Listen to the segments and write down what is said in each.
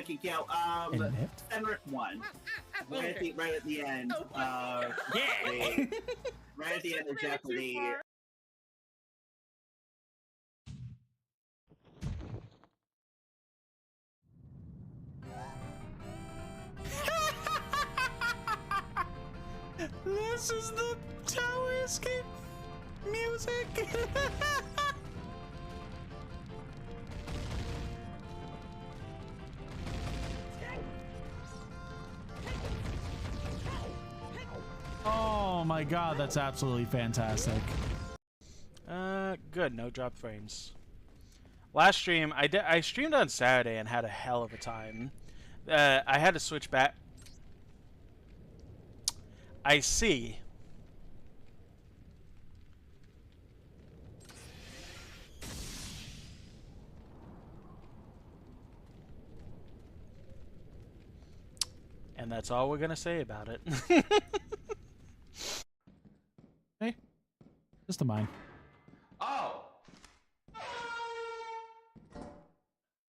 can count. Center one. Right at the end. Yeah. Right at the end of Jeopardy. This is the tower escape music. Oh my god, that's absolutely fantastic. Good, no drop frames. Last stream, I streamed on Saturday and had a hell of a time. I had to switch back. I see. And that's all we're gonna say about it. Hey, just a mine. Oh!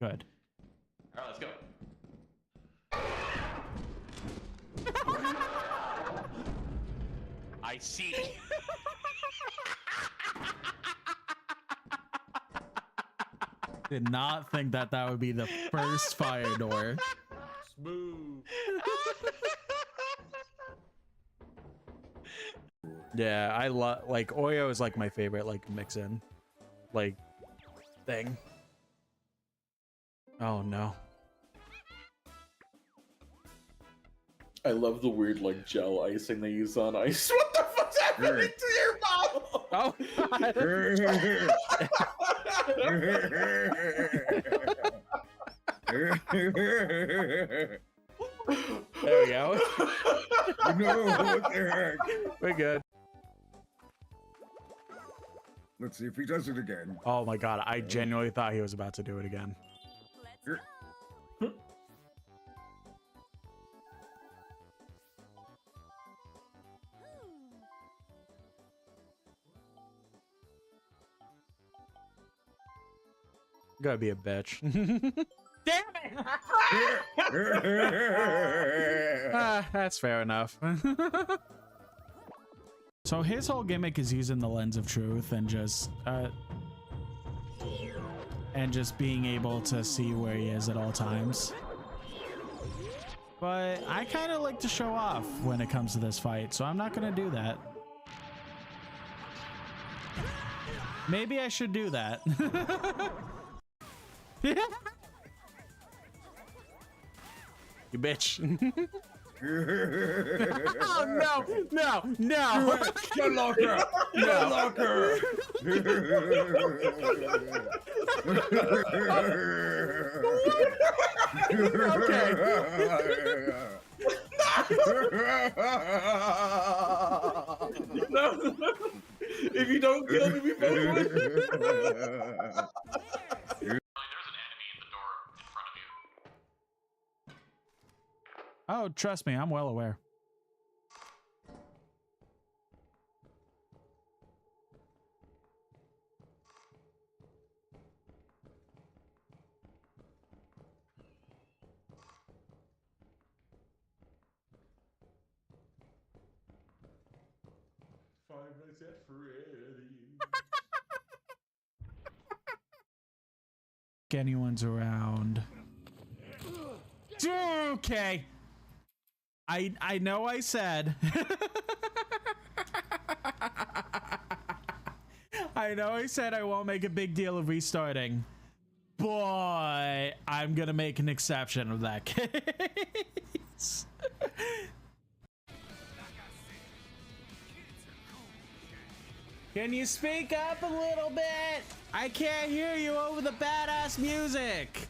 Good. Alright, let's go. I see. Did not think that that would be the first fire door. Smooth. Yeah, I love, like, Oreo is like my favorite, like, mix-in, like, thing. Oh no. I love the weird, like, gel icing they use on ice. What the fuck's happening to your mouth? Oh god. There we go. No, what the heck? We're good. Let's see if he does it again. Oh my god, I genuinely thought he was about to do it again. Gotta be a bitch. Damn it! That's fair enough. So his whole gimmick is using the lens of truth and just being able to see where he is at all times. But I kind of like to show off when it comes to this fight, so I'm not gonna do that. Maybe I should do that. You bitch. Oh no, no, no. Good locker. Good locker. No. If you don't kill me, we both win. Oh, trust me, I'm well aware. Anyone's around. Okay. I know I said I know I said I won't make a big deal of restarting, but I'm gonna make an exception of that case. Can you speak up a little bit? I can't hear you over the badass music.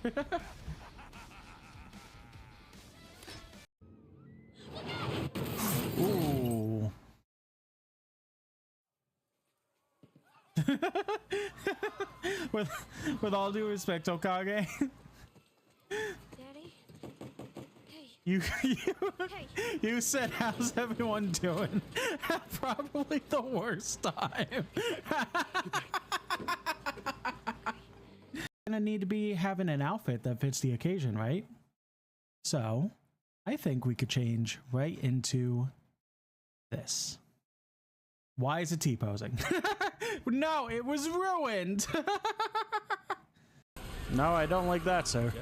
Ooh. with all due respect, Okage. Daddy? Hey. You said, how's everyone doing? Probably the worst time. Gonna need to be having an outfit that fits the occasion, right? So I think we could change right into this. Why is it T-posing? No, it was ruined. No, I don't like that, sir.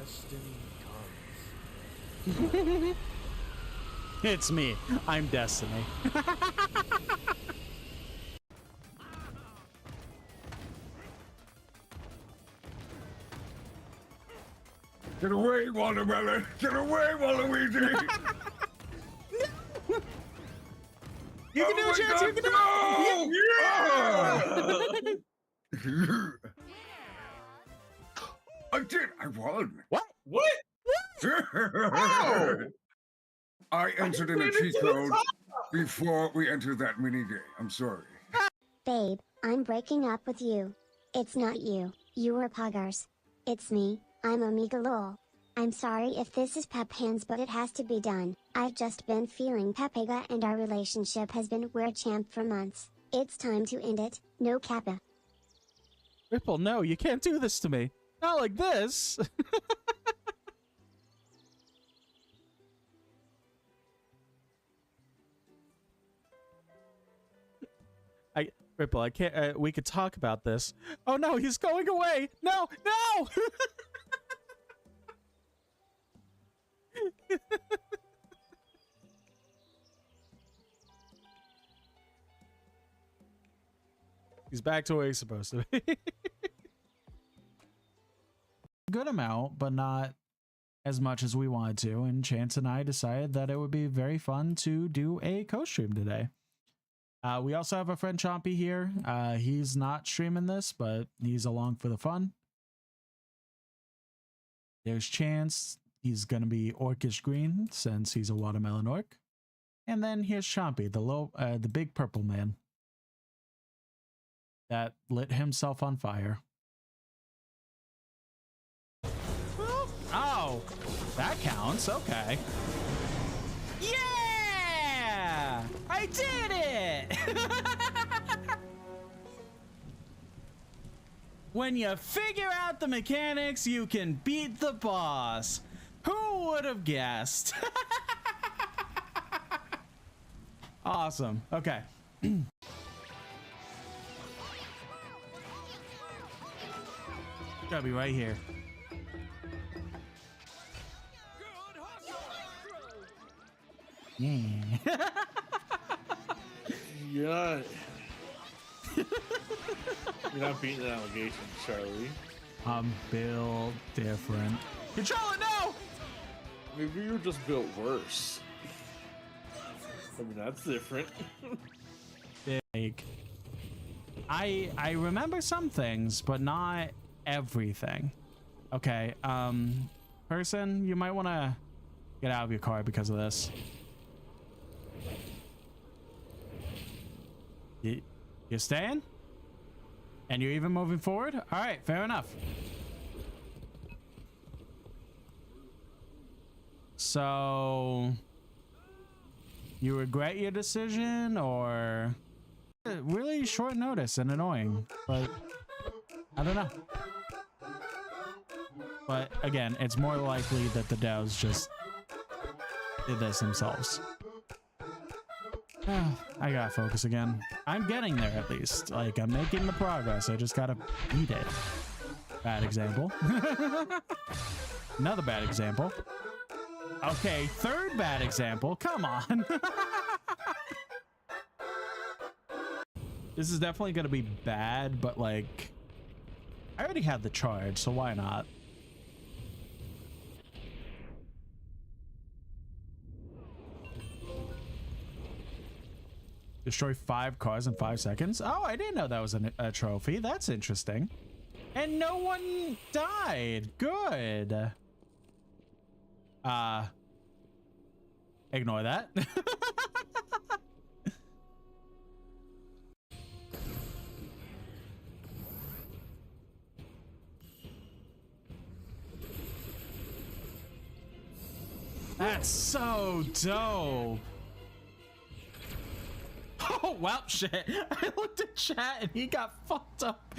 It's me. I'm Destiny. Get away, Watermelon! Get away, Waluigi! You can do it, Chance! You can do it! Yeah! I did! I won! What? What? Oh! I entered in a cheat code before we entered that mini game. I'm sorry. Babe, I'm breaking up with you. It's not you, you are Poggers. It's me, I'm Omega Lol. I'm sorry if this is Pep Hands, but it has to be done. I've just been feeling Pepega and our relationship has been weird champ for months. It's time to end it, no Kappa. Ripple, no, you can't do this to me. Not like this. Ripple, I can't, we could talk about this. Oh no, he's going away. No, no! He's back to where he's supposed to be. Good amount, but not as much as we wanted to. And Chance and I decided that it would be very fun to do a co-stream today. We also have a friend Chompy here. He's not streaming this, but he's along for the fun. There's Chance. He's gonna be orcish green since he's a watermelon orc. And then here's Chompy, the big purple man that lit himself on fire. Oh, that counts. Okay. Yeah! I did it! When you figure out the mechanics, you can beat the boss. Who would have guessed? Awesome. Okay. Gotta be right here. Yeah. You're not beating the allegations, Charlie. I'm built different. Controller, no! Maybe you're just built worse. I mean, that's different. Big. I remember some things, but not everything. Okay, person, you might want to get out of your car because of this. You're staying? And you're even moving forward? All right, fair enough. So, you regret your decision, or really short notice and annoying, but I don't know. But again, it's more likely that the devs just did this themselves. I gotta focus again. I'm getting there at least. Like, I'm making the progress. I just gotta beat it. Bad example. Another bad example. Okay, third bad example. Come on. This is definitely gonna be bad, but like, I already had the charge, so why not? Destroy 5 cars in 5 seconds. Oh, I didn't know that was a trophy. That's interesting. And no one died. Good. Ignore that. That's so dope. Oh, well, shit. I looked at chat and he got fucked up.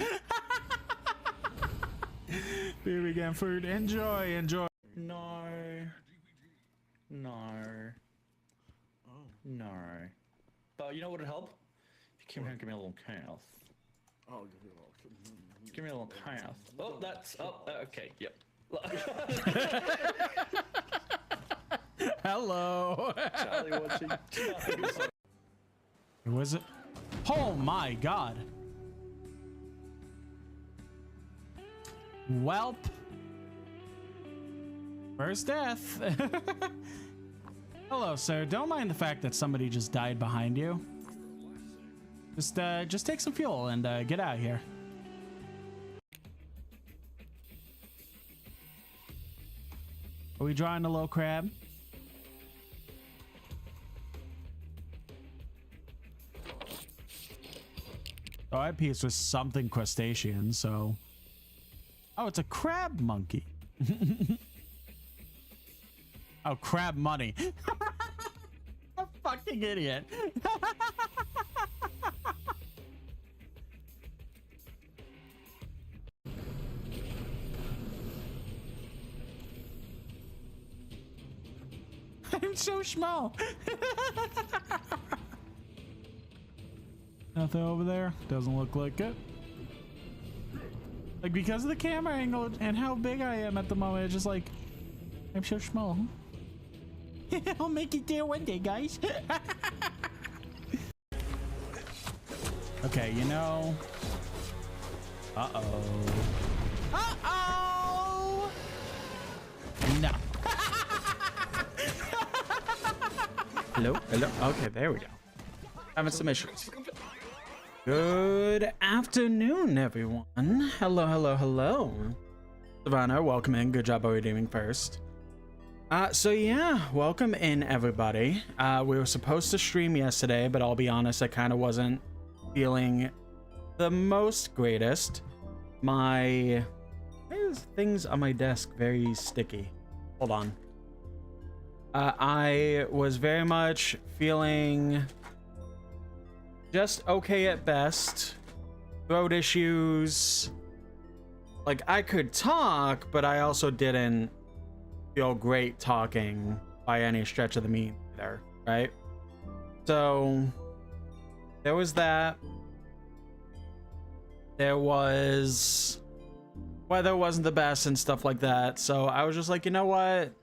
Baby again, food. Enjoy, enjoy. No. you know what would help? If you came here and give me a little chaos. I'll give you a little. Give me a little chaos. Oh, that's... Oh, okay, yep. Hello. Charlie watching. Was it? Oh my god. Welp. First death. Hello, sir. Don't mind the fact that somebody just died behind you. Just take some fuel and get out of here. Are we drawing a low crab? Oh, I pieced with something crustacean, so... Oh, it's a crab monkey. Oh, crab money. A fucking idiot. I'm so small. Nothing over there. Doesn't look like it. Like, because of the camera angle and how big I am at the moment, it's just like, I'm so small. I'll make it there one day, guys. Okay, you know. Uh-oh. Uh-oh! No. Hello? Hello? Okay, there we go. Having some issues. Good afternoon, everyone. Hello, hello, hello. Savannah, welcome in. Good job by redeeming first. So yeah, welcome in, everybody. We were supposed to stream yesterday, but I'll be honest, I kind of wasn't feeling the most greatest. Why is things on my desk very sticky? Hold on. I was very much feeling just okay at best. Throat issues. Like, I could talk, but I also didn't feel great talking by any stretch of the mean either, right? So there was that. There was weather wasn't the best and stuff like that. So I was just like, you know what?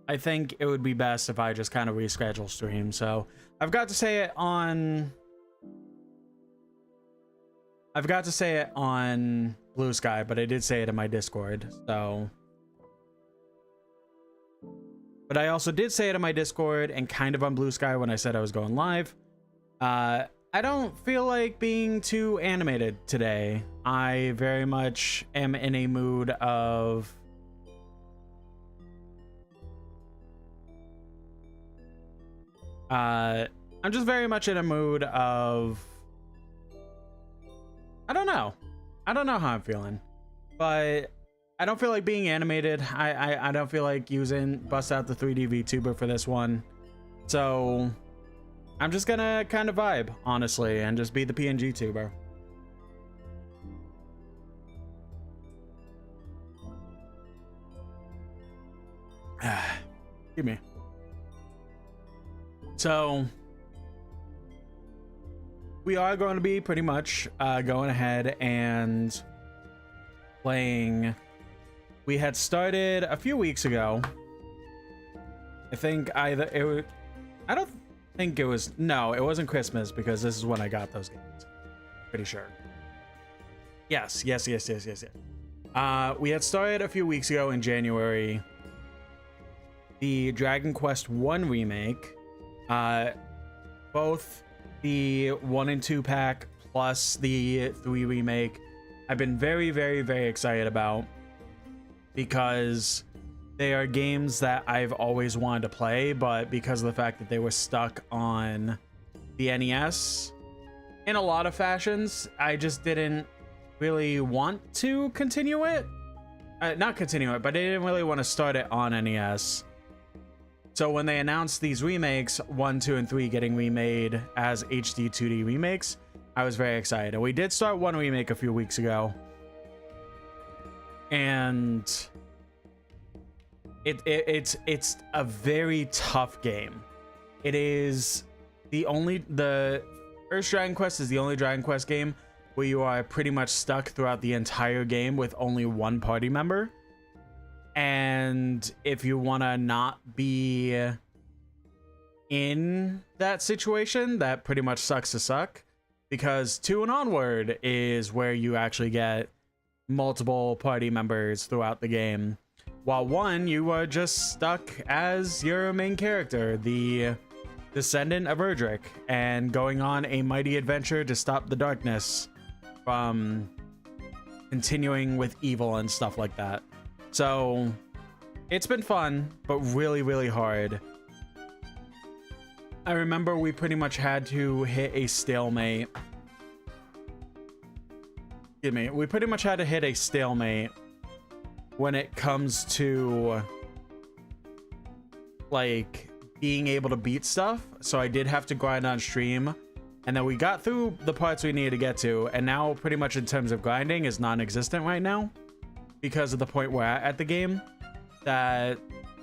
I think it would be best if I just kind of reschedule stream. So I've got to say it on Blue Sky, but I did say it in my Discord. So, but I also did say it in my Discord and kind of on Blue Sky when I said I was going live. I don't feel like being too animated today. I very much am in a mood of I'm just very much in a mood of I don't know how I'm feeling, but I don't feel like being animated. I don't feel like using bust out the 3D VTuber for this one, so I'm just gonna kind of vibe, honestly, and just be the PNGTUBER. Give me. So we are going to be pretty much going ahead and playing. We had started a few weeks ago. I think either it was, I don't think it was, no, it wasn't Christmas because this is when I got those games. Pretty sure. Yes. We had started a few weeks ago in January the Dragon Quest 1 remake. Both the 1 and 2 pack plus the 3 remake I've been very, very, very excited about because they are games that I've always wanted to play, but because of the fact that they were stuck on the NES in a lot of fashions, I just didn't really want to continue it. Not continue it, but I didn't really want to start it on NES. So when they announced these remakes, 1, 2, and 3 getting remade as HD 2D remakes, I was very excited. And we did start 1 remake a few weeks ago. And it's a very tough game. It is the first Dragon Quest is the only Dragon Quest game where you are pretty much stuck throughout the entire game with only one party member. And if you want to not be in that situation, that pretty much sucks to suck, because 2 and onward is where you actually get multiple party members throughout the game, while 1 you are just stuck as your main character, the descendant of Erdrick, and going on a mighty adventure to stop the darkness from continuing with evil and stuff like that. So it's been fun, but really, really hard. I remember we pretty much had to hit a stalemate. Excuse me. We pretty much had to hit a stalemate when it comes to like being able to beat stuff. So I did have to grind on stream, and then we got through the parts we needed to get to, and now pretty much in terms of grinding is non-existent right now because of the point we're at the game, that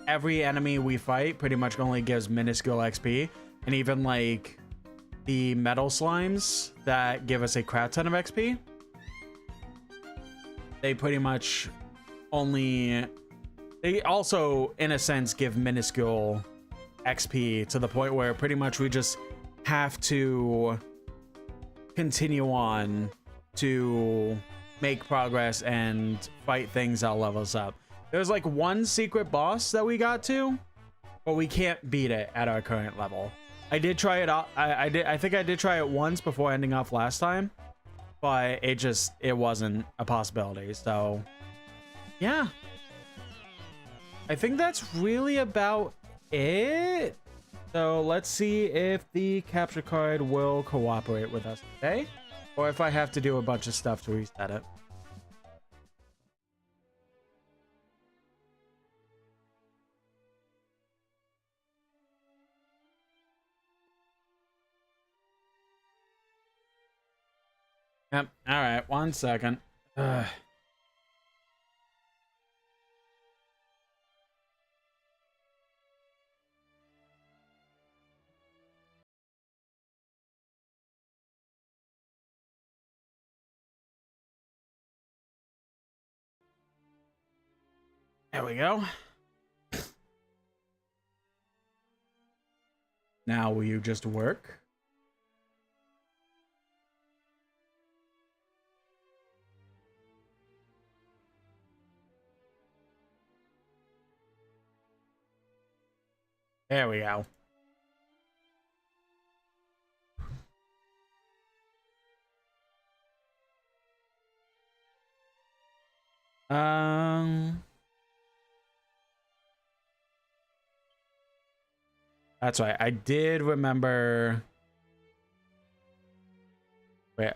every enemy we fight pretty much only gives minuscule XP. And even like the metal slimes that give us a crap ton of XP, they pretty much only, they also in a sense give minuscule XP, to the point where pretty much we just have to continue on to make progress and fight things that'll level us up. There's like one secret boss that we got to, but we can't beat it at our current level. I did try it out. I think I did try it once before ending off last time, but it wasn't a possibility. So yeah, I think that's really about it. So let's see if the capture card will cooperate with us today, or if I have to do a bunch of stuff to reset it. Yep. All right. 1 second. There we go. Now will you just work? There we go. That's right. I did remember. Wait,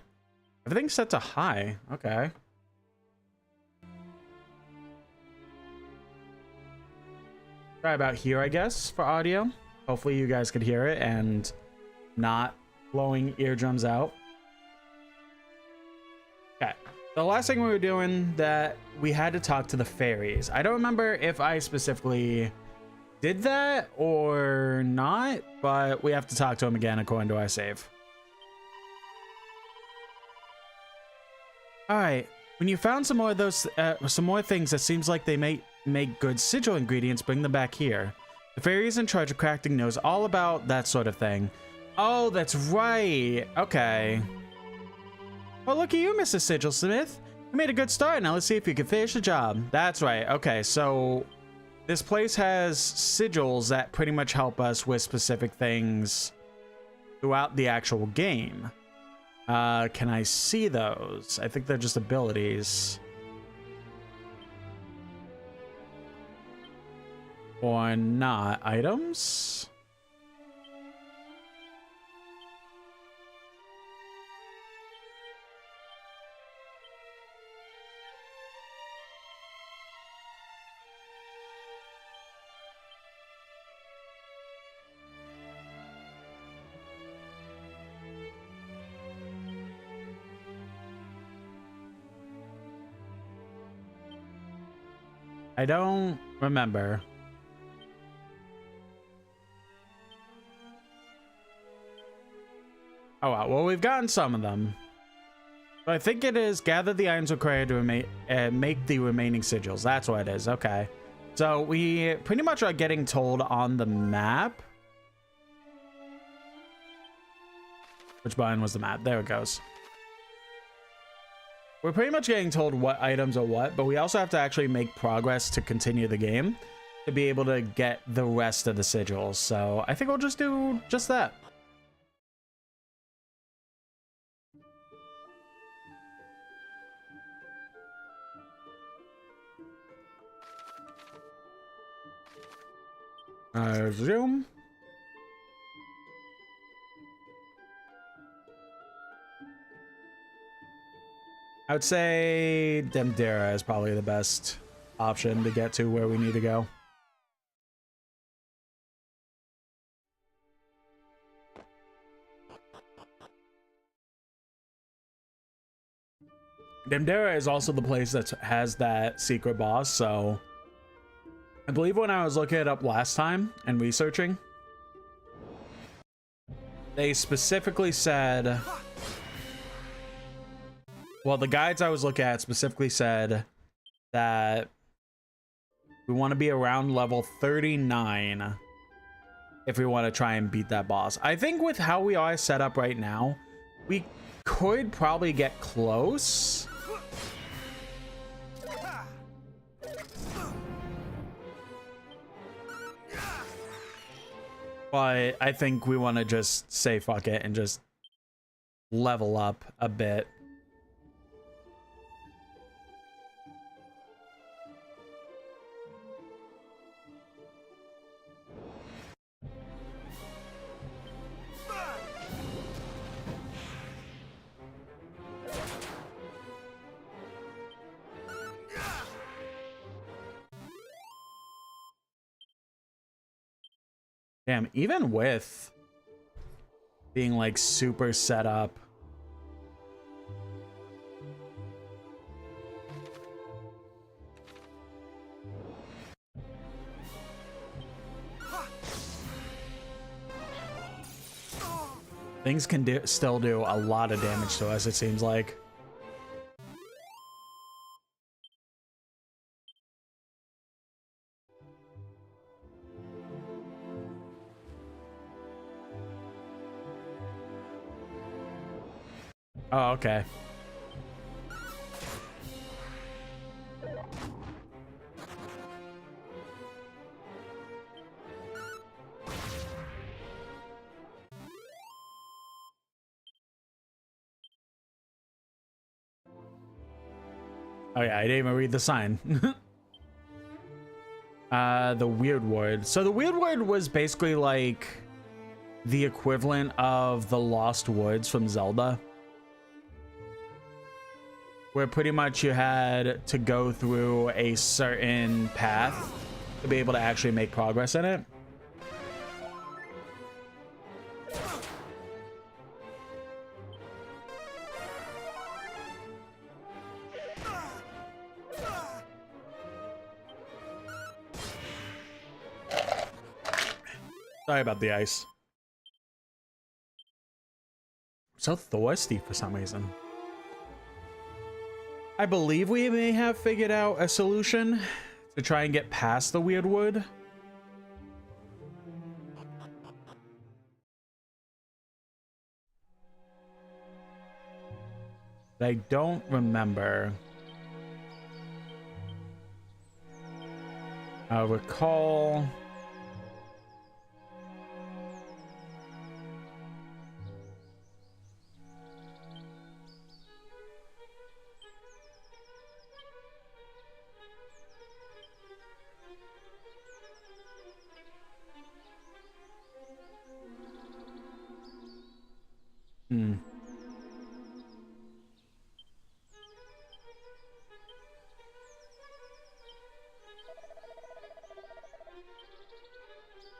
everything's set to high. Okay. Try about here, I guess, for audio. Hopefully you guys could hear it and not blowing eardrums out. Okay. The last thing we were doing, that we had to talk to the fairies. I don't remember if I specifically did that or not, but we have to talk to them again according to our save. All right. When you found some more of those, some more things that seems like they may make good sigil ingredients, bring them back here. The fairies in charge of crafting knows all about that sort of thing. Oh, that's right. Okay. Well, look at you, Mr. Sigil Smith. You made a good start. Now let's see if you can finish the job. That's right. Okay, so this place has sigils that pretty much help us with specific things throughout the actual game. Can I see those? I think they're just abilities. Or not. Items? I don't remember. Oh, wow. Well, we've gotten some of them. So I think it is gather the items required to make the remaining sigils. That's what it is. Okay. So we pretty much are getting told on the map. Which button was the map? There it goes. We're pretty much getting told what items are what, but we also have to actually make progress to continue the game to be able to get the rest of the sigils. So I think we'll just do just that. Zoom. I would say Demdera is probably the best option to get to where we need to go. Demdera is also the place that has that secret boss, so I believe when I was looking it up last time and researching, they specifically said, well, the guides I was looking at specifically said that we want to be around level 39 if we want to try and beat that boss. I think with how we are set up right now, we could probably get close. But I think we want to just say fuck it and just level up a bit. Damn, even with being like super set up. Things can still do a lot of damage to us, it seems like. Oh, okay. Oh yeah, I didn't even read the sign. The Weird Wood. So the Weird Wood was basically like the equivalent of the Lost Woods from Zelda, where pretty much you had to go through a certain path to be able to actually make progress in it. Sorry about the ice. I'm so thirsty for some reason. I believe we may have figured out a solution to try and get past the Weird Wood. I don't remember. I recall.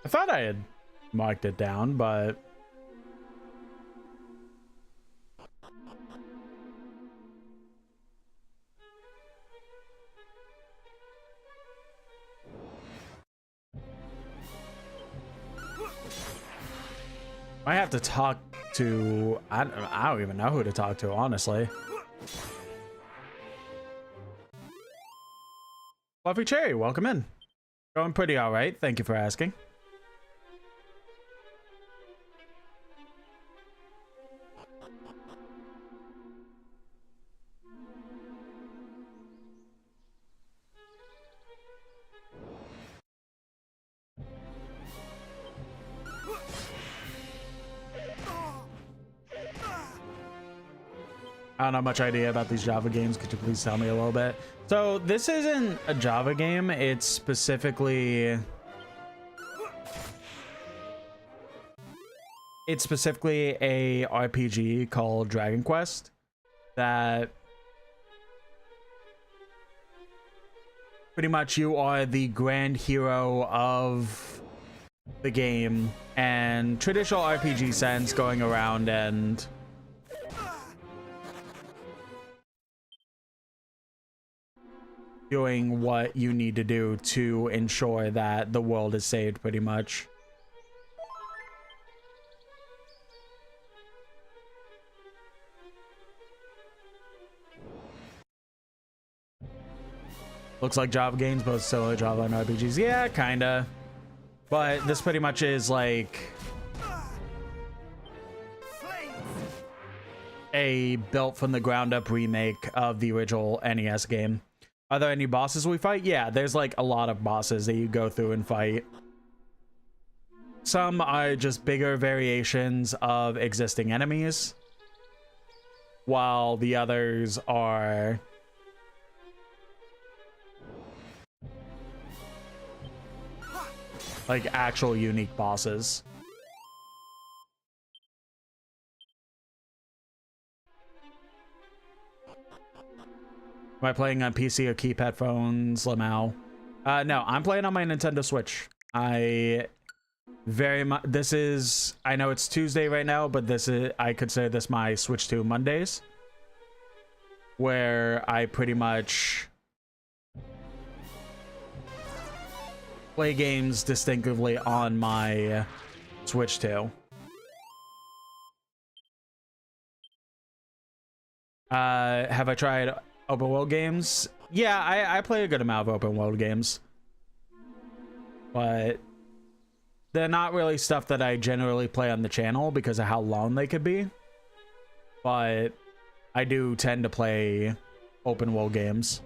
I thought I had marked it down, but I have to talk to, I don't even know who to talk to, honestly. Fluffy Cherry, welcome in. Going pretty all right. Thank you for asking. I don't have much idea about these Java games. Could you please tell me a little bit? So this isn't a Java game. It's specifically a RPG called Dragon Quest that pretty much you are the grand hero of the game, and traditional RPG sense, going around and doing what you need to do to ensure that the world is saved, pretty much. Looks like Java games, both solo Java and RPGs. Yeah, kinda. But this pretty much is like a built from the ground up remake of the original NES game. Are there any bosses we fight? Yeah, there's like a lot of bosses that you go through and fight. Some are just bigger variations of existing enemies, while the others are like actual unique bosses. Am I playing on PC or keypad phones, Lamau? No, I'm playing on my Nintendo Switch. I know it's Tuesday right now, but I consider this my Switch 2 Mondays, where I pretty much play games distinctively on my Switch 2. Have I tried open world games? Yeah, I play a good amount of open world games, but they're not really stuff that I generally play on the channel because of how long they could be. But I do tend to play open world games.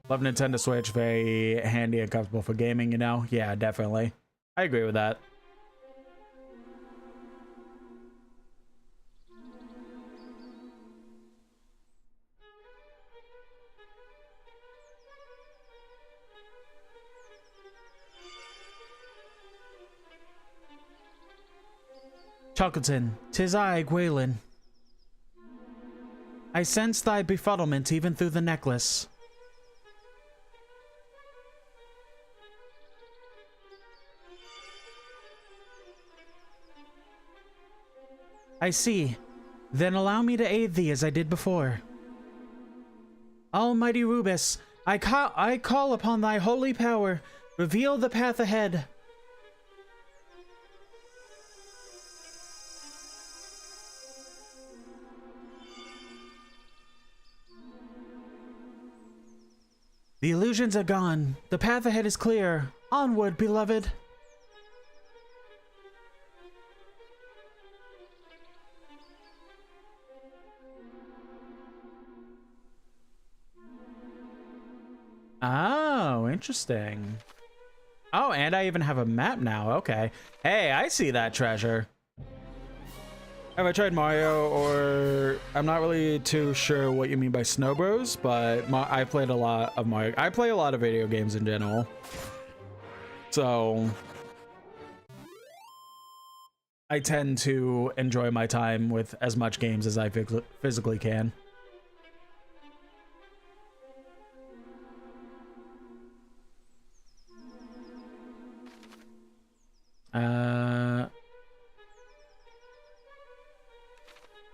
Love Nintendo Switch, very handy and comfortable for gaming, you know? Yeah, definitely. I agree with that. Chuckleton, 'tis I, Gwaelin. I sense thy befuddlement even through the necklace. I see. Then allow me to aid thee as I did before. Almighty Rubus, I call upon thy holy power. Reveal the path ahead. The illusions are gone. The path ahead is clear. Onward, beloved. Oh, interesting. Oh, and I even have a map now. Okay. Hey, I see that treasure. Have I tried Mario, or I'm not really too sure what you mean by Snow Bros, but I played a lot of Mario. I play a lot of video games in general. So I tend to enjoy my time with as much games as I physically can.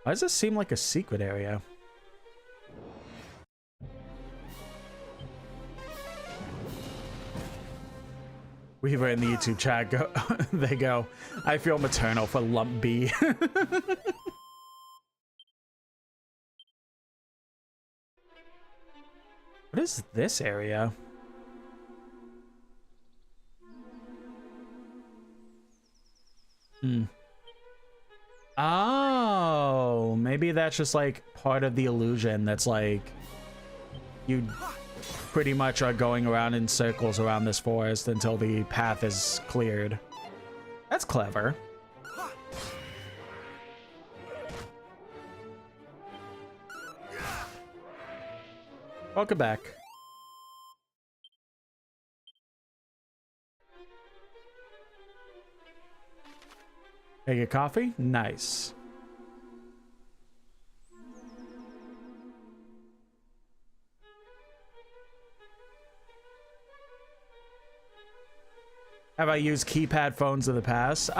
Why does this seem like a secret area? Weaver in the YouTube chat go. They go. I feel maternal for Lump B. What is this area? Oh, maybe that's just like part of the illusion. That's like you pretty much are going around in circles around this forest until the path is cleared. That's clever. Welcome back. Take a coffee? Nice. Have I used keypad phones in the past?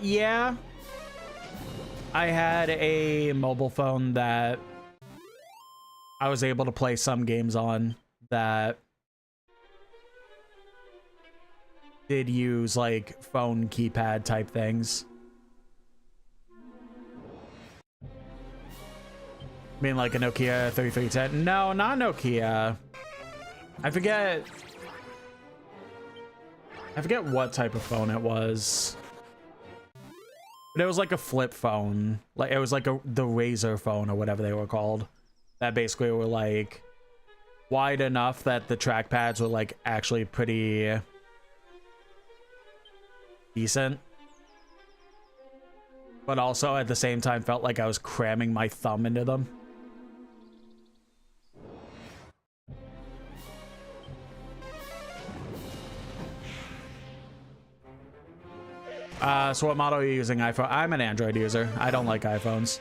Yeah. I had a mobile phone that I was able to play some games on that did use like phone keypad type things. I mean like a Nokia 3310? No, not Nokia. I forget what type of phone it was. But it was like a flip phone. Like it was like the Razr phone or whatever they were called. That basically were like wide enough that the trackpads were like actually pretty decent. But also at the same time felt like I was cramming my thumb into them. So what model are you using? iPhone? I'm an Android user. I don't like iPhones.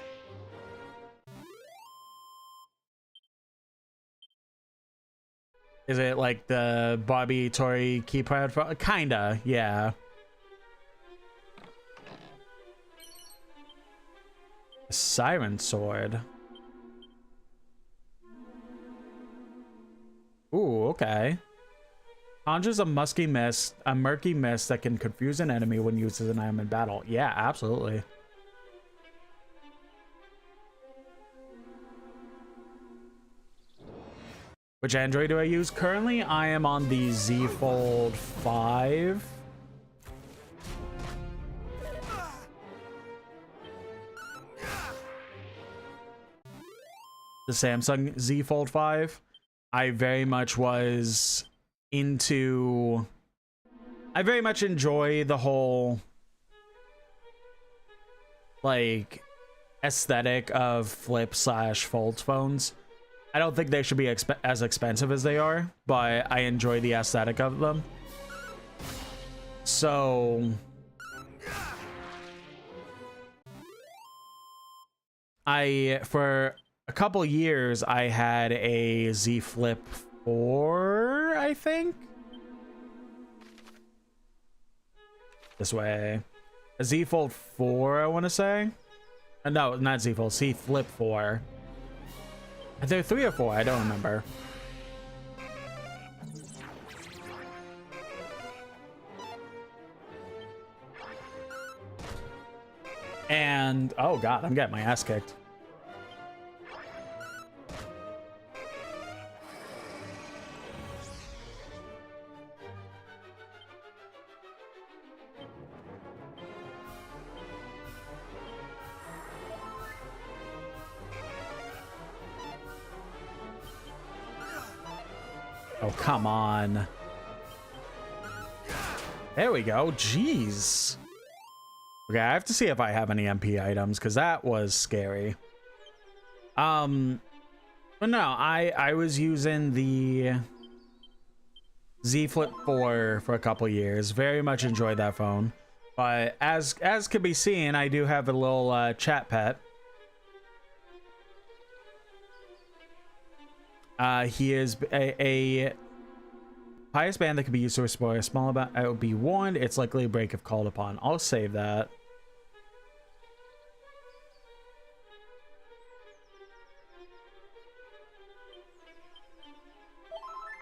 Is it like the Bobby Tori keypad phone? Kinda, yeah. Siren Sword. Ooh, okay. Conjures a murky mist that can confuse an enemy when used as an item in battle. Yeah, absolutely. Which Android do I use? Currently, I am on the Z Fold 5. The Samsung Z Fold 5. I very much was into... I very much enjoy the whole like aesthetic of flip/fold phones. I don't think they should be as expensive as they are, but I enjoy the aesthetic of them. So for a couple years, I had a Z Flip 4, I think. This way. A Z Fold 4, I want to say. No, not Z Fold, Z Flip 4. Are there 3 or 4? I don't remember. And, oh god, I'm getting my ass kicked. Oh, come on. There we go. Jeez. Okay, I have to see if I have any MP items, because that was scary. But no, I was using the Z Flip 4 for a couple years. Very much enjoyed that phone. But as can be seen, I do have a little chat pet. He is a pious band that can be used to restore a small amount. I will be warned, it's likely to break if called upon. I'll save that.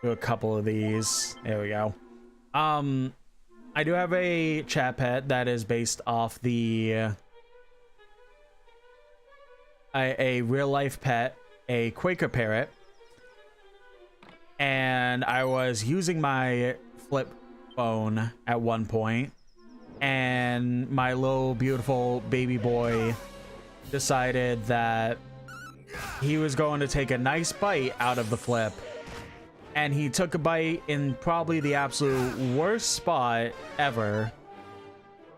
Do a couple of these. There we go. I do have a chat pet that is based off the a real life pet, a Quaker parrot, and I was using my flip phone at one point, and my little beautiful baby boy decided that he was going to take a nice bite out of the flip, and he took a bite in probably the absolute worst spot ever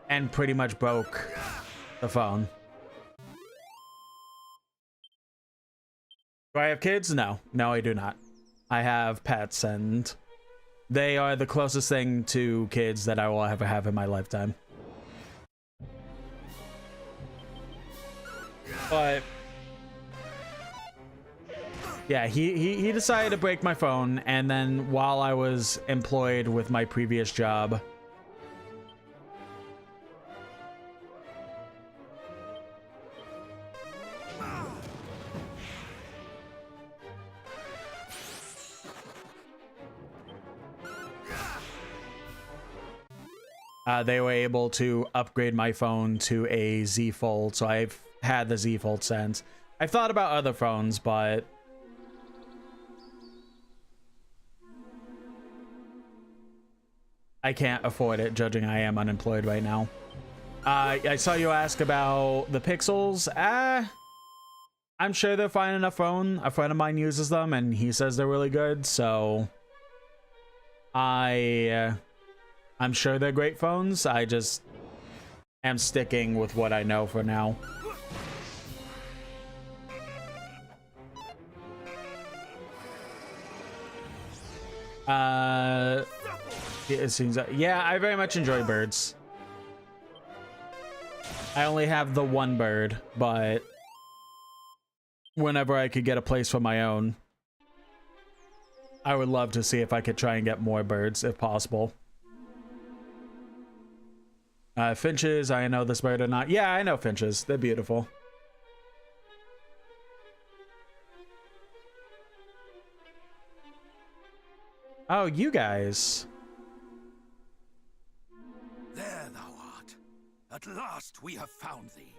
and pretty much broke the phone. Do I have kids? No, I do not. I have pets, and they are the closest thing to kids that I will ever have in my lifetime. But yeah, he decided to break my phone, and then while I was employed with my previous job, they were able to upgrade my phone to a Z Fold, so I've had the Z Fold since. I've thought about other phones, but I can't afford it, judging I am unemployed right now. I saw you ask about the Pixels. I'm sure they're fine enough phone. A friend of mine uses them, and he says they're really good, so I'm sure they're great phones. I just am sticking with what I know for now. It seems that, yeah, I very much enjoy birds. I only have the one bird, but whenever I could get a place for my own, I would love to see if I could try and get more birds if possible. Finches, I know this bird or not. Yeah, I know finches. They're beautiful. Oh, you guys. There thou art. At last we have found thee.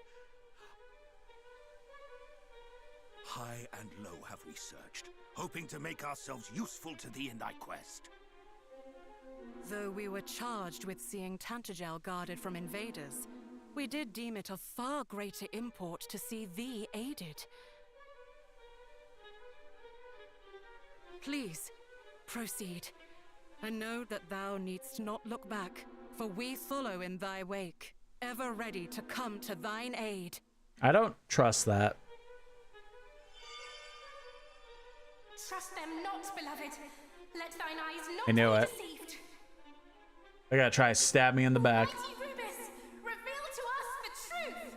High and low have we searched, hoping to make ourselves useful to thee in thy quest. Though we were charged with seeing Tantagel guarded from invaders, we did deem it of far greater import to see thee aided. Please, proceed, and know that thou needst not look back, for we follow in thy wake, ever ready to come to thine aid. I don't trust that. Trust them not, beloved. Let thine eyes not I knew be it. deceived. They gotta try to stab me in the back. Mighty Rubis, reveal to us the truth.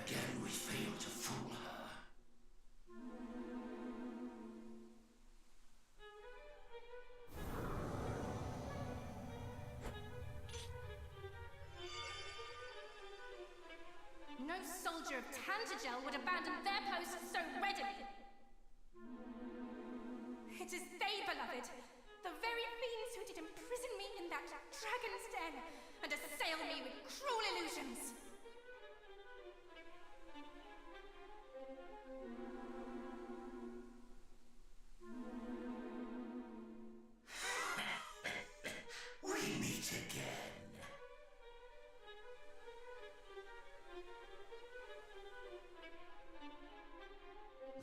Again we fail to fool her. No soldier of Tantagel would abandon their posts so readily. It is they, beloved, the very fiends who did imprison me in that dragon's den and assail me with cruel illusions. We meet again.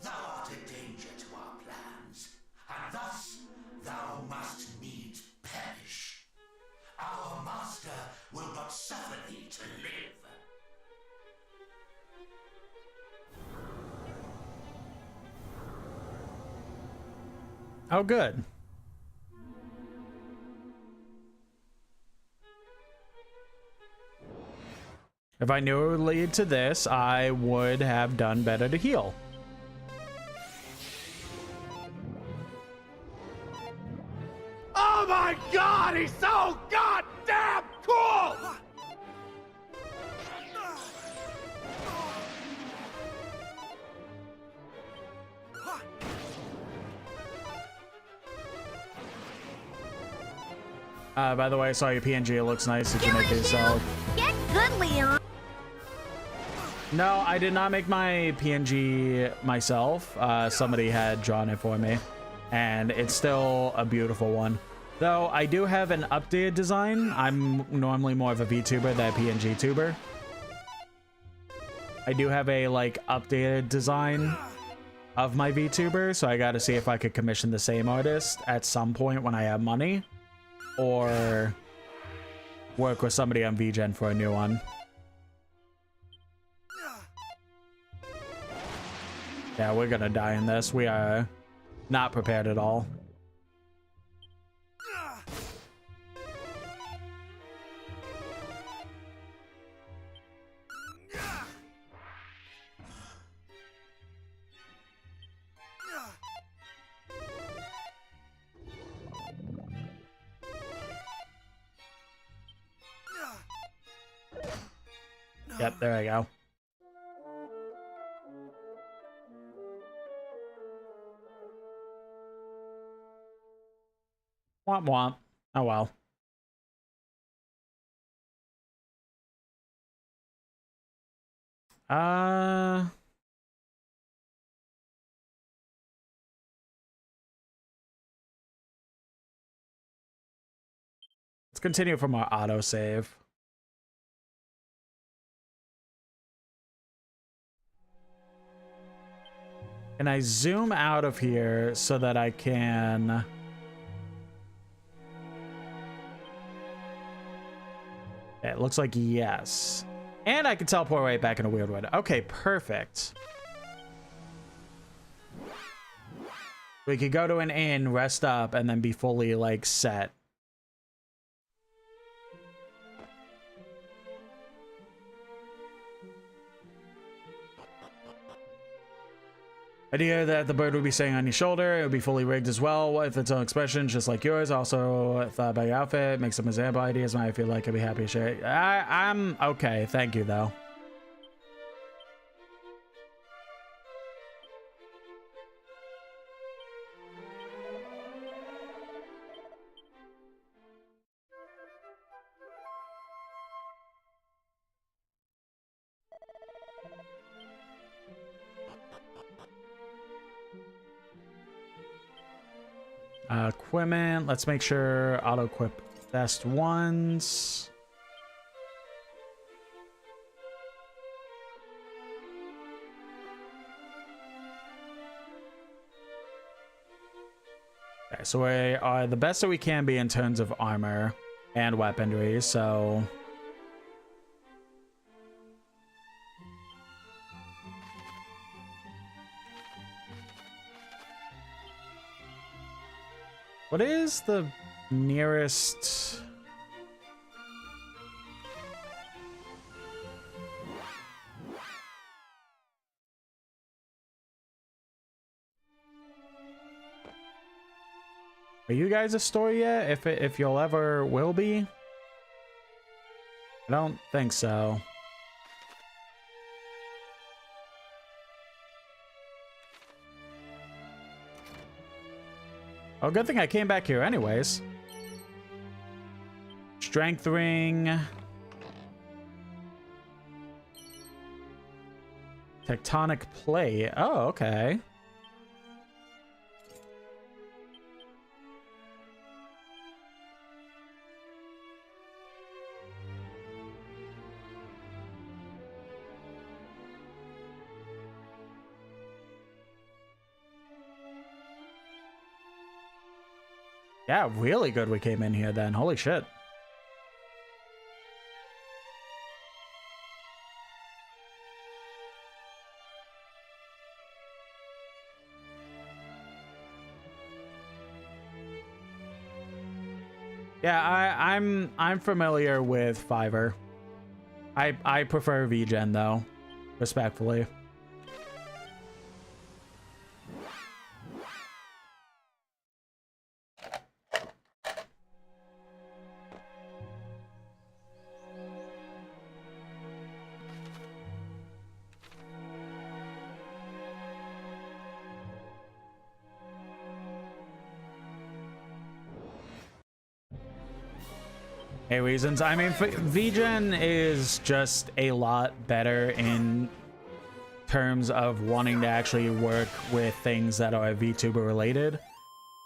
Thou art a danger to our plans, and thus thou must needs perish. Our master will not suffer thee to live. Oh, good. If I knew it would lead to this, I would have done better to heal. Oh my god, he's so goddamn cool! By the way, I saw your PNG. It looks nice. Did you make it yourself? Get good, Leon. No, I did not make my PNG myself. Somebody had drawn it for me, and it's still a beautiful one. Though I do have an updated design. I'm normally more of a VTuber than a PNGTuber. I do have a like updated design of my VTuber, so I got to see if I could commission the same artist at some point when I have money, or work with somebody on VGen for a new one. Yeah, we're gonna die in this. We are not prepared at all. Yep, there I go. Womp womp. Oh well. Let's continue from our autosave. Can I zoom out of here so that I can... It looks like yes. And I can teleport right back in a weird way. Okay, perfect. We could go to an inn, rest up, and then be fully, like, set. Idea that the bird would be staying on your shoulder. It would be fully rigged as well with its own expression, just like yours. Also thought about your outfit. Make some example ideas. I feel like I'd be happy to share. I'm okay. Thank you, though. Equipment. Let's make sure auto equip best ones. Okay, so we are the best that we can be in terms of armor and weaponry, so what is the nearest? Are you guys a store yet? If you'll ever will be? I don't think so. Oh, good thing I came back here anyways. Strength ring. Tectonic plate. Oh, okay. Yeah, really good we came in here then. Holy shit. Yeah, I'm familiar with Fiverr. I prefer VGen though, respectfully. A reasons. I mean, VGen is just a lot better in terms of wanting to actually work with things that are VTuber related.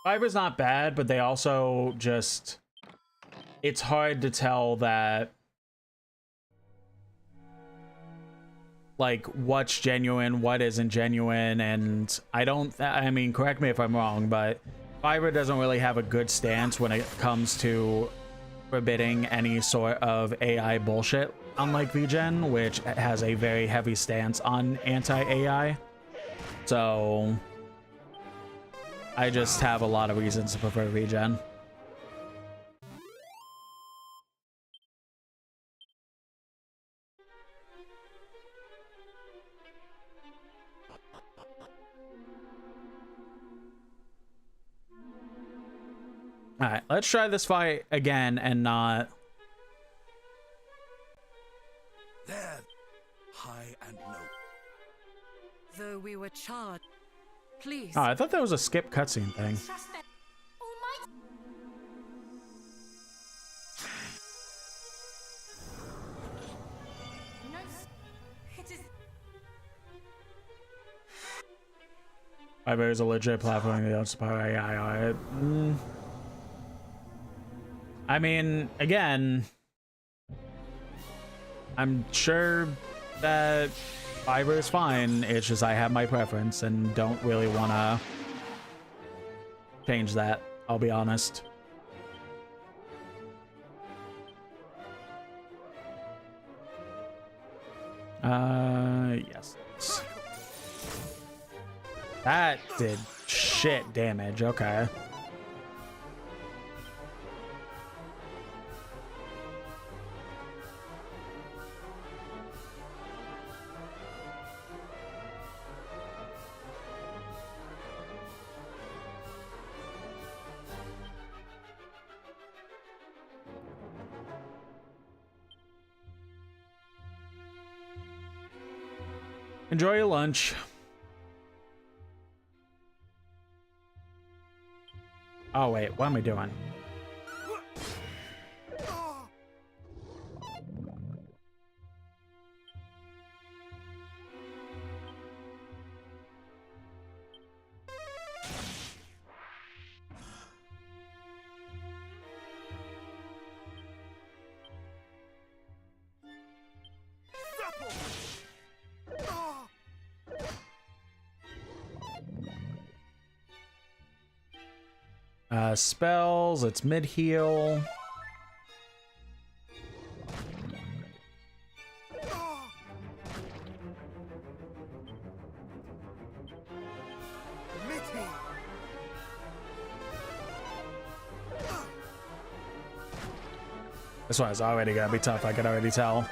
Fiverr's not bad, but they also just, it's hard to tell that like what's genuine, what isn't genuine, and I mean, correct me if I'm wrong, but Fiverr doesn't really have a good stance when it comes to forbidding any sort of AI bullshit, unlike VGen, which has a very heavy stance on anti-AI. So I just have a lot of reasons to prefer VGen. All right, let's try this fight again and not. There, high and low. Though we were charged, please. Oh, I thought that was a skip cutscene thing. Trust them. Almighty. No, it is. Fiverr is a legit platform that don't power AI on it. I mean, again, I'm sure that Fiverr is fine. It's just I have my preference and don't really want to change that. I'll be honest. Yes. That did shit damage. Okay. Enjoy your lunch. Oh wait, what am I doing? Spells, it's mid-heal. This one is already gonna be tough, I can already tell.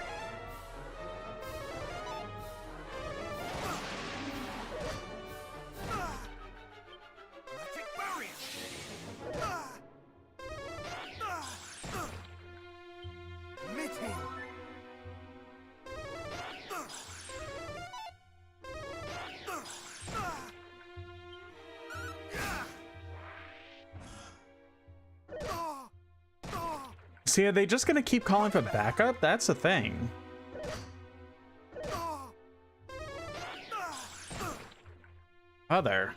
See, are they just gonna keep calling for backup? That's the thing. Other.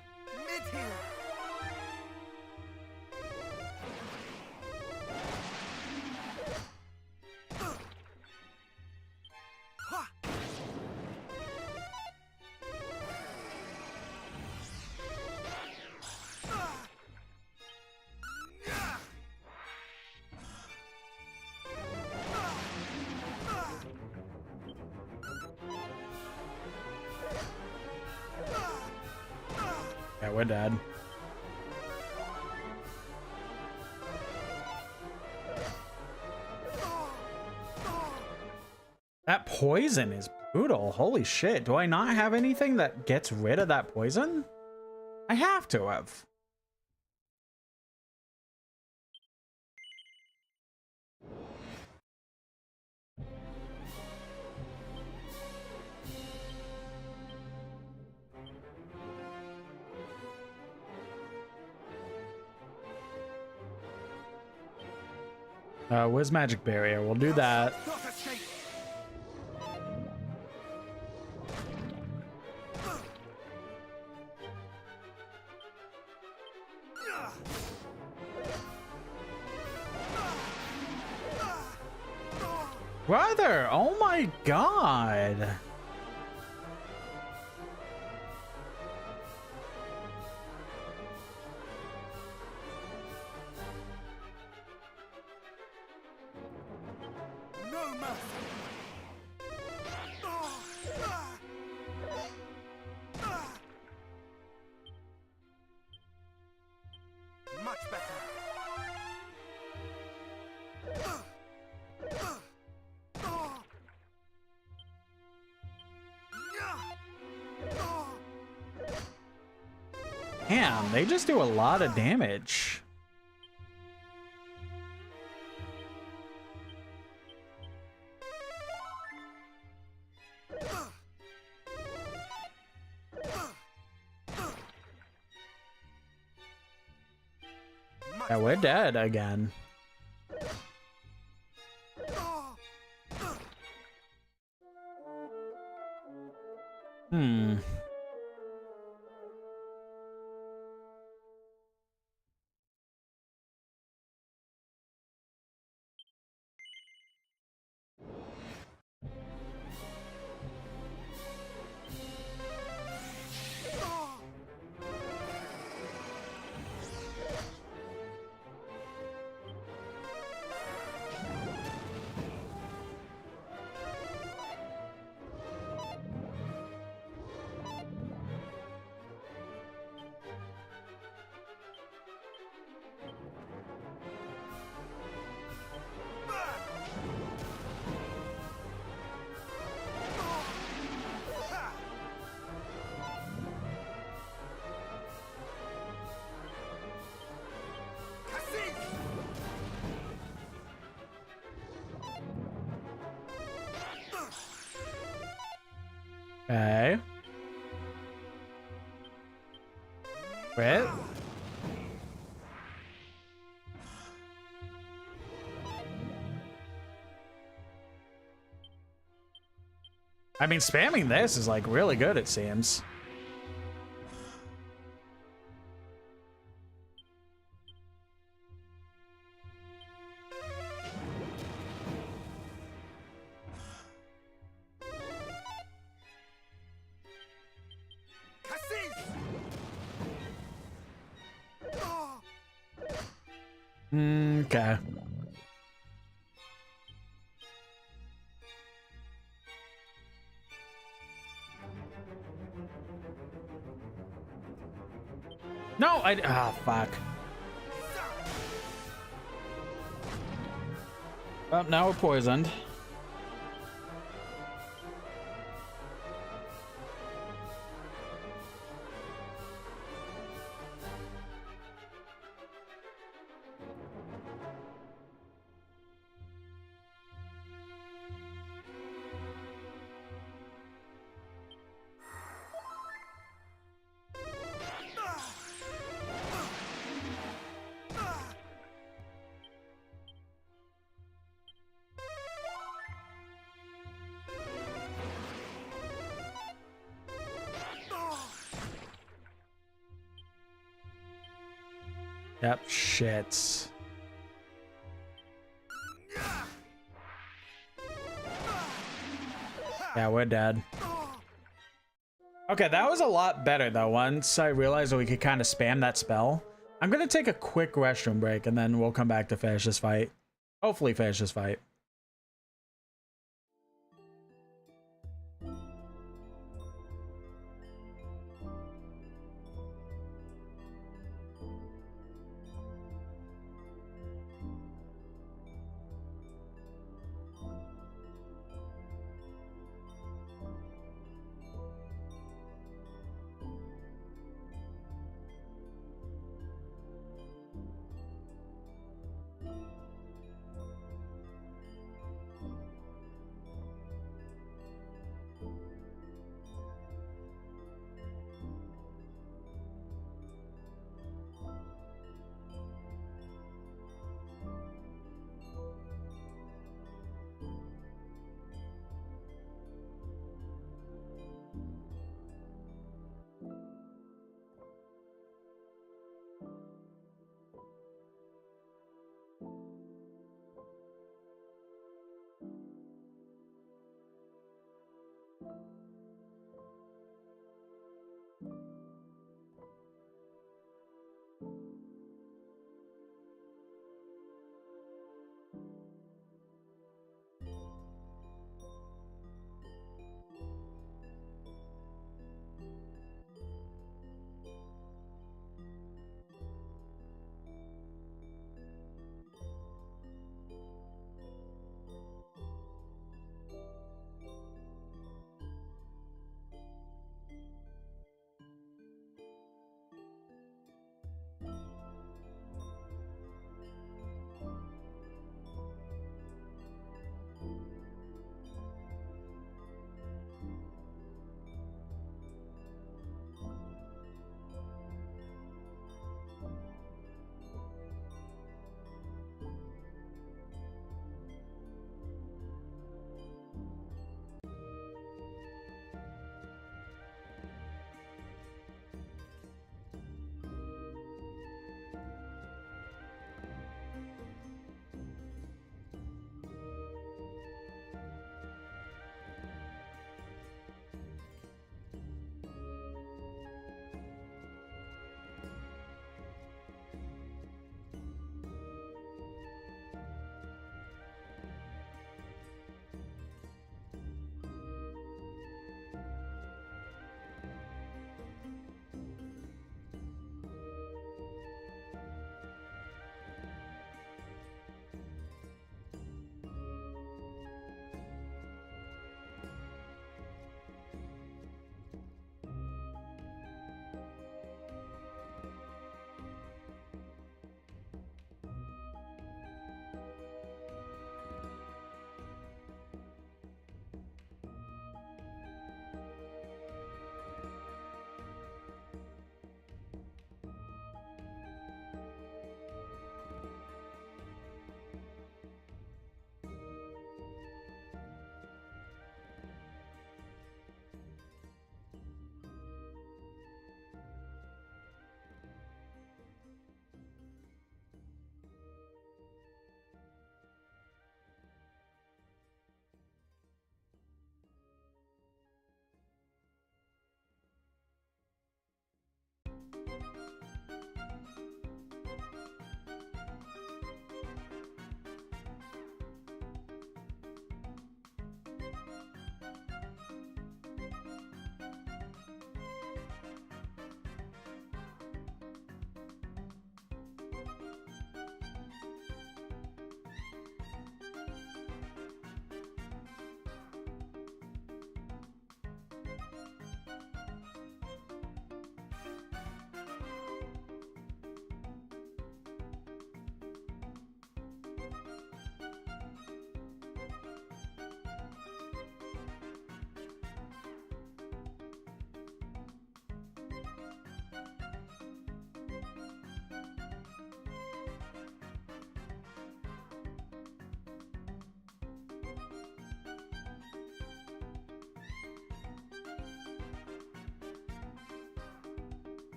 Yeah, we're dead. That poison is brutal. Holy shit. Do I not have anything that gets rid of that poison? I have to have. Where's Magic Barrier? We'll do that. Brother, oh my god. No mercy. Much better. Damn, they just do a lot of damage. Yeah, we're dead again. Hmm. Okay. Quit. I mean, spamming this is like really good, it seems. Okay. No, fuck. Oh, now we're poisoned. Yep, shit. Yeah, we're dead. Okay, that was a lot better though. Once I realized that we could kind of spam that spell. I'm gonna take a quick restroom break and then we'll come back to finish this fight. Hopefully finish this fight.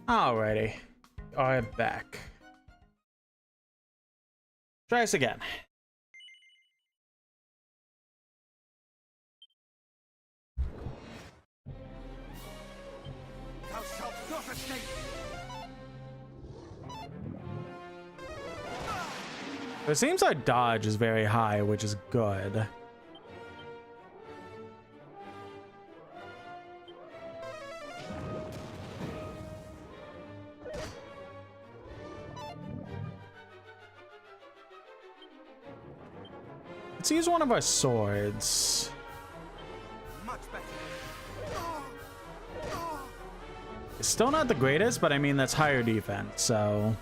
Alrighty. I'm back. Try this again. Thou shalt not escape! It seems our dodge is very high, which is good. Let's use one of our swords. Much better. It's still not the greatest, but I mean, that's higher defense, so...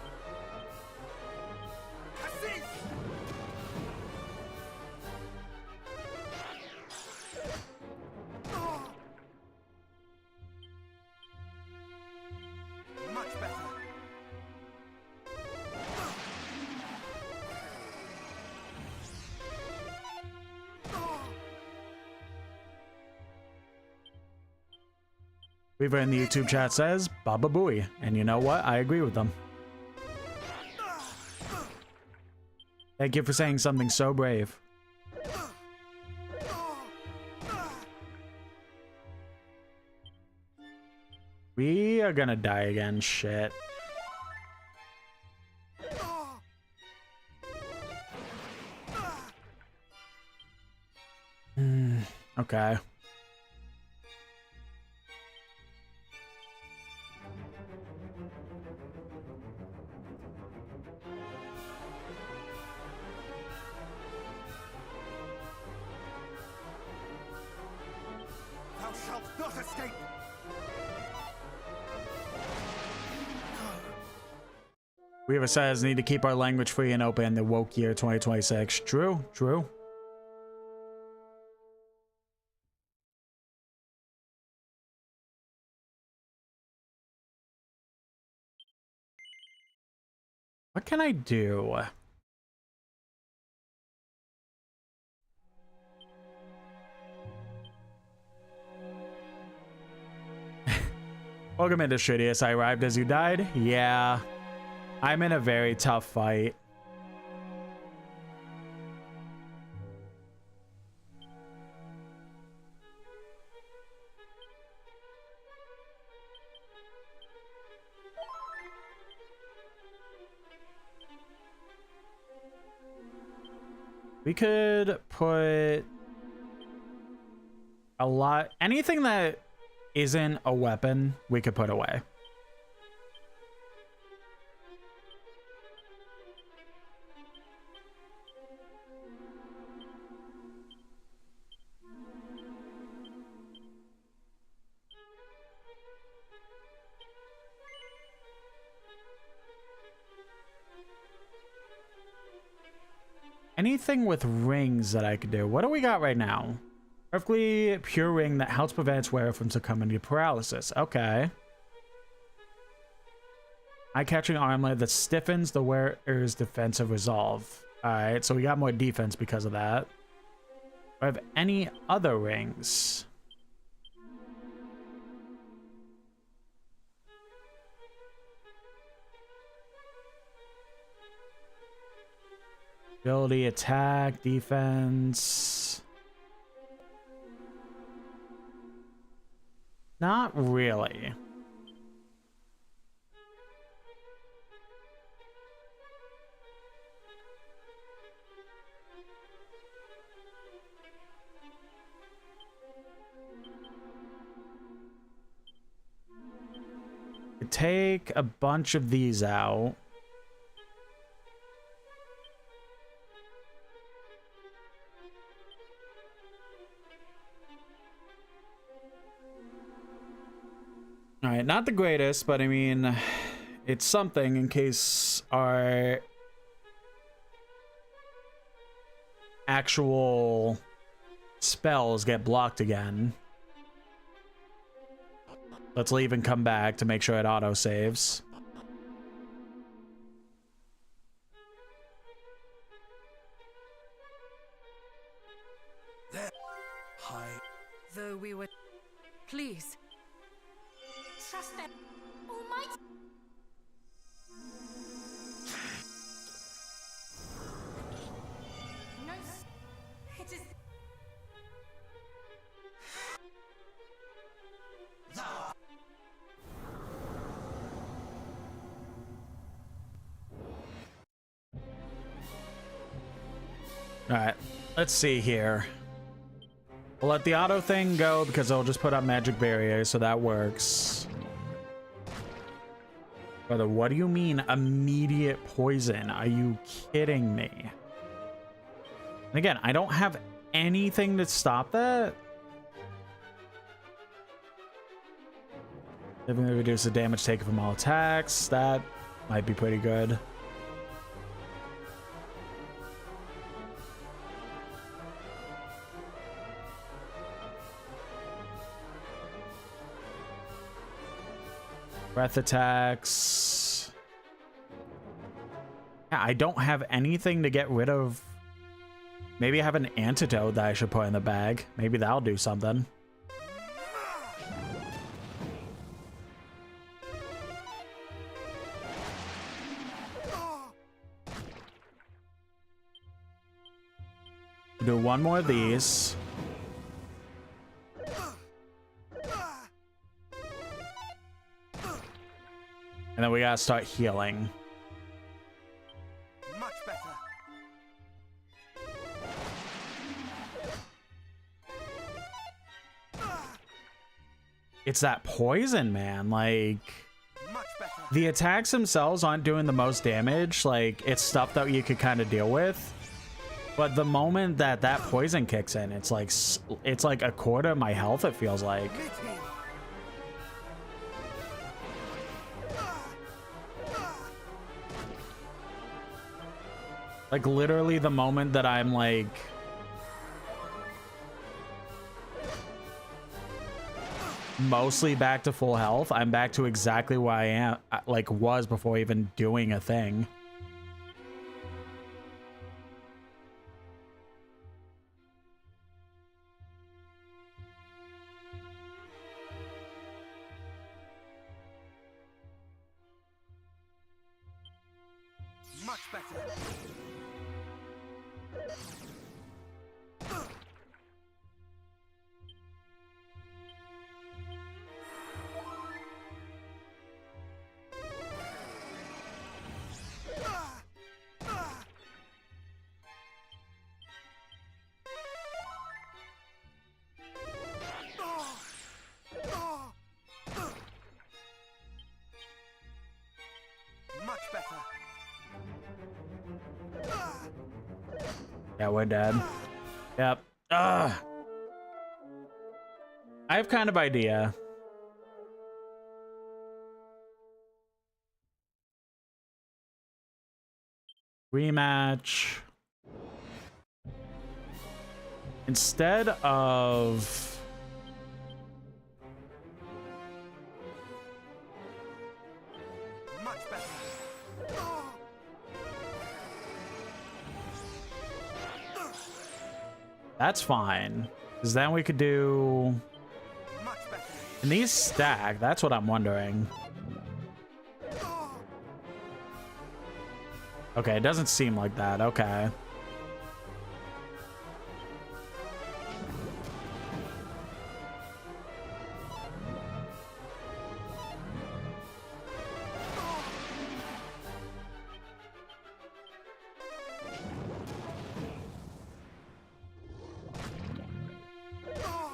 Much better. Weaver in the YouTube chat says, Baba Booey. And you know what? I agree with them. Thank you for saying something so brave. We are gonna die again. Shit. Okay. Thou shalt not escape! Weaver says, need to keep our language free and open in the woke year 2026. True, true. What can I do? Welcome into Shittiest. I arrived as you died? Yeah. I'm in a very tough fight. We could put a lot, anything that isn't a weapon, we could put away. Anything with rings that I could do. What do we got right now? Perfectly pure ring that helps prevent its wearer from succumbing to paralysis. Okay. Eye-catching armlet that stiffens the wearer's defensive resolve. Alright, so we got more defense because of that. Do I have any other rings? Ability, attack, defense. Not really. Take a bunch of these out. All right, not the greatest, but I mean, it's something in case our actual spells get blocked again. Let's leave and come back to make sure it auto saves. Hi. Though we were... Please. Trust them. Almighty. No, it is. All right, let's see here. We'll let the auto thing go because it'll just put up magic barriers, so that works. Brother, what do you mean immediate poison? Are you kidding me? And again, I don't have anything to stop that. Significantly reduce the damage taken from all attacks. That might be pretty good. Breath attacks. Yeah, I don't have anything to get rid of. Maybe I have an antidote that I should put in the bag. Maybe that'll do something. Do one more of these. And then we gotta start healing. Much better. It's that poison, man. Like, Much better. the attacks themselves aren't doing the most damage. Like, it's stuff that you could kind of deal with. But the moment that that poison kicks in, it's like a quarter of my health, it feels like. Like, literally the moment that I'm like... mostly back to full health, I'm back to exactly where I am, like, was before even doing a thing. Much better. Much better. Yeah, we're dead. Yep. Ugh. I have kind of idea. Rematch. Instead of... Much better. That's fine. Because then we could do... Much better. And these stack, that's what I'm wondering. Okay, it doesn't seem like that. Okay.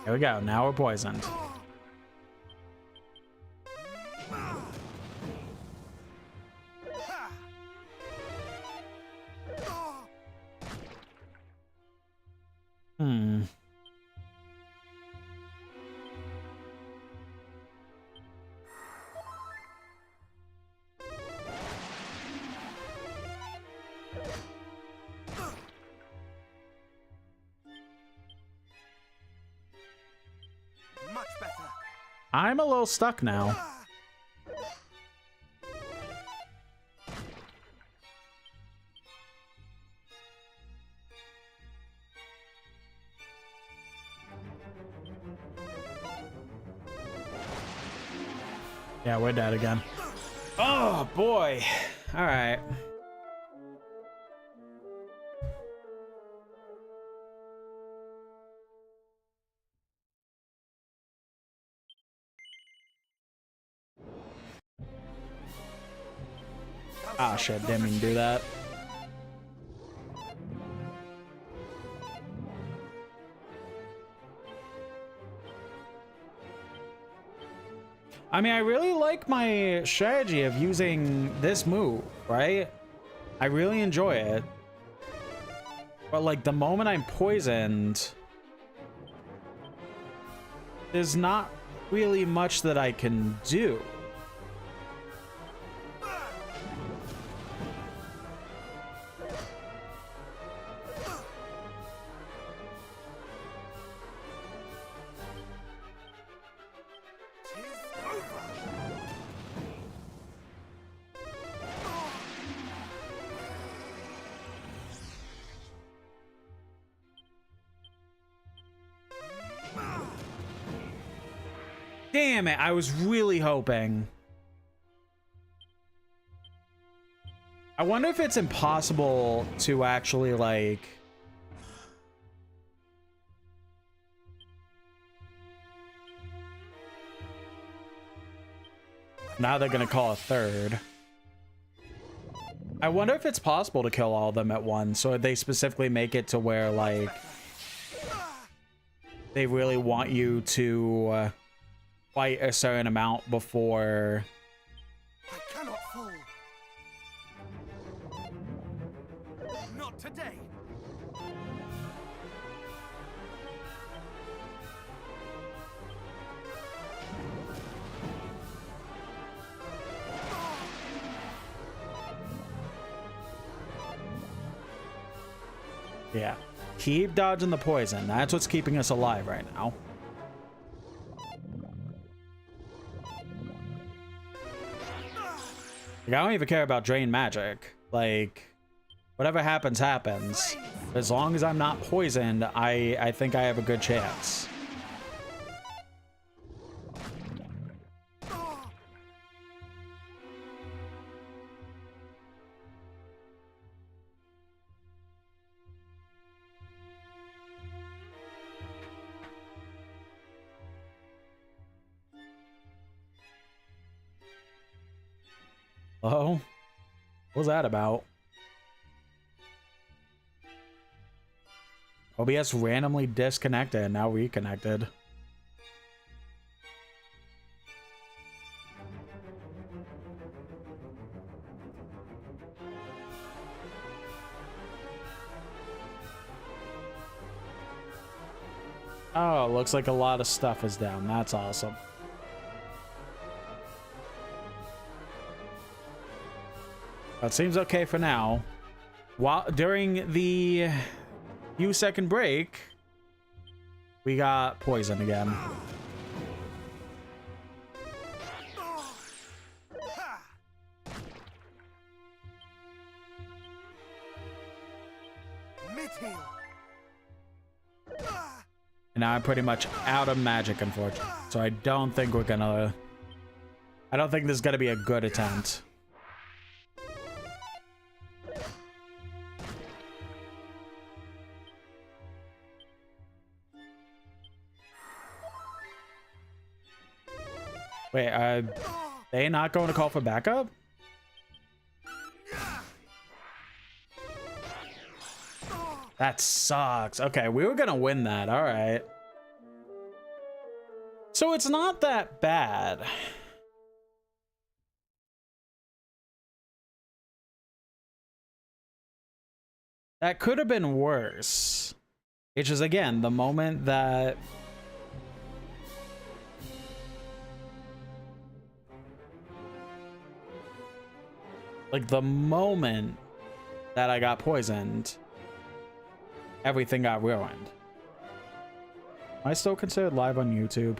There we go. Now we're poisoned. I'm a little stuck now. Yeah, we're dead again. Oh boy. All right. Ah, shit, didn't mean to do that. I mean, I really like my strategy of using this move, right? I really enjoy it. But, like, the moment I'm poisoned, there's not really much that I can do. Damn it, I was really hoping. I wonder if it's impossible to actually, like... Now they're gonna call a third. I wonder if it's possible to kill all of them at once, or they specifically make it to where, like... They really want you to... fight a certain amount before I cannot fall. Not today. yeah, keep dodging the poison. That's what's keeping us alive right now. Like, I don't even care about drain magic. Like, whatever happens, happens. As long as I'm not poisoned, I think I have a good chance. Oh, what's that about? OBS randomly disconnected and now reconnected. Oh, looks like a lot of stuff is down. That's awesome. That seems okay for now. While during the few second break, we got poison again. And now I'm pretty much out of magic, unfortunately. So I don't think we're gonna... I don't think this is gonna be a good attempt. Wait, they not going to call for backup? That sucks. Okay, we were gonna win that. All right. So it's not that bad. That could have been worse. It's just, again, the moment that... Like, the moment that I got poisoned, everything got ruined. Am I still considered live on YouTube?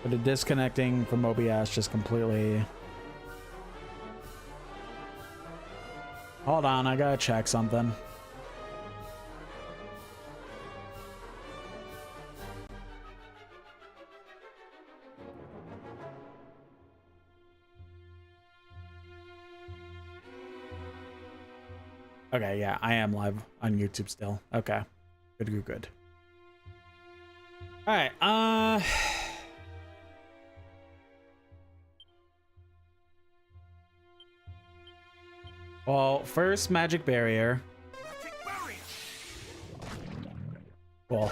But the disconnecting from OBS just completely... Hold on, I gotta check something. Okay, yeah, I am live on YouTube still. Okay. Good, good, good. All right, well, first magic barrier. Cool.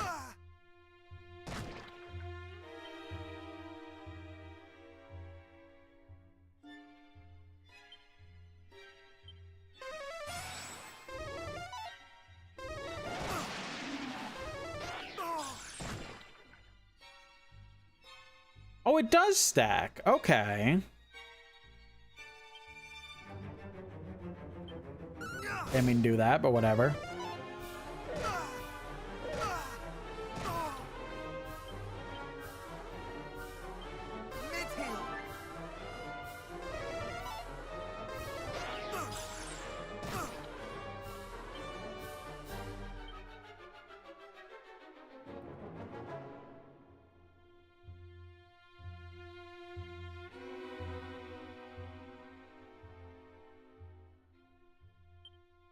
Oh, it does stack. Okay. Didn't mean to do that, but whatever.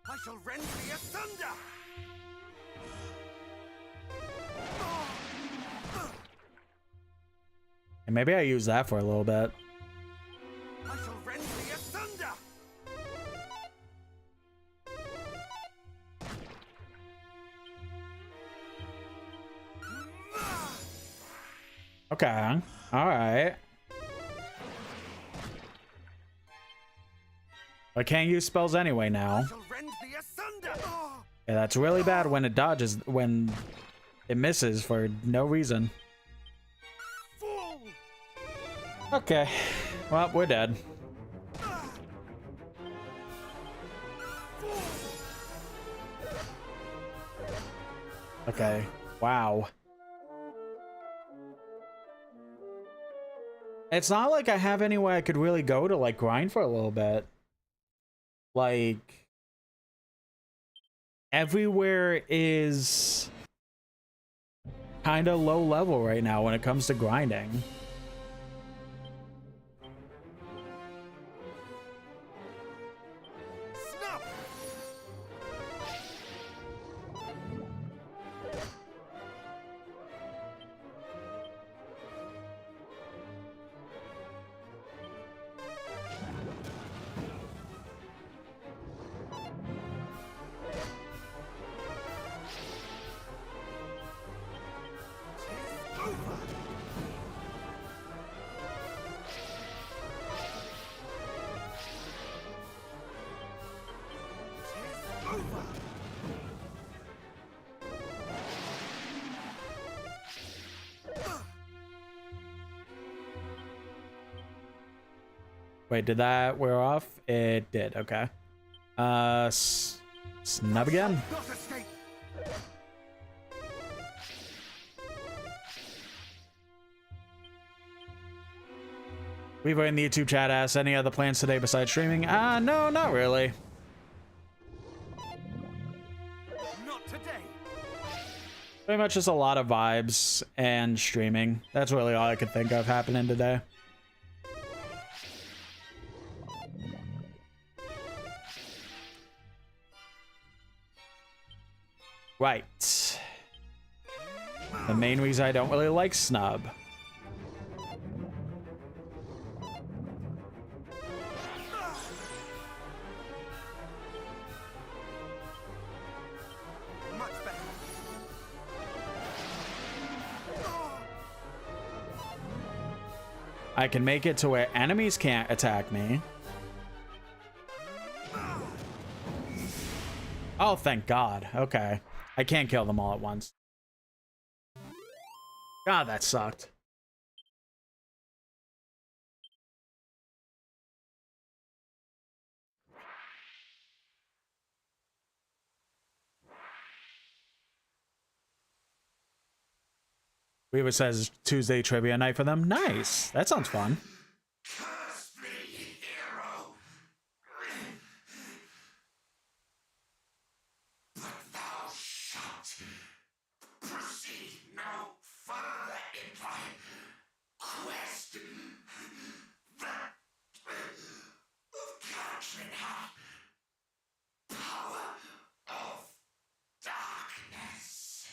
I shall rend thee asunder! And maybe I use that for a little bit. I shall rend thee asunder! Okay. All right. I can't use spells anyway now. Yeah, that's really bad when it dodges, when it misses for no reason. Okay. Well, we're dead. Okay. Wow. It's not like I have anywhere I could really go to, like, grind for a little bit. Like, everywhere is kind of low level right now when it comes to grinding. Wait, did that wear off? It did, okay. Snub again? Weaver in the YouTube chat asks, any other plans today besides streaming? No, not really. Not today. Pretty much just a lot of vibes and streaming. That's really all I could think of happening today. Right. The main reason I don't really like Snub. I can make it to where enemies can't attack me. Oh, thank God. Okay. I can't kill them all at once. God, that sucked. Weaver says Tuesday trivia night for them. Nice. That sounds fun. Curse me, hero. But thou shalt proceed no further in thy quest. That of capturing her power of darkness.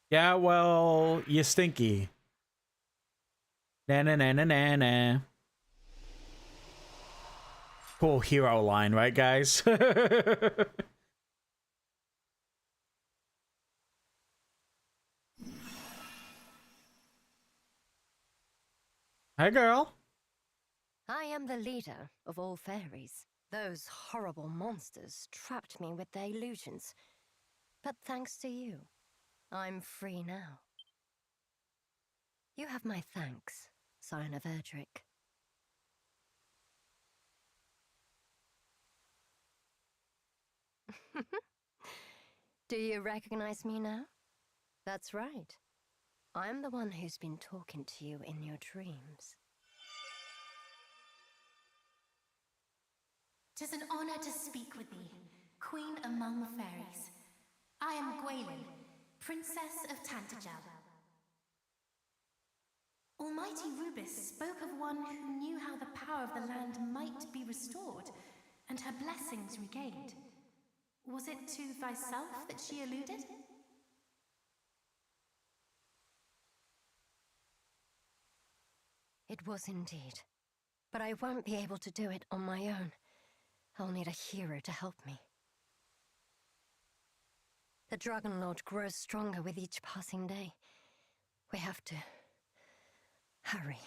Yeah, well, you stinky. Na na na na na na. Cool hero line, right, guys? Hi, girl. I am the leader of all fairies. Those horrible monsters trapped me with their illusions. But thanks to you, I'm free now. You have my thanks, Scion of Erdrick. Do you recognize me now? That's right. I'm the one who's been talking to you in your dreams. 'Tis an honor to speak with thee, Queen among the fairies. I am Gwaelin, Princess of Tantagel. Almighty Rubis spoke of one who knew how the power of the land might be restored, and her blessings regained. Was it to thyself that she alluded? It was indeed. But I won't be able to do it on my own. I'll need a hero to help me. The Dragon Lord grows stronger with each passing day. We have to hurry.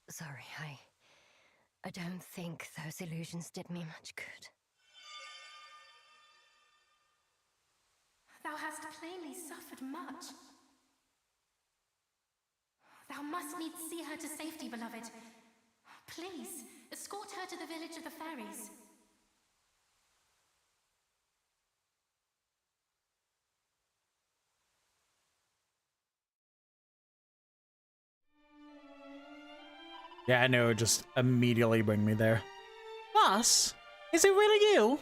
Sorry, I don't think those illusions did me much good. Thou hast plainly suffered much. Thou must needs see her to safety, beloved. Please, escort her to the village of the fairies. Yeah, I knew it would just immediately bring me there. Boss, is it really you?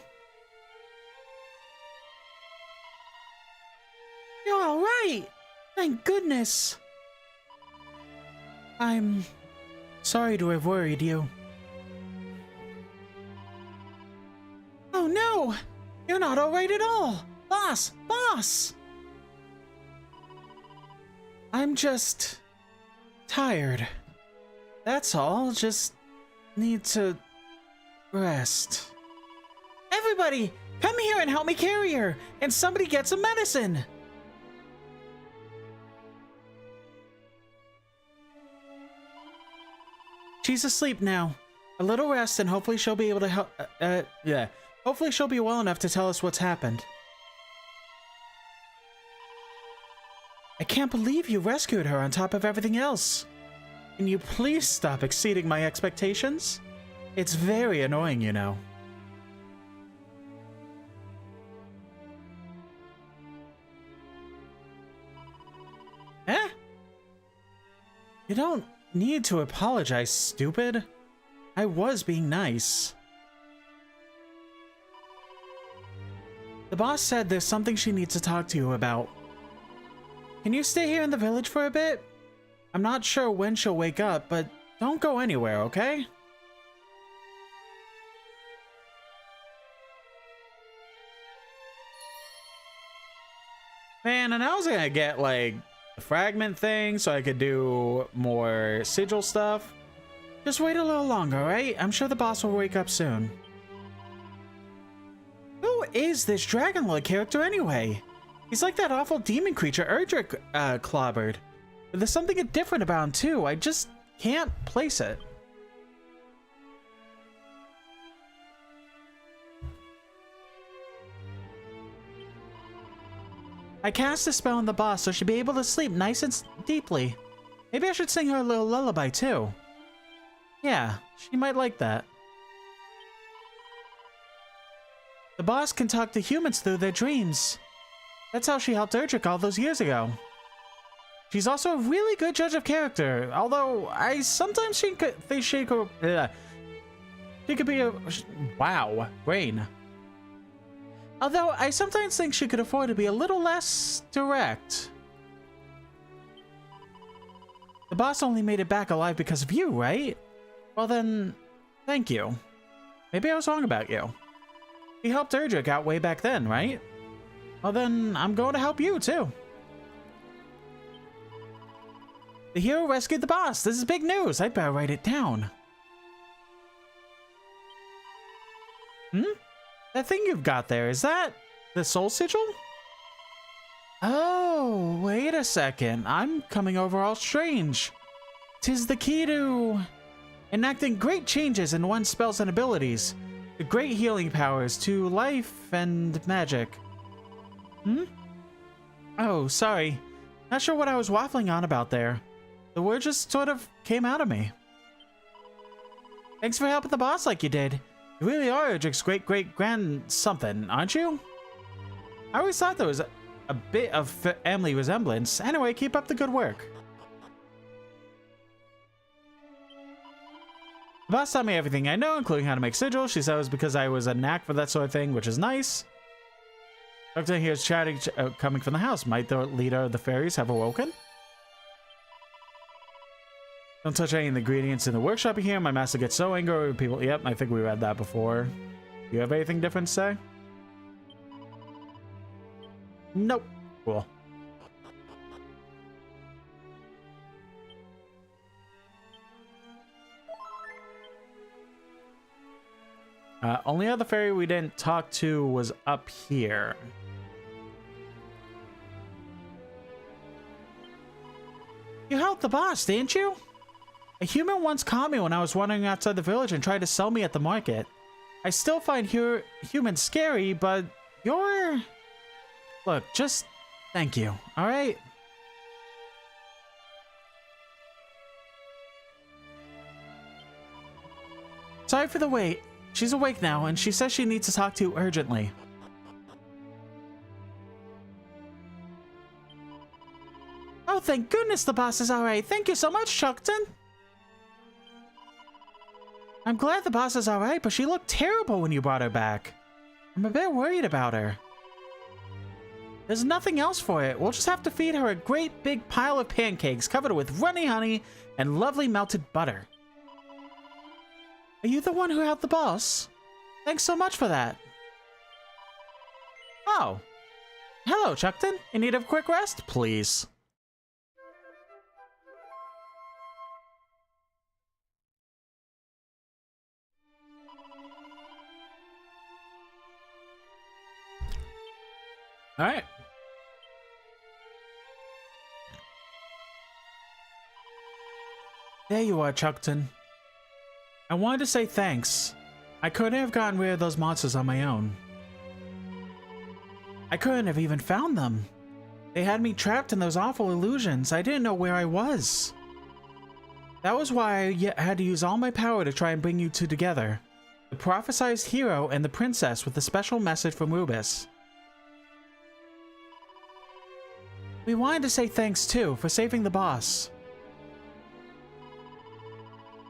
You're all right. Thank goodness. I'm sorry to have worried you. Oh no! You're not all right at all! Boss! Boss! I'm just tired. That's all. Just need to rest. Everybody, come here and help me carry her, and somebody get some medicine. She's asleep now. A little rest and hopefully she'll be able to help. Hopefully she'll be well enough to tell us what's happened. I can't believe you rescued her on top of everything else. Can you please stop exceeding my expectations? It's very annoying, you know. Eh? You don't need to apologize, stupid. I was being nice. The boss said there's something she needs to talk to you about. Can you stay here in the village for a bit? I'm not sure when she'll wake up, but don't go anywhere, okay? Man, and I was gonna get, like, the fragment thing so I could do more sigil stuff. Just wait a little longer, alright? I'm sure the boss will wake up soon. Who is this Dragon Lord character anyway? He's like that awful demon creature Erdrick clobbered. But there's something different about him too. I just can't place it. I cast a spell on the boss so she'll be able to sleep nice and deeply. Maybe I should sing her a little lullaby too. Yeah, she might like that. The boss can talk to humans through their dreams. That's how she helped Erdrick all those years ago. She's also a really good judge of character, although I sometimes think she could be a... Wow, brain. Although I sometimes think she could afford to be a little less direct. The boss only made it back alive because of you, right? Well then, thank you. Maybe I was wrong about you. You helped Erdrick out way back then, right? Well then, I'm going to help you too. The hero rescued the boss. This is big news. I'd better write it down. That thing you've got there, is that the soul sigil? Oh, wait a second. I'm coming over all strange. 'Tis the key to enacting great changes in one's spells and abilities. The great healing powers to life and magic. Oh, sorry. Not sure what I was waffling on about there. The word just sort of came out of me. Thanks for helping the boss like you did. You really are Erdrick's great-great-grand something, aren't you? I always thought there was a bit of family resemblance. Anyway, keep up the good work. The boss taught me everything I know, including how to make sigils. She said it was because I was a knack for that sort of thing, which is nice. Doctor here's chatting coming from the house. Might the leader of the fairies have awoken? Don't touch any of the ingredients in the workshop here. My master gets so angry with people. Yep, I think we read that before. Do you have anything different to say? Nope. Cool. Only other fairy we didn't talk to was up here. You helped the boss, didn't you? A human once caught me when I was wandering outside the village and tried to sell me at the market. I still find humans scary, but you're... Look, just thank you, alright? Sorry for the wait. She's awake now, and she says she needs to talk to you urgently. Oh, thank goodness the boss is alright. Thank you so much, Chuckton. I'm glad the boss is alright, but she looked terrible when you brought her back. I'm a bit worried about her. There's nothing else for it. We'll just have to feed her a great big pile of pancakes covered with runny honey and lovely melted butter. Are you the one who helped the boss? Thanks so much for that. Oh. Hello, Chuckton. In need of a quick rest? Please. All right. There you are, Chuckton. I wanted to say thanks. I couldn't have gotten rid of those monsters on my own. I couldn't have even found them. They had me trapped in those awful illusions. I didn't know where I was. That was why I had to use all my power to try and bring you two together. The prophesized hero and the princess with a special message from Rubus. We wanted to say thanks too for saving the boss.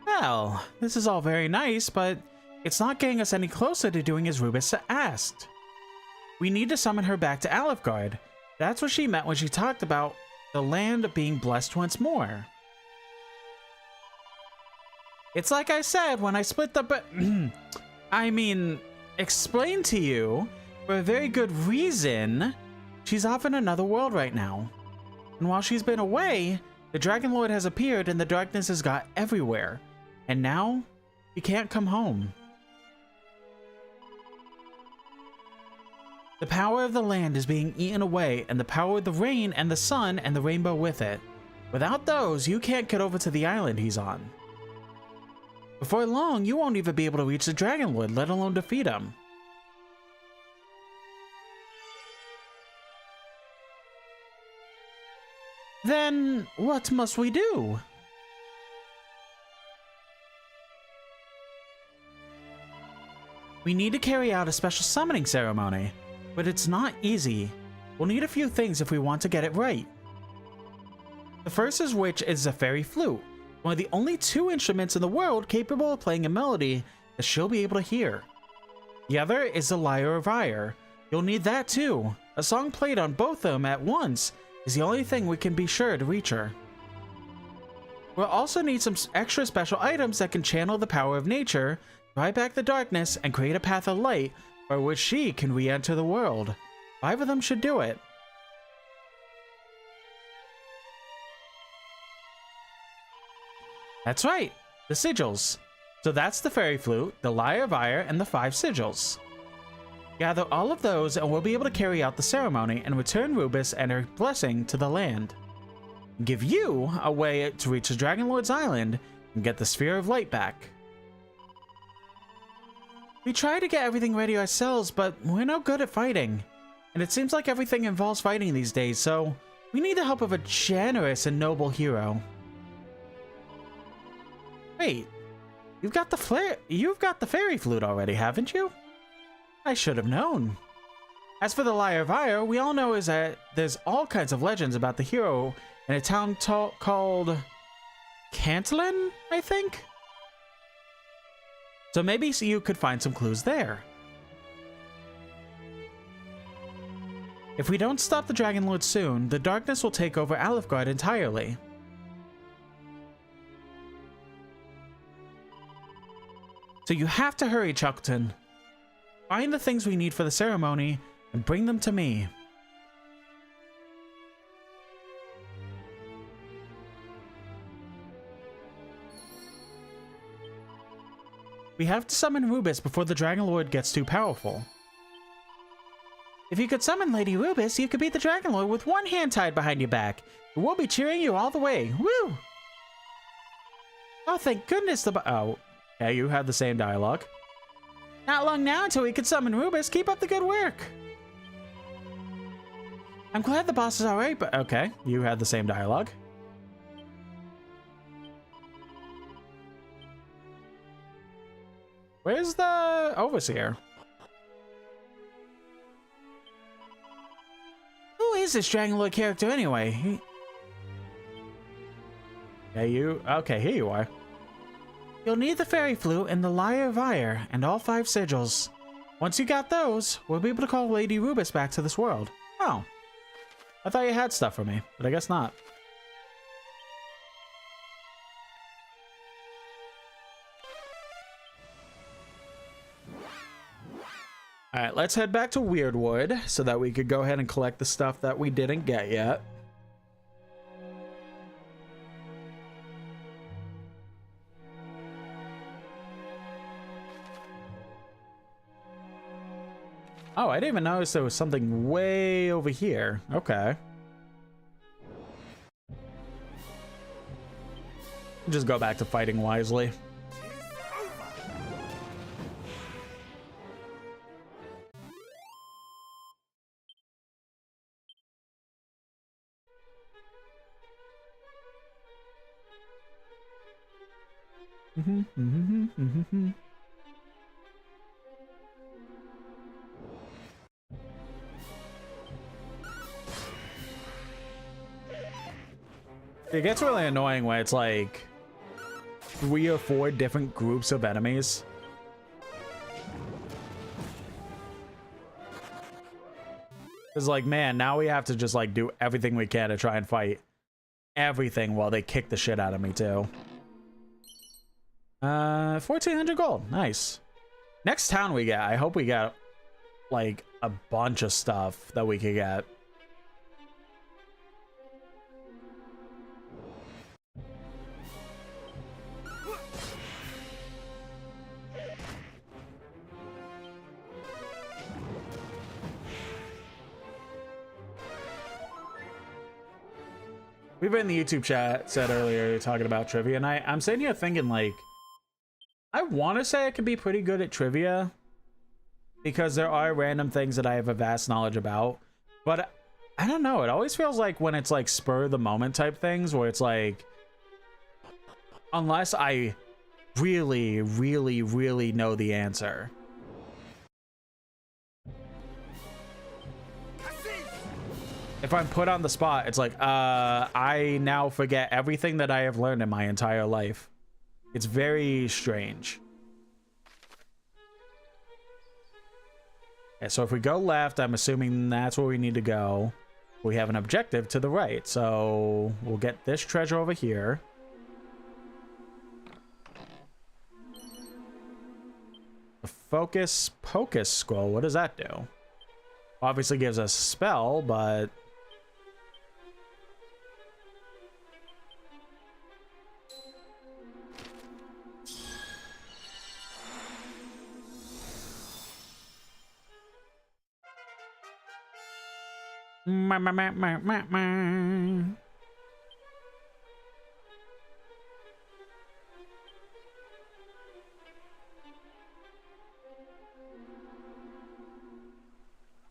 Well, this is all very nice, but it's not getting us any closer to doing as Rubus asked. We need to summon her back to Alefgard. That's what she meant when she talked about the land being blessed once more. It's like I said when I split the explained to you, for a very good reason, she's off in another world right now. And while she's been away, the Dragon Lord has appeared and the darkness has got everywhere. And now, he can't come home. The power of the land is being eaten away, and the power of the rain and the sun and the rainbow with it. Without those, you can't get over to the island he's on. Before long, you won't even be able to reach the Dragon Lord, let alone defeat him. Then, what must we do? We need to carry out a special summoning ceremony, but it's not easy. We'll need a few things if we want to get it right. The first is which is a fairy flute, one of the only 2 instruments in the world capable of playing a melody that she'll be able to hear. The other is the lyre of ire. You'll need that too. A song played on both of them at once is the only thing we can be sure to reach her. We'll also need some extra special items that can channel the power of nature, drive back the darkness, and create a path of light by which she can re-enter the world. 5 of them should do it. That's right, the sigils. So that's the fairy flute, the lyre of ire, and the 5 sigils. Gather all of those and we'll be able to carry out the ceremony and return Rubus and her blessing to the land. Give you a way to reach the Dragon Lord's Island and get the Sphere of Light back. We try to get everything ready ourselves, but we're no good at fighting. And it seems like everything involves fighting these days, so we need the help of a generous and noble hero. Wait, you've got the fairy flute already, haven't you? I should have known. As for the lyre of ire, we all know is that there's all kinds of legends about the hero in a town called Cantlin, I think? So maybe you could find some clues there. If we don't stop the Dragon Lord soon, the darkness will take over Alefgard entirely. So you have to hurry, Chuckleton. Find the things we need for the ceremony and bring them to me. We have to summon Rubus before the Dragon Lord gets too powerful. If you could summon Lady Rubus, you could beat the Dragon Lord with one hand tied behind your back. We'll be cheering you all the way. Woo! Oh, thank goodness oh, yeah, you had the same dialogue. Not long now until we can summon Rubus. Keep up the good work. I'm glad the boss is alright, but okay, you had the same dialogue. Where's the overseer? Who is this Dragon Lord character anyway? Yeah, okay, here you are. You'll need the fairy flute and the lyre of ire and all 5 sigils. Once you got those, we'll be able to call Lady Rubus back to this world. Oh. I thought you had stuff for me, but I guess not. Alright, let's head back to Weirdwood so that we could go ahead and collect the stuff that we didn't get yet. Oh, I didn't even notice there was something way over here. Okay. Just go back to fighting wisely. It gets really annoying when it's like 3 or 4 different groups of enemies. It's like, man, now we have to just like do everything we can to try and fight everything while they kick the shit out of me too. 1400 gold. Nice. Next town we get, I hope we got like a bunch of stuff that we could get. We've been in the YouTube chat said earlier talking about trivia, and I'm sitting here thinking like, I want to say I can be pretty good at trivia because there are random things that I have a vast knowledge about, but I don't know. It always feels like when it's like spur of the moment type things where it's like, unless I really, really, really know the answer, if I'm put on the spot, it's like, I now forget everything that I have learned in my entire life. It's very strange. Okay, so if we go left, I'm assuming that's where we need to go. We have an objective to the right, so we'll get this treasure over here. The Focus Pocus Scroll, what does that do? Obviously gives us a spell, but...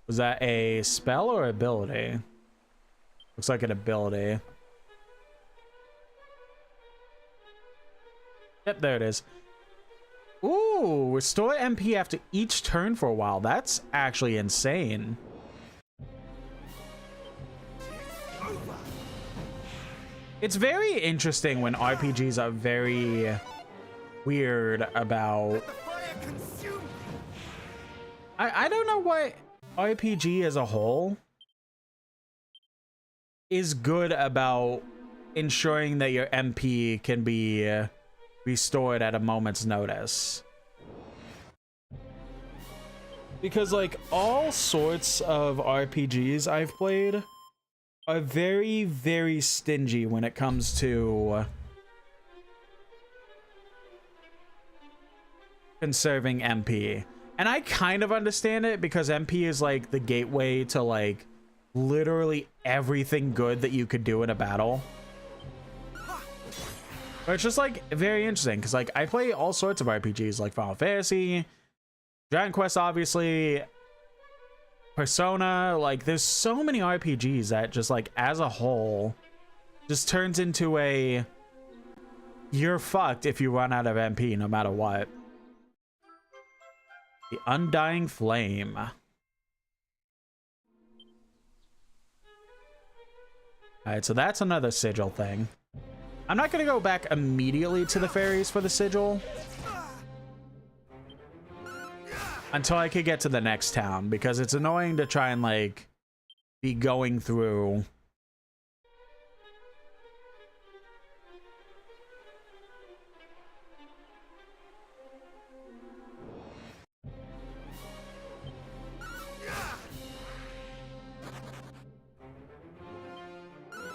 Was that a spell or ability? Looks like an ability. Yep, there it is. Ooh, restore MP after each turn for a while. That's actually insane. It's very interesting when RPGs are very weird about... I don't know what RPG as a whole is good about ensuring that your MP can be restored at a moment's notice. Because, like, all sorts of RPGs I've played are very, very stingy when it comes to conserving MP. And I kind of understand it because MP is like the gateway to like literally everything good that you could do in a battle. But it's just like very interesting because like I play all sorts of RPGs like Final Fantasy, Dragon Quest, obviously, Persona. Like there's so many RPGs that just like as a whole just turns into a you're fucked if you run out of MP no matter what. The Undying Flame. Alright, so that's another sigil thing. I'm not gonna go back immediately to the fairies for the sigil until I could get to the next town, because it's annoying to try and like be going through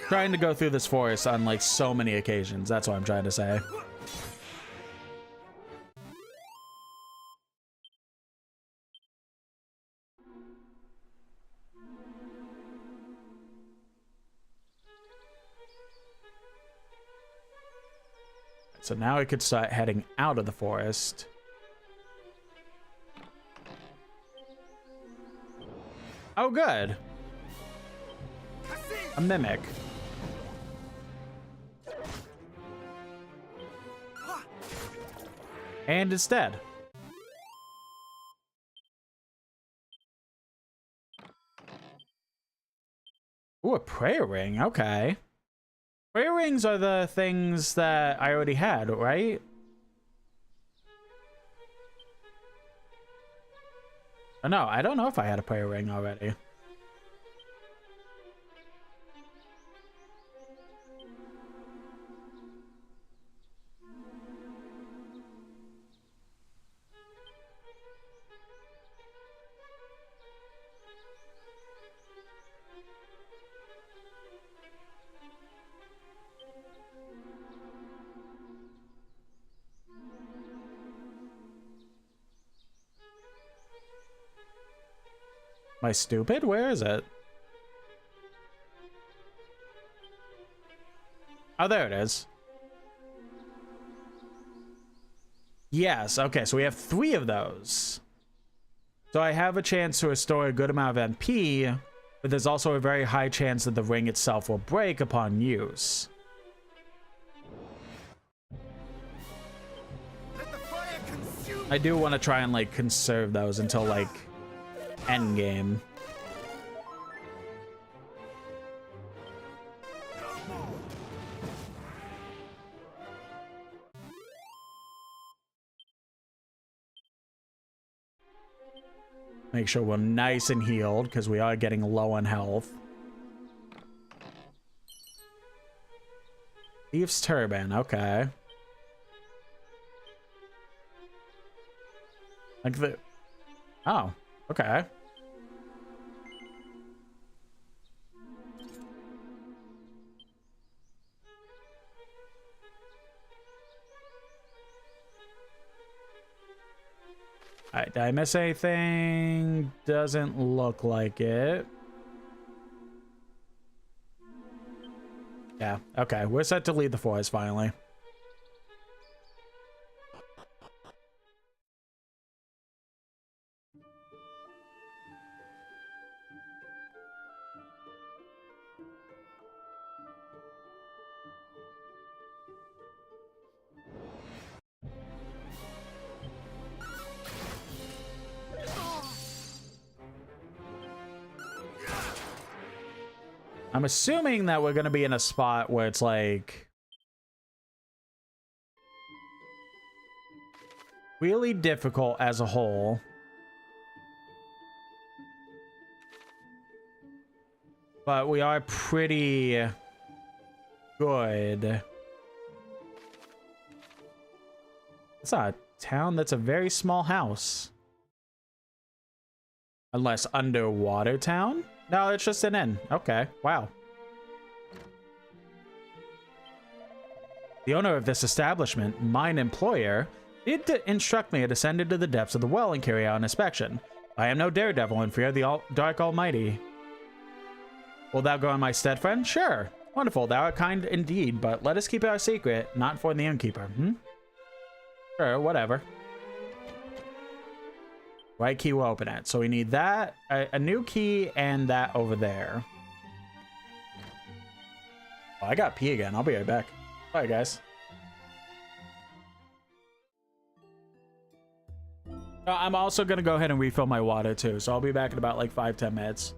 trying to go through this forest on like so many occasions. That's what I'm trying to say. So now I could start heading out of the forest. Oh, good. A mimic. And it's dead. Ooh, a prayer ring. Okay. Prayer rings are the things that I already had, right? Oh, no, I don't know if I had a prayer ring already. Am I stupid? Where is it? Oh, there it is. Yes, okay, so we have 3 of those. So I have a chance to restore a good amount of MP, but there's also a very high chance that the ring itself will break upon use. I do want to try and like conserve those until like end game. Make sure we're nice and healed, because we are getting low on health. Thief's Turban, okay. Like the... Oh, okay. Alright, did I miss anything? Doesn't look like it. Yeah, okay. We're set to lead the forest finally. I'm assuming that we're going to be in a spot where it's like really difficult as a whole. But we are pretty good. It's not a town, that's a very small house. Unless underwater town? No, it's just an inn. Okay, wow. The owner of this establishment, mine employer, did instruct me to descend into the depths of the well and carry out an inspection. I am no daredevil and fear the dark almighty. Will thou go in my stead, friend? Sure. Wonderful, thou art kind indeed, but let us keep our secret, not inform the innkeeper, Sure, whatever. Right key will open it. So we need that, a new key, and that over there. Oh, I got pee again. I'll be right back. Bye, guys. I'm also going to go ahead and refill my water, too. So I'll be back in about like 5-10 minutes.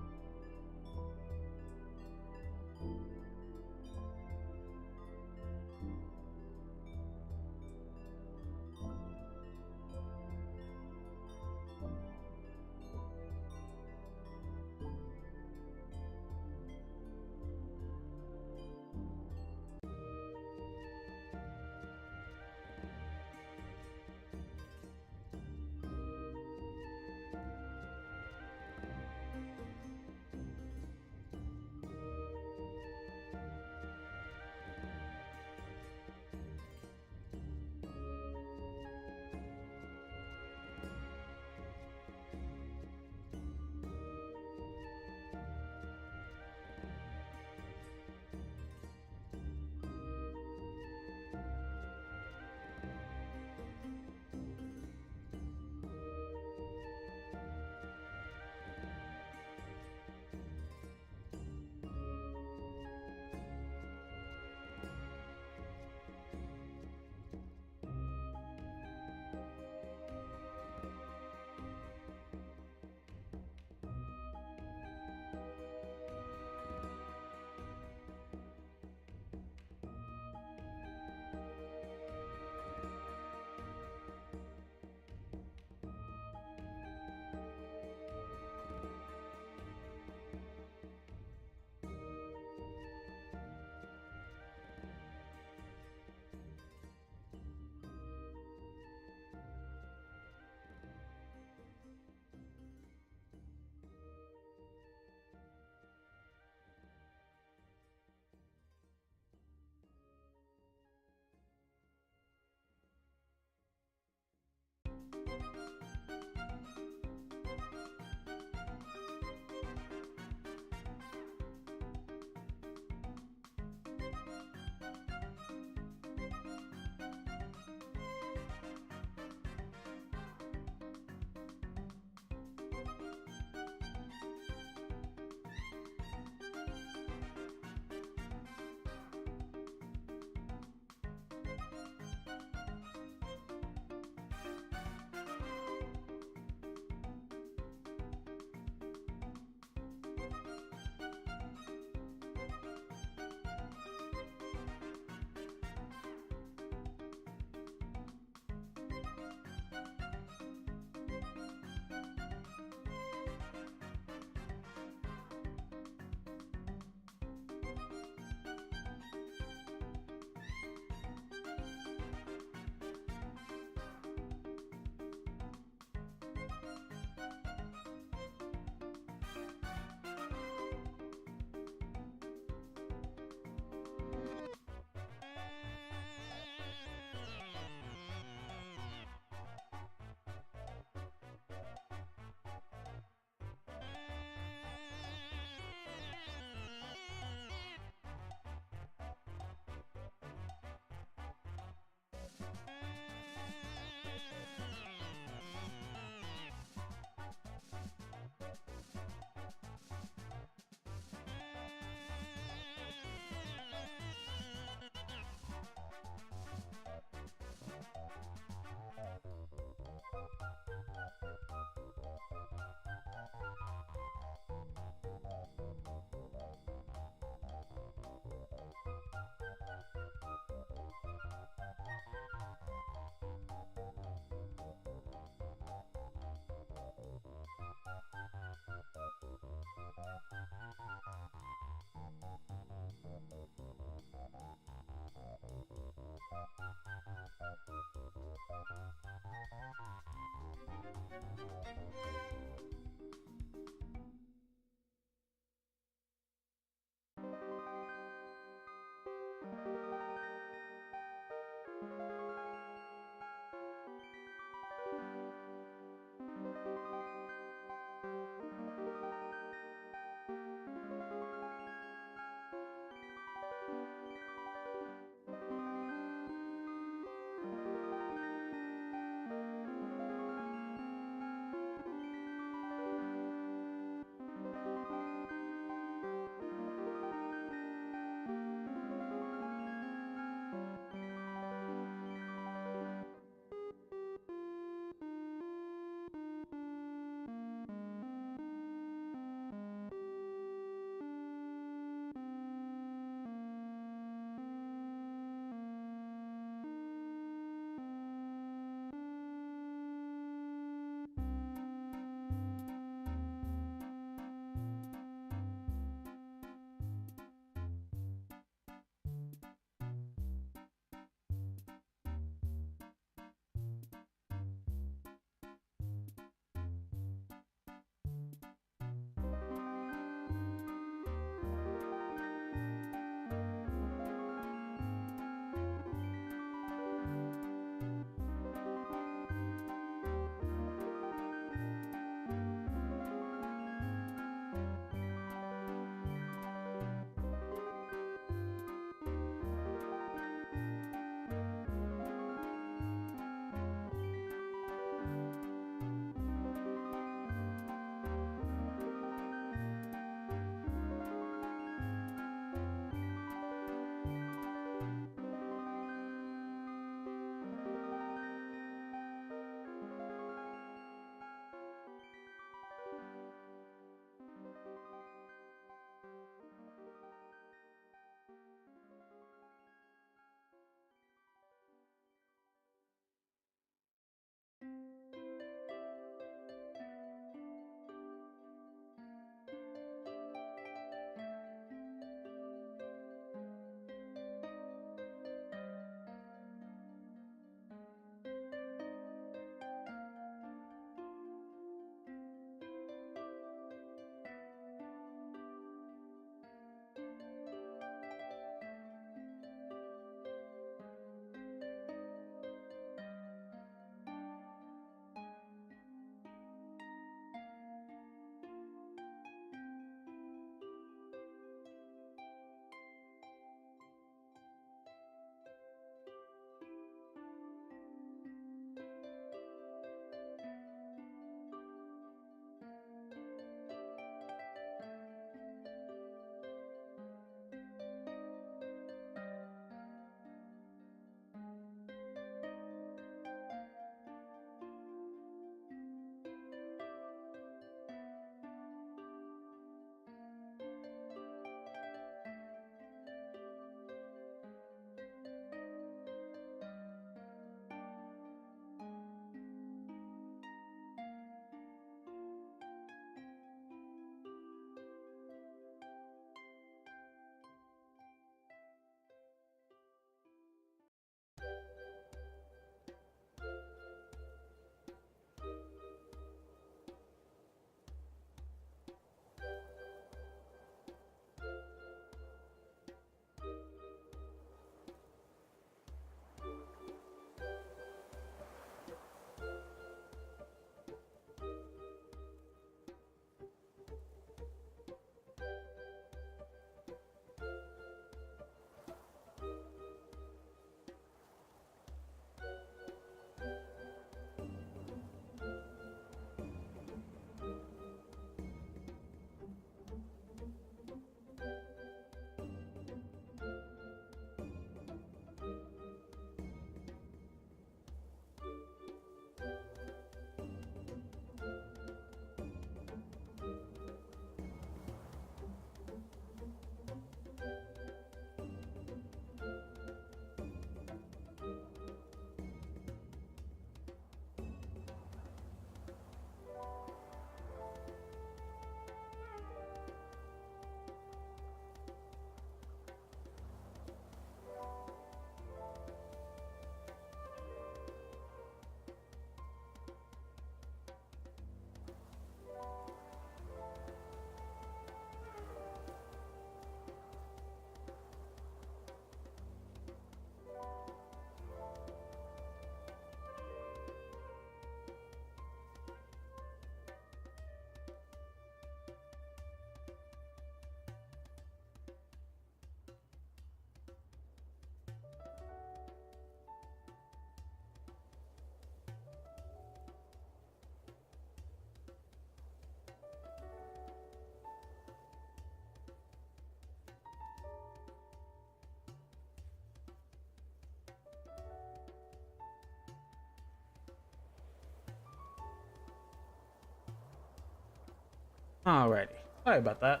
Alrighty. Sorry about that.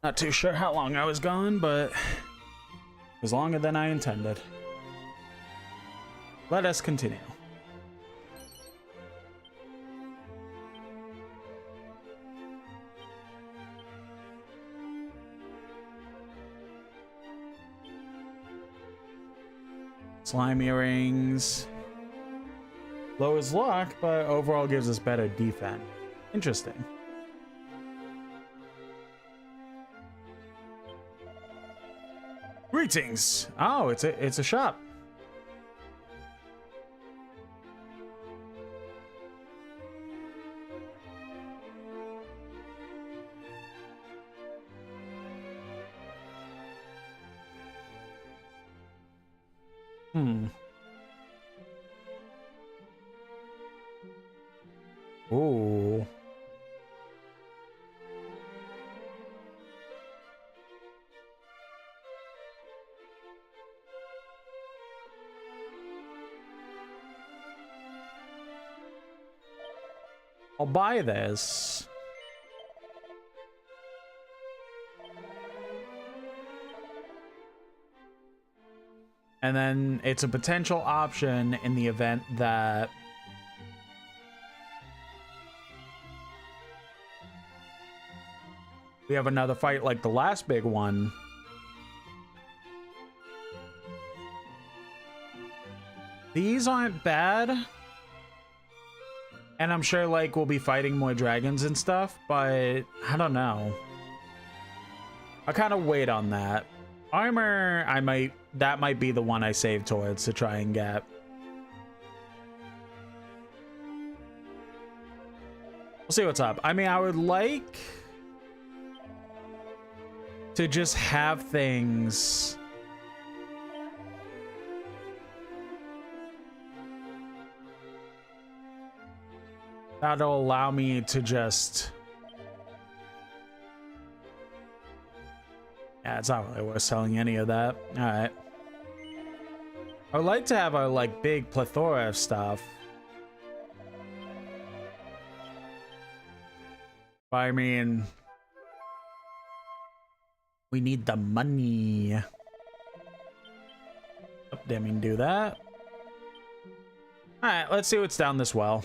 Not too sure how long I was gone, but it was longer than I intended. Let us continue. Slime earrings. Lowers luck, but overall gives us better defense. Interesting. Greetings. Oh, it's a shop. Ooh. I'll buy this. And then it's a potential option in the event that we have another fight like the last big one. These aren't bad. And I'm sure like we'll be fighting more dragons and stuff, but I don't know. I kind of wait on that. Armor, that might be the one I save towards to try and get. We'll see what's up. I mean, I would like to just have things that'll allow me to just... Yeah, it's not really worth selling any of that. Alright. I would like to have a, like, big plethora of stuff. But I mean... we need the money. Oh, didn't mean to do that. Alright, let's see what's down this well.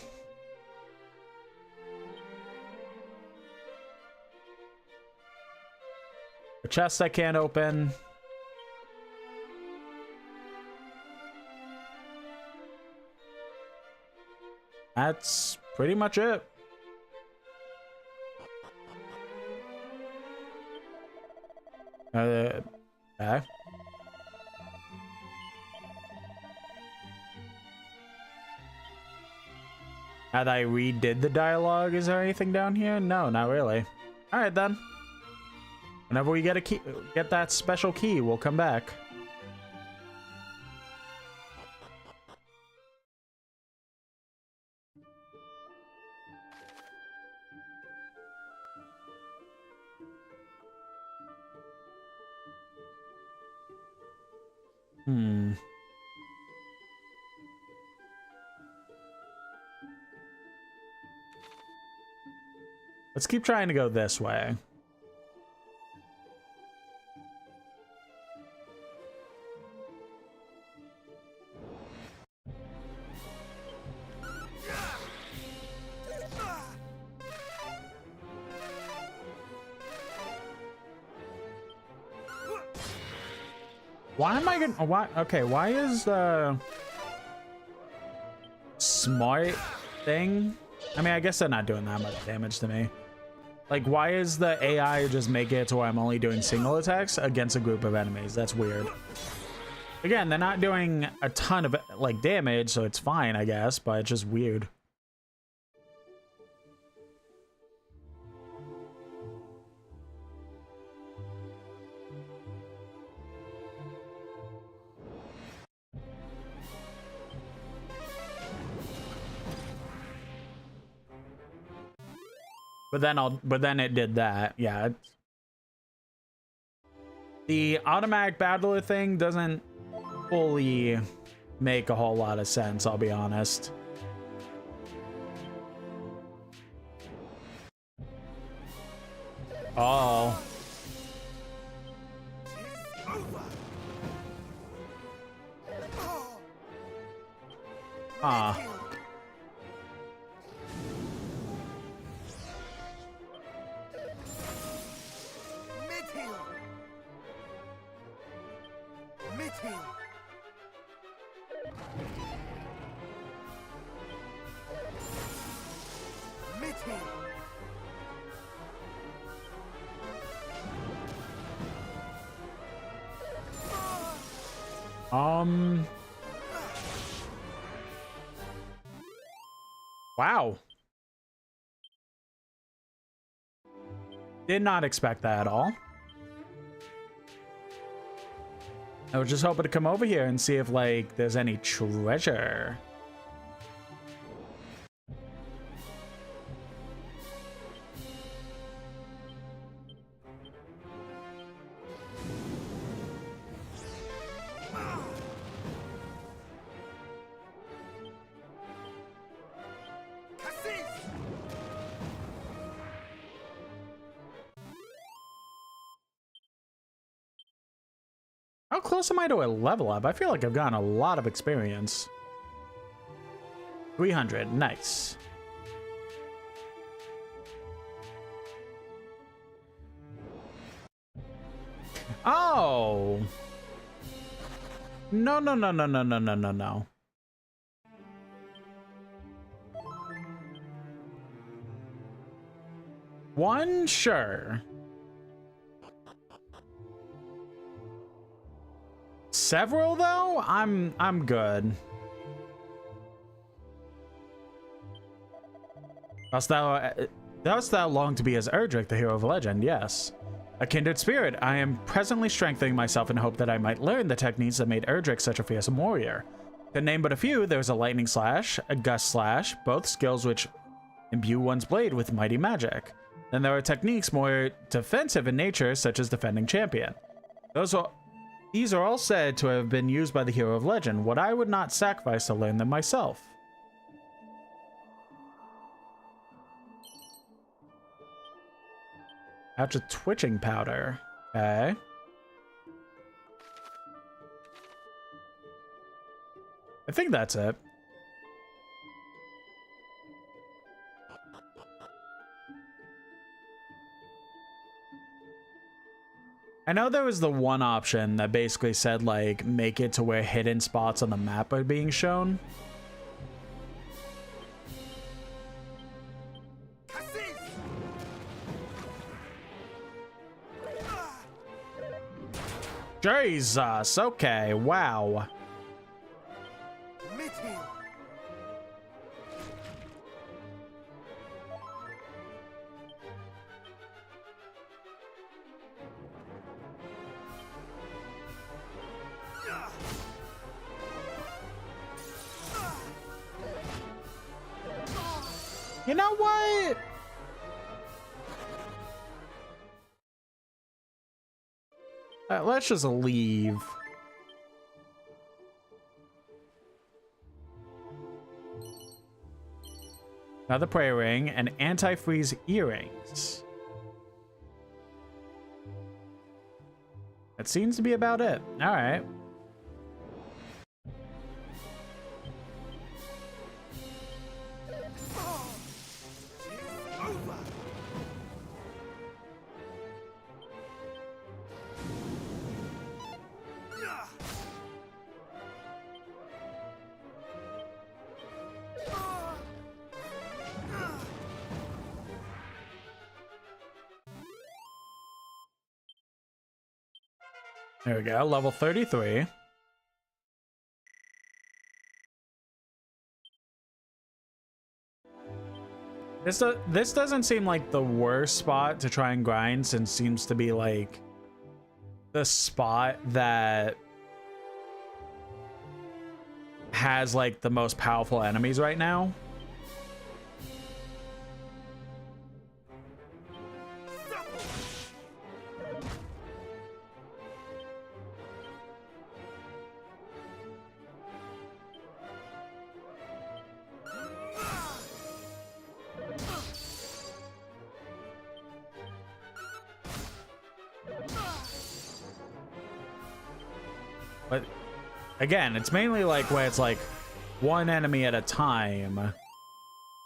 A chest I can't open. That's pretty much it. Okay. Now that I redid the dialogue, is there anything down here? No, not really. All right then. Whenever we get a key, get that special key, we'll come back. Let's keep trying to go this way. Why am I gonna... why? Okay, why is the... smart thing... I mean, I guess they're not doing that much damage to me. Like, why is the AI just make it to where I'm only doing single attacks against a group of enemies? That's weird. Again, they're not doing a ton of, like, damage, so it's fine, I guess, but it's just weird. But then it did that. Yeah. The automatic battler thing doesn't fully make a whole lot of sense, I'll be honest. Oh. Ah. Wow. Did not expect that at all. I was just hoping to come over here and see if, like, there's any treasure. How close am I to a level up? I feel like I've gotten a lot of experience. 300, nice. Oh. No, no, no, no, no, no, no, no, no. One, sure. Several though? I'm good. Dost thou long to be as Erdrick, the hero of legend? Yes. A kindred spirit, I am presently strengthening myself in hope that I might learn the techniques that made Erdrick such a fearsome warrior. To name but a few, there's a lightning slash, a gust slash, both skills which imbue one's blade with mighty magic. Then there are techniques more defensive in nature, such as defending champion. These are all said to have been used by the hero of legend. What I would not sacrifice to learn them myself. After twitching powder. Okay. I think that's it. I know there was the one option that basically said, like, make it to where hidden spots on the map are being shown. Jesus, okay, wow. You know what? Let's just leave. Another prayer ring and anti-freeze earrings. That seems to be about it. All right. There we go, level 33. This doesn't seem like the worst spot to try and grind, since it seems to be like the spot that has like the most powerful enemies right now. But again, it's mainly like where it's like one enemy at a time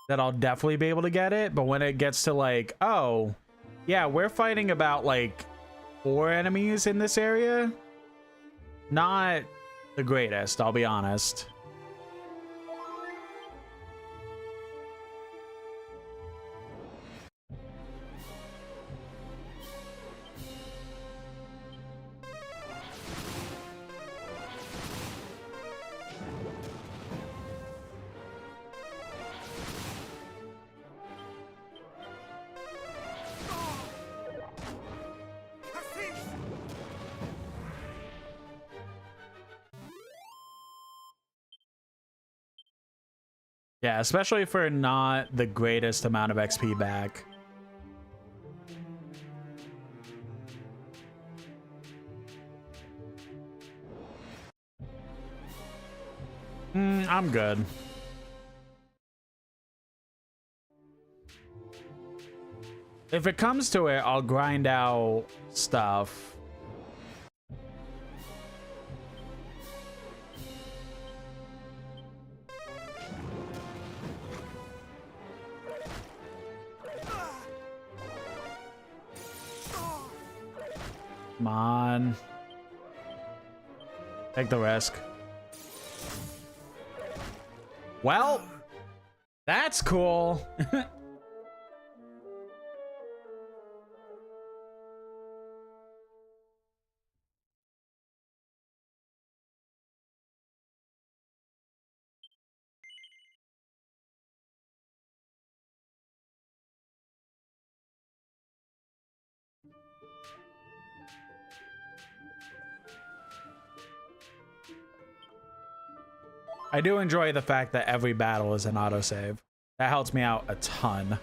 that I'll definitely be able to get it. But when it gets to like, oh, yeah, we're fighting about like 4 enemies in this area, not the greatest, I'll be honest. Yeah, especially for not the greatest amount of XP back. I'm good. If it comes to it, I'll grind out stuff. Come on. Take the risk. Well, that's cool. I do enjoy the fact that every battle is an autosave. That helps me out a ton.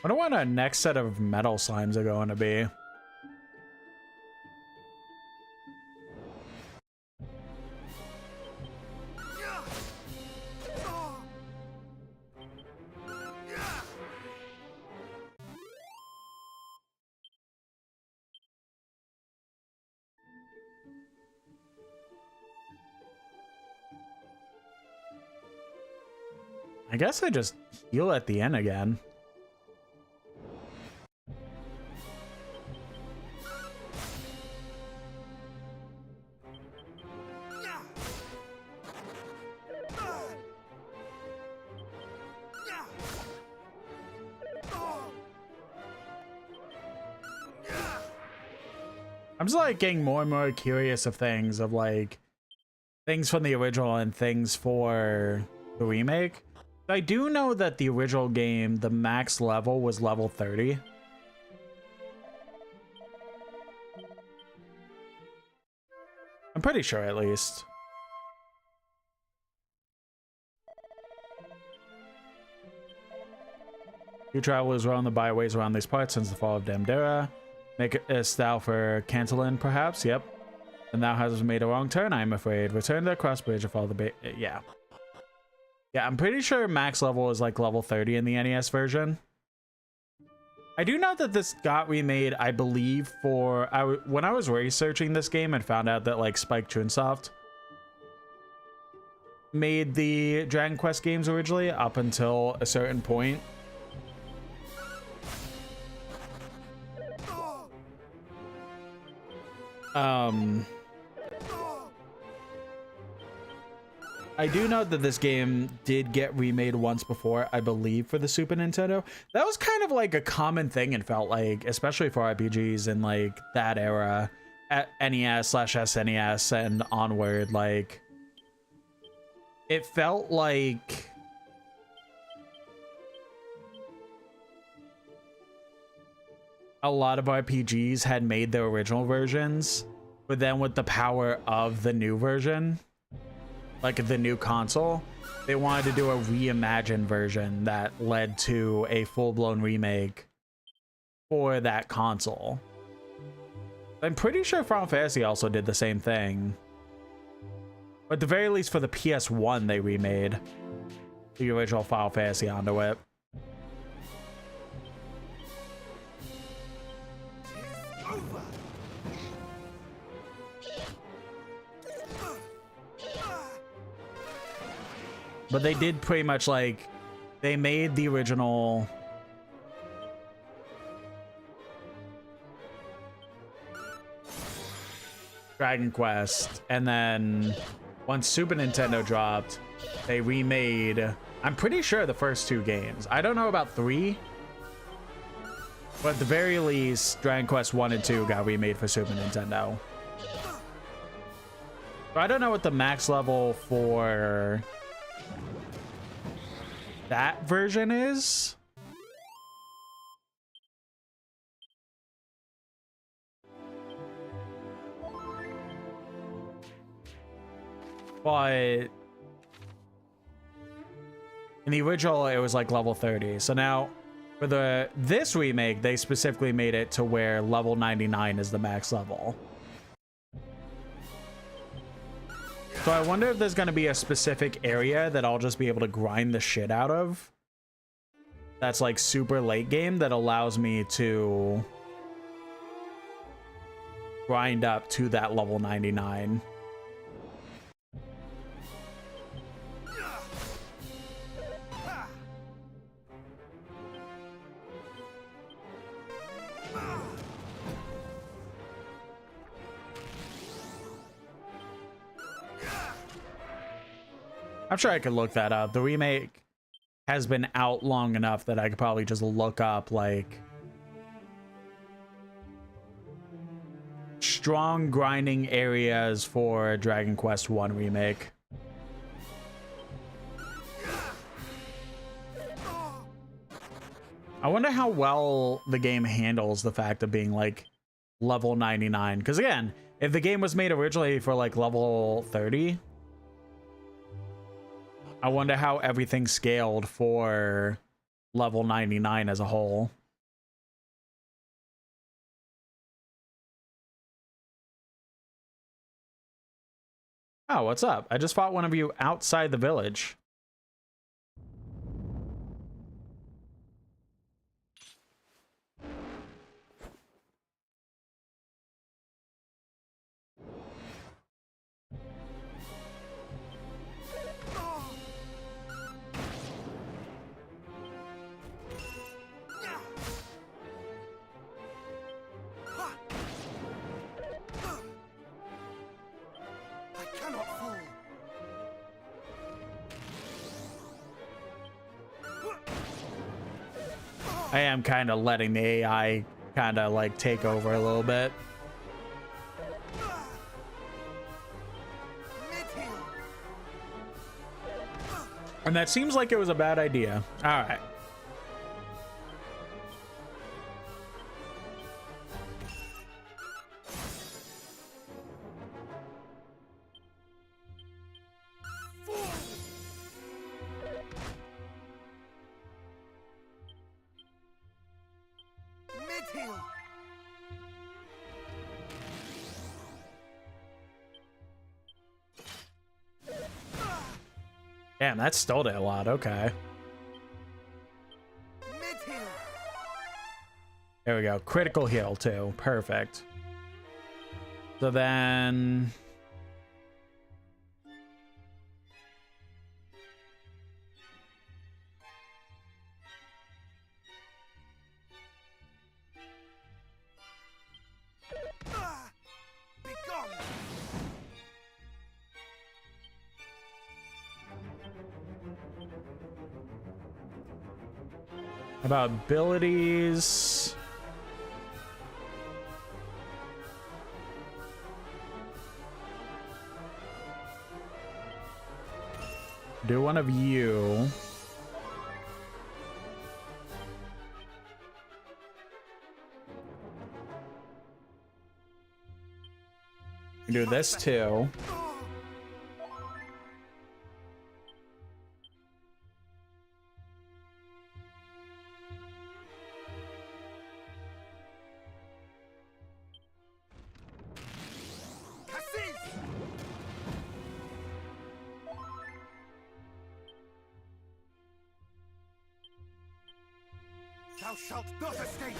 I wonder what our next set of metal slimes are going to be. I guess I just heal at the end again. I'm just like getting more and more curious of things, of like things from the original and things for the remake. I do know that the original game, the max level was level 30. I'm pretty sure, at least. Few travelers roam the byways around these parts since the fall of Damdera. Make a style for Cantillon, perhaps? Yep. And thou hast made a wrong turn, I'm afraid. Return to the cross bridge and follow the yeah. Yeah, I'm pretty sure max level is like level 30 in the NES version. I do know that this got remade, I believe, for... when I was researching this game and found out that like Spike Chunsoft made the Dragon Quest games originally up until a certain point. I do know that this game did get remade once before, I believe, for the Super Nintendo. That was kind of like a common thing, it felt like, especially for RPGs in like that era, at NES/SNES and onward. Like, it felt like a lot of RPGs had made their original versions, but then with the power of the new version, like the new console, they wanted to do a reimagined version that led to a full-blown remake for that console. I'm pretty sure Final Fantasy also did the same thing. But at the very least for the PS1, they remade the original Final Fantasy onto it. But they did pretty much like, they made the original Dragon Quest, and then once Super Nintendo dropped, they remade, I'm pretty sure, the first 2 games. I don't know about 3, but at the very least, Dragon Quest 1 and 2 got remade for Super Nintendo. So I don't know what the max level for that version is. But in the original, it was like level 30. So now for this remake, they specifically made it to where level 99 is the max level. So I wonder if there's going to be a specific area that I'll just be able to grind the shit out of. That's like super late game that allows me to grind up to that level 99. I'm sure I could look that up. The remake has been out long enough that I could probably just look up like strong grinding areas for Dragon Quest 1 remake. I wonder how well the game handles the fact of being like level 99. Because again, if the game was made originally for like level 30, I wonder how everything scaled for level 99 as a whole. Oh, what's up? I just fought one of you outside the village. I am kind of letting the AI kind of like take over a little bit. And that seems like it was a bad idea. All right. Damn, that still did a lot. Okay. There we go. Critical heal too. Perfect. So then... about abilities. Do one of you. Do this too. Thou shalt not escape.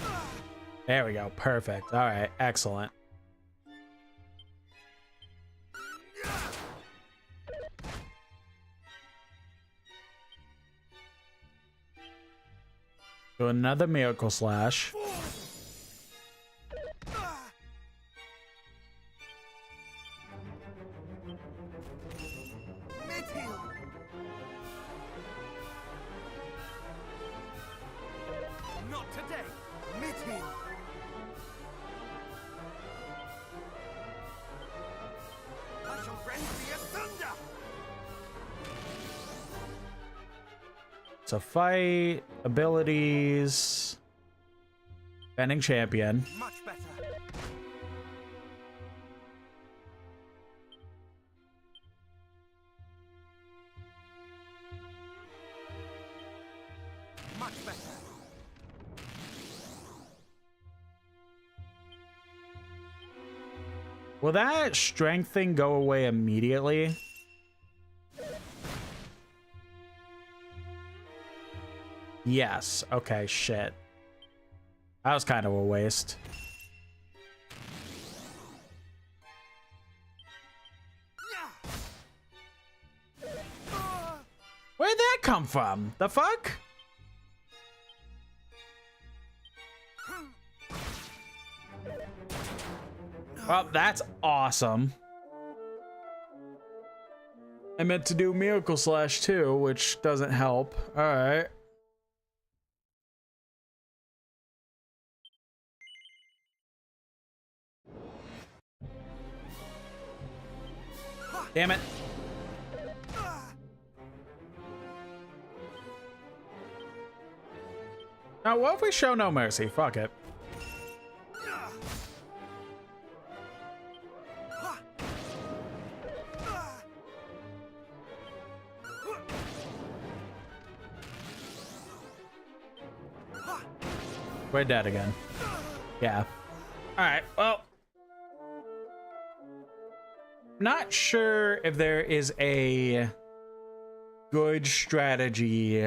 There we go. Perfect. All right. Excellent. Do another Miracle Slash. Not today. Mid-heal. I shall rend thee asunder. So fight, abilities, defending champion. Much better. Much better. Will that strength thing go away immediately? Yes. Okay, shit. That was kind of a waste. Where'd that come from? The fuck? Oh, that's awesome. I meant to do Miracle Slash too, which doesn't help. All right. Damn it. Now, what if we show no mercy? Fuck it. We're dead again. Yeah. Alright, well. Not sure if there is a good strategy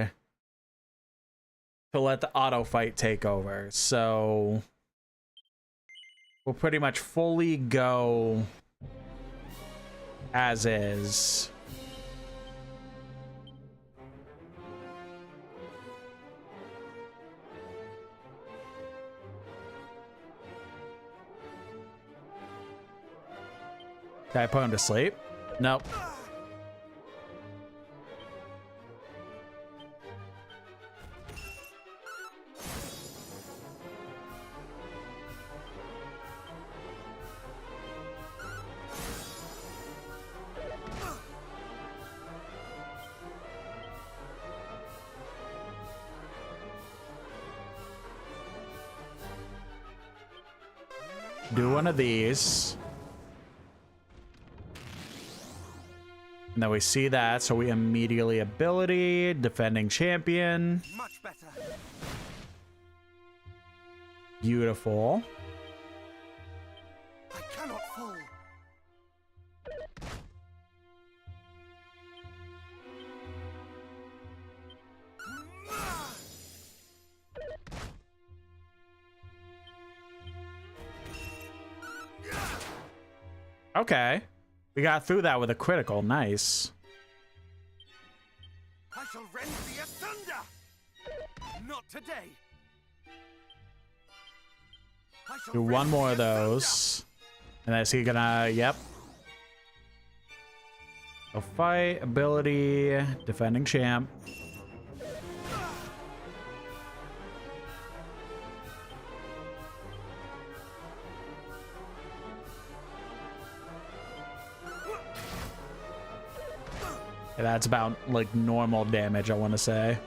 to let the auto fight take over. So we'll pretty much fully go as is. Did I put him to sleep? Nope. Do one of these. And then we see that, so we immediately ability, defending champion. Much better. Beautiful. I cannot fall. Okay. We got through that with a critical. Nice. I shall rend thee asunder. Not today. I shall Do one rend more thee of those. And then is he gonna... Yep. So fight, ability, defending champ. Yeah, that's about like normal damage, I want to say.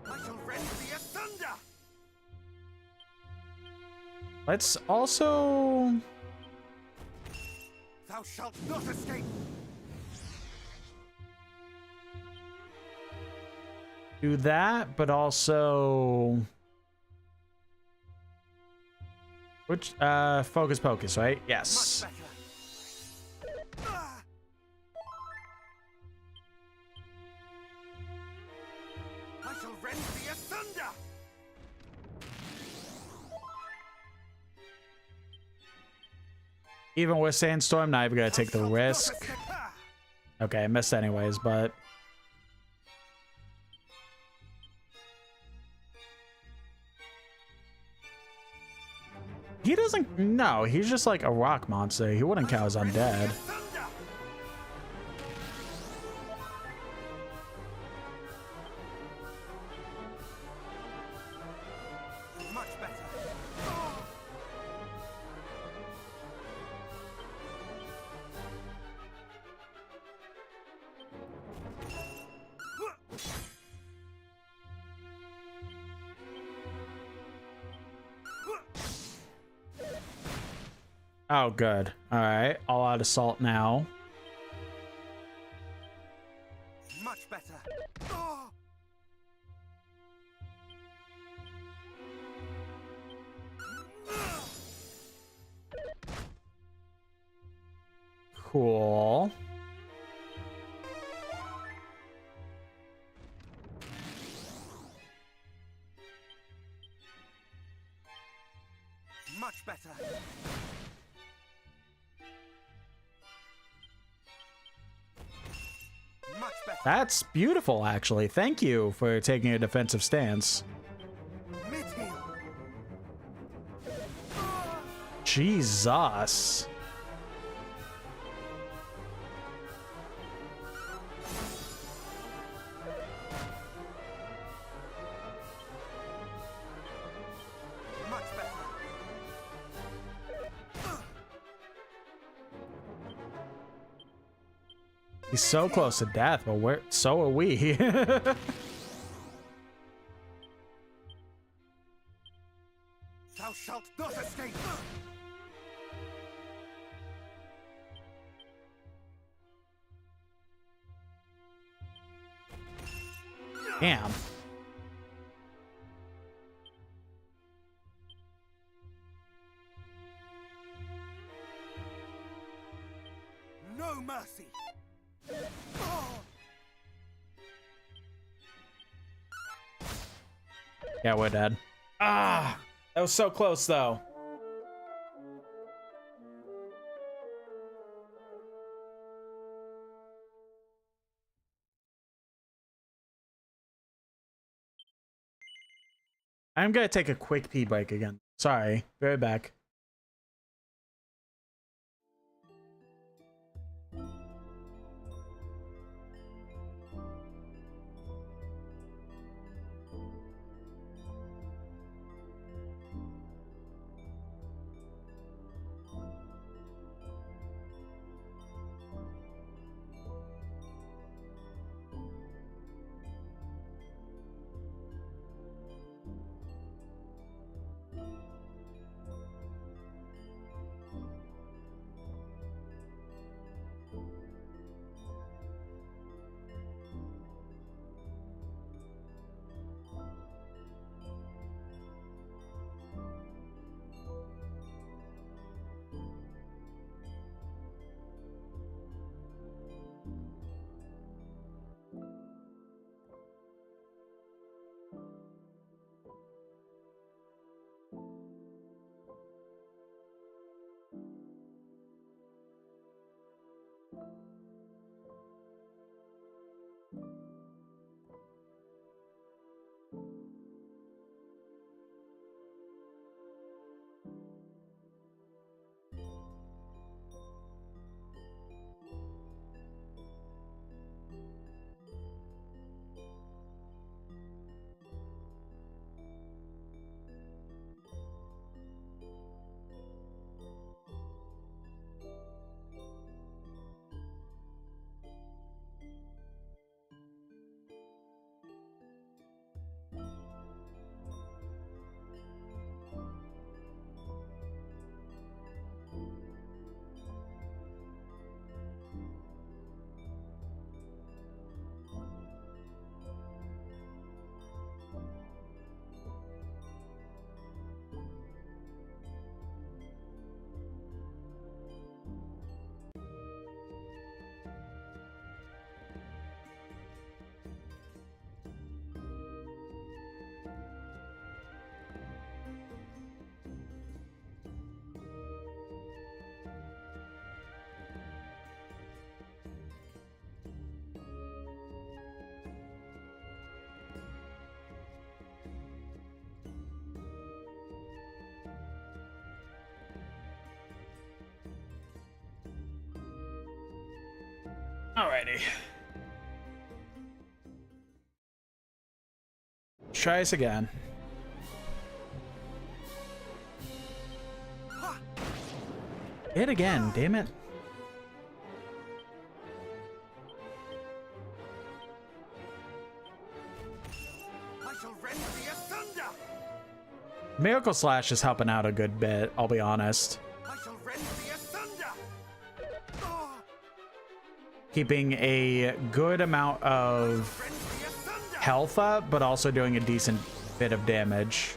I shall rend thee asunder. Let's also Thou shalt not escape. do that, but also which focus pocus, right? Yes. Much better. Even with Sandstorm, not even gonna take the risk. Okay, I missed anyways, but he doesn't. No, he's just like a rock monster. He wouldn't count as undead. Oh, good. All right, all out assault now. Much better. Cool. Much better. Much better. That's beautiful, actually. Thank you for taking a defensive stance. Mid-heal. Jesus. Much better. He's so close to death, but so are we. Thou shalt not escape. Damn. No mercy. Yeah, we're dead. Ah, that was so close, though. I'm gonna take a quick pee break again. Sorry, be right back. Alrighty. Try this again. Hit again, damn it. Miracle Slash is helping out a good bit, I'll be honest. Keeping a good amount of health up, but also doing a decent bit of damage.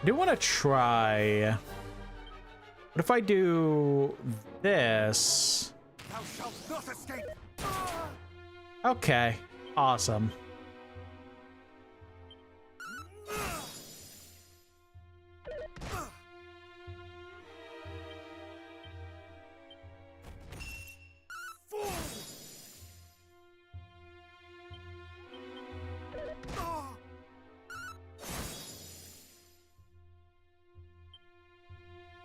I do want to try. What if I do this? Thou shalt not escape. Okay, awesome.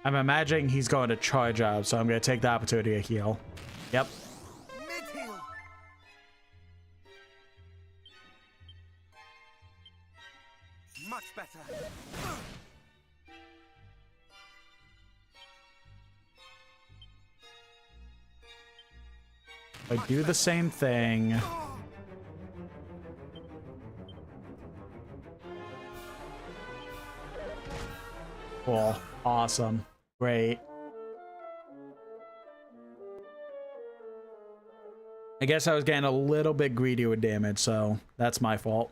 I'm imagining he's going to charge up, so I'm going to take the opportunity to heal. Yep. Mid-heal. Much better. I do the same thing. Cool. Awesome. Great. I guess I was getting a little bit greedy with damage, so that's my fault.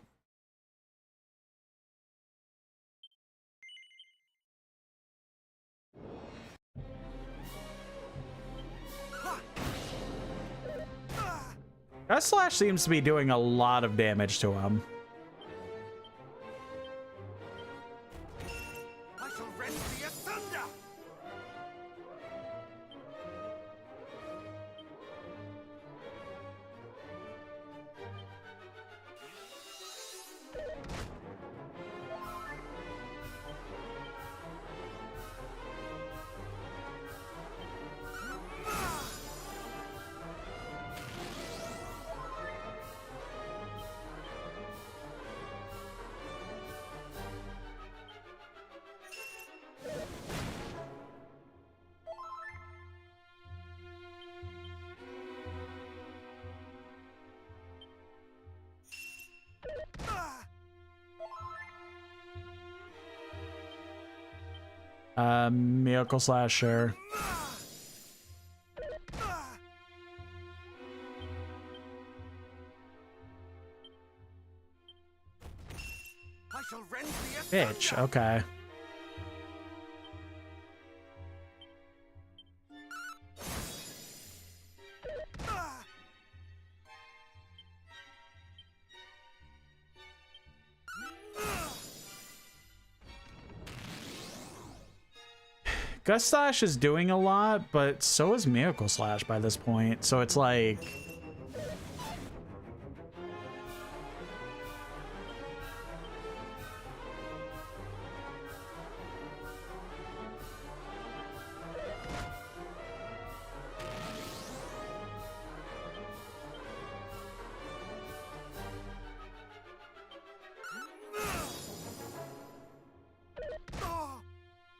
That slash seems to be doing a lot of damage to him. I shall rend thee asunder. Miracle Slasher. I shall rend thee Bitch, okay. Gust Slash is doing a lot, but so is Miracle Slash by this point. So it's like...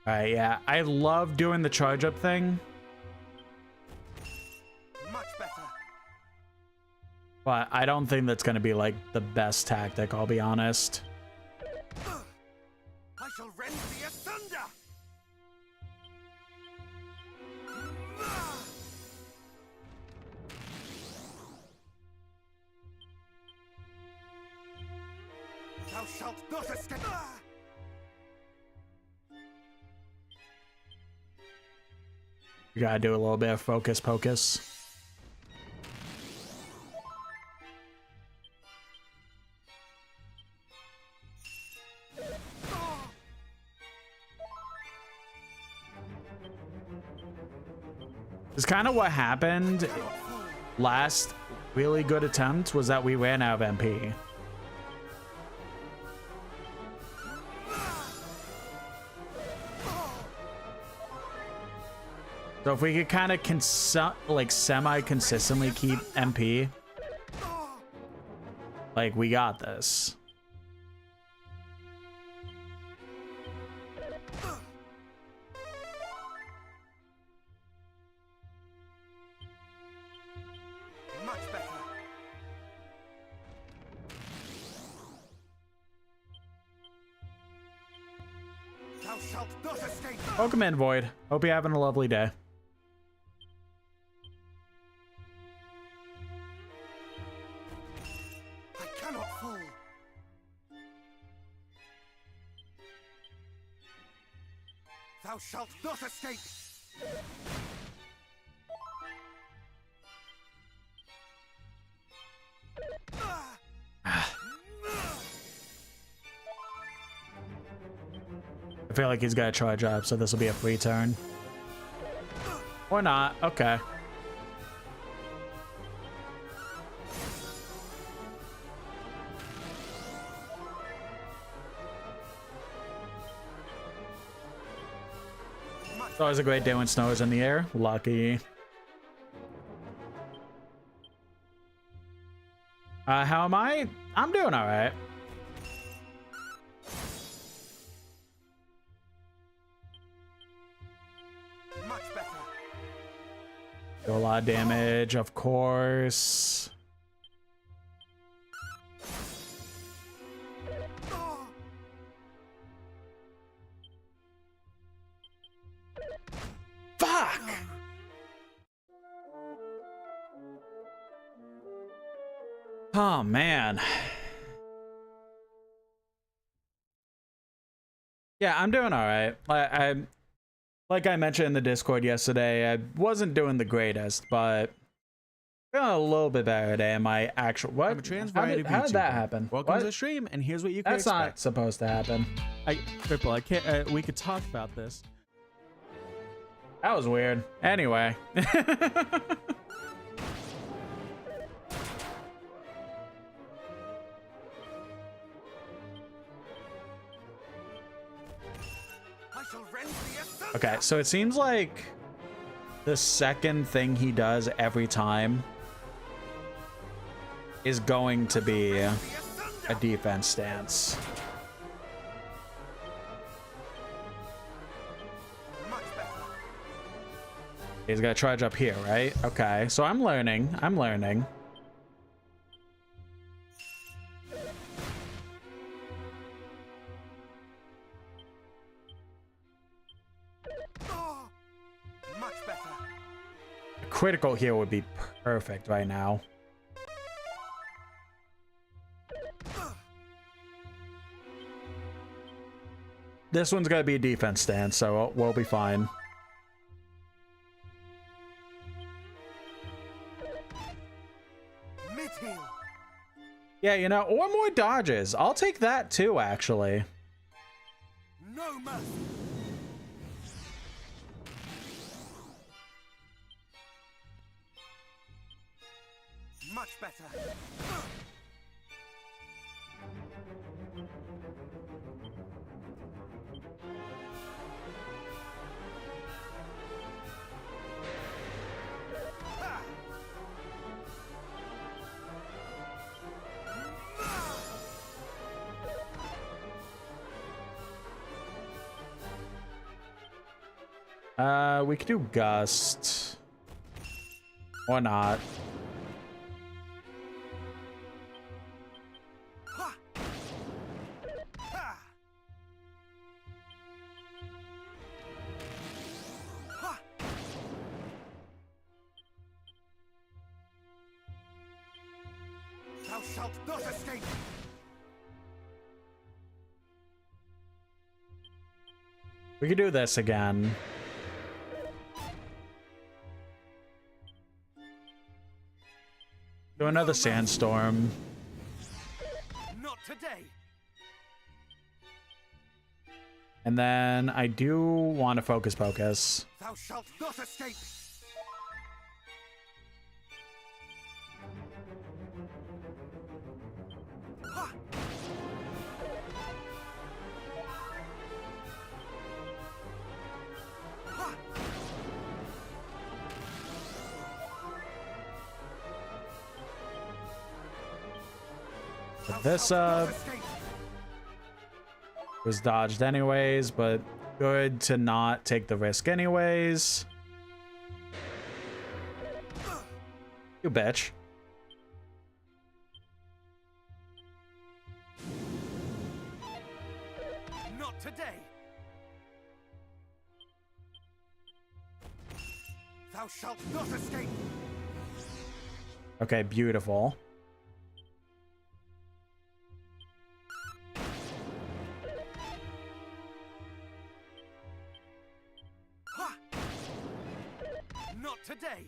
Alright, yeah. I love doing the charge up thing. much better. But I don't think that's going to be like the best tactic, I'll be honest. I shall rend thee asunder. Thou shalt not escape. You gotta do a little bit of focus pocus. It's kind of what happened last really good attempt was that we ran out of MP. So if we could kind of like semi-consistently keep MP, like we got this. Much better. Thou shalt not escape. Welcome in, Void. Hope you're having a lovely day. I cannot fall. Thou shalt not escape. I feel like he's got a charge up, so this will be a free turn. Or not. Okay. It's always a great day when snow is in the air. Lucky. How am I? I'm doing all right. Much better. Do a lot of damage, of course. Fuck! Oh, man. Yeah, I'm doing all right. Like I mentioned in the Discord yesterday, I wasn't doing the greatest, but feeling a little bit better today in my actual... What? I'm a trans How variety did that VTuber. happen? Welcome What? to the stream, and here's what you can That's expect. not supposed to happen. Triple, I can't. We could talk about this. That was weird. Anyway. I shall rend thee asunder. Okay, so it seems like the second thing he does every time is going to be a defense stance. Much better. He's got to charge up here, right? Okay, so I'm learning. I'm learning. Much better. A critical here would be perfect right now. This one's got to be a defense stance, so we'll be fine. Mid-heal. Yeah, you know, or more dodges. I'll take that too, actually. No mercy. Much better. We could do Gust. Or not. Thou shalt not escape. We could do this again. Do another sandstorm. Not today. And then I do want to focus. Thou shalt not escape. Put this up. Was dodged anyways, but good to not take the risk anyways. You bitch. Not today. Thou shalt not escape. Okay, beautiful. Not today.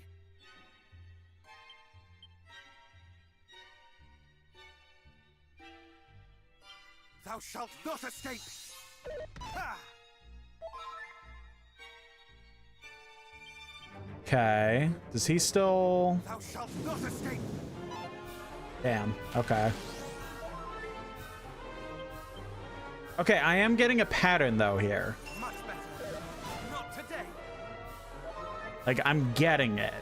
Thou shalt not escape. Ha! Okay. Does he still... Thou shalt not escape. Damn. Okay. Okay, I am getting a pattern though here. Much better. Not today. Like, I'm getting it.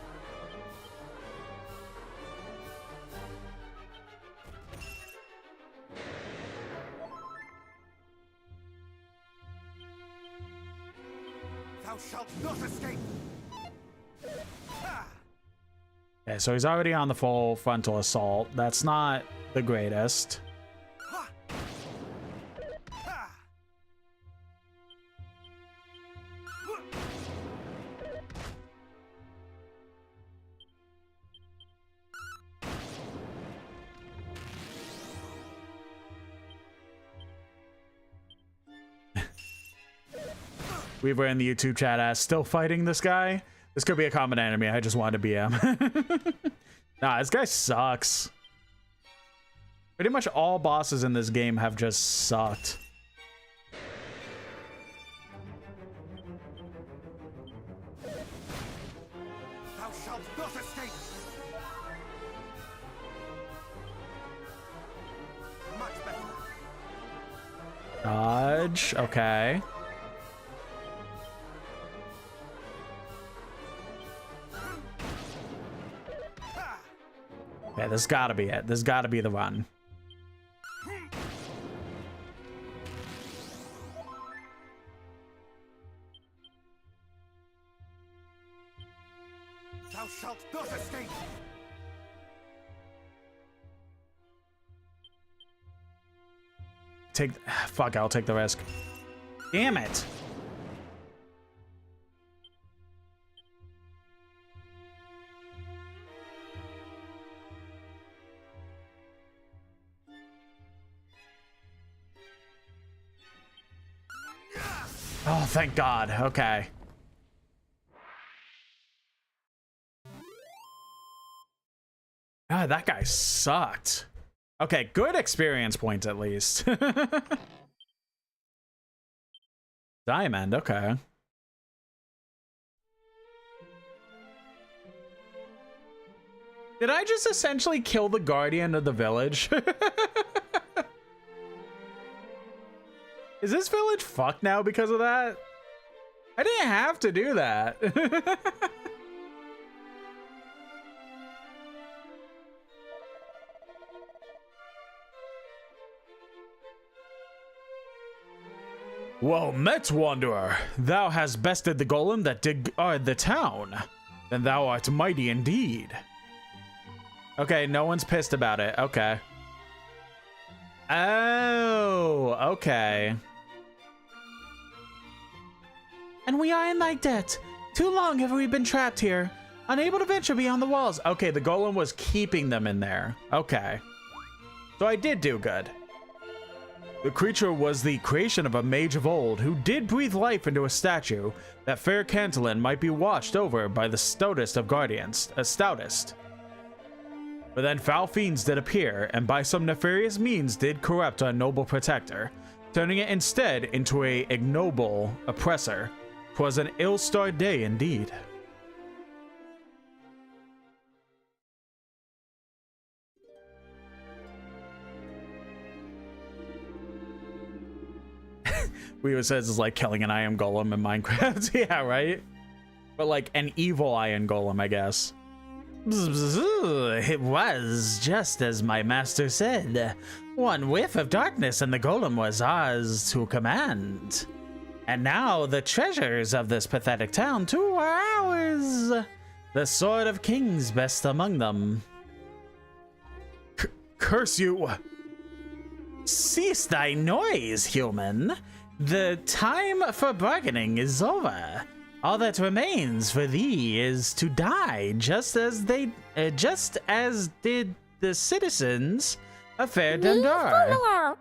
Thou shalt not escape. Okay, so he's already on the full frontal assault. That's not the greatest. We were in the YouTube chat still fighting this guy. This could be a common enemy. I just wanted to BM. Nah, this guy sucks. Pretty much all bosses in this game have just sucked. Thou shalt not escape. Much better. Dodge. Okay. Yeah, this gotta be it. This gotta be the run. Thou shalt not escape. Take... Fuck, I'll take the risk. Damn it! Oh, thank God. Okay. God, that guy sucked. Okay, good experience points at least. Diamond, okay. Did I just essentially kill the guardian of the village? Is this village fucked now because of that? I didn't have to do that. Well met, Wanderer. Thou hast bested the golem that did guard the town. Then thou art mighty indeed. Okay, no one's pissed about it. Okay. Oh, okay. And we are in thy debt. Too long have we been trapped here, unable to venture beyond the walls. Okay, the golem was keeping them in there. Okay. So I did do good. The creature was the creation of a mage of old who did breathe life into a statue that fair Cantillon might be watched over by the stoutest of guardians, stoutest. But then foul fiends did appear, and by some nefarious means did corrupt our noble protector, turning it instead into a ignoble oppressor. 'Twas an ill-starred day indeed. Weaver says it's like killing an iron golem in Minecraft. Yeah, right? But like an evil iron golem, I guess. It was just as my master said. One whiff of darkness and the golem was ours to command. And now the treasures of this pathetic town too are ours. The sword of kings best among them. Curse you! Cease thy noise, human. The time for bargaining is over. All that remains for thee is to die, just as did the citizens of Fair Dundar.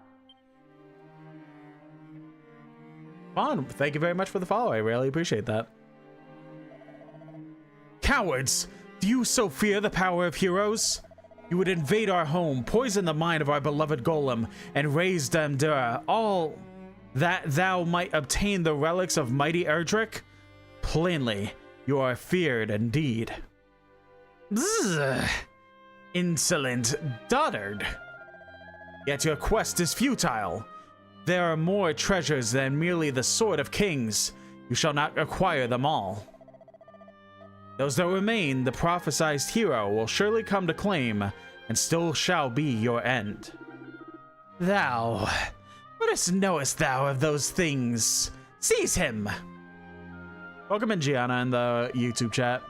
Fun. Thank you very much for the follow. I really appreciate that. Cowards! Do you so fear the power of heroes? You would invade our home, poison the mind of our beloved golem, and raise Dundar, all that thou might obtain the relics of mighty Erdrick? Plainly, you are feared indeed. Bzzz. Insolent dotard. Yet your quest is futile. There are more treasures than merely the Sword of Kings. You shall not acquire them all. Those that remain, the prophesied hero will surely come to claim, and still shall be your end. Thou, what knowest thou of those things? Seize him! Welcome in, Gianna, in the YouTube chat.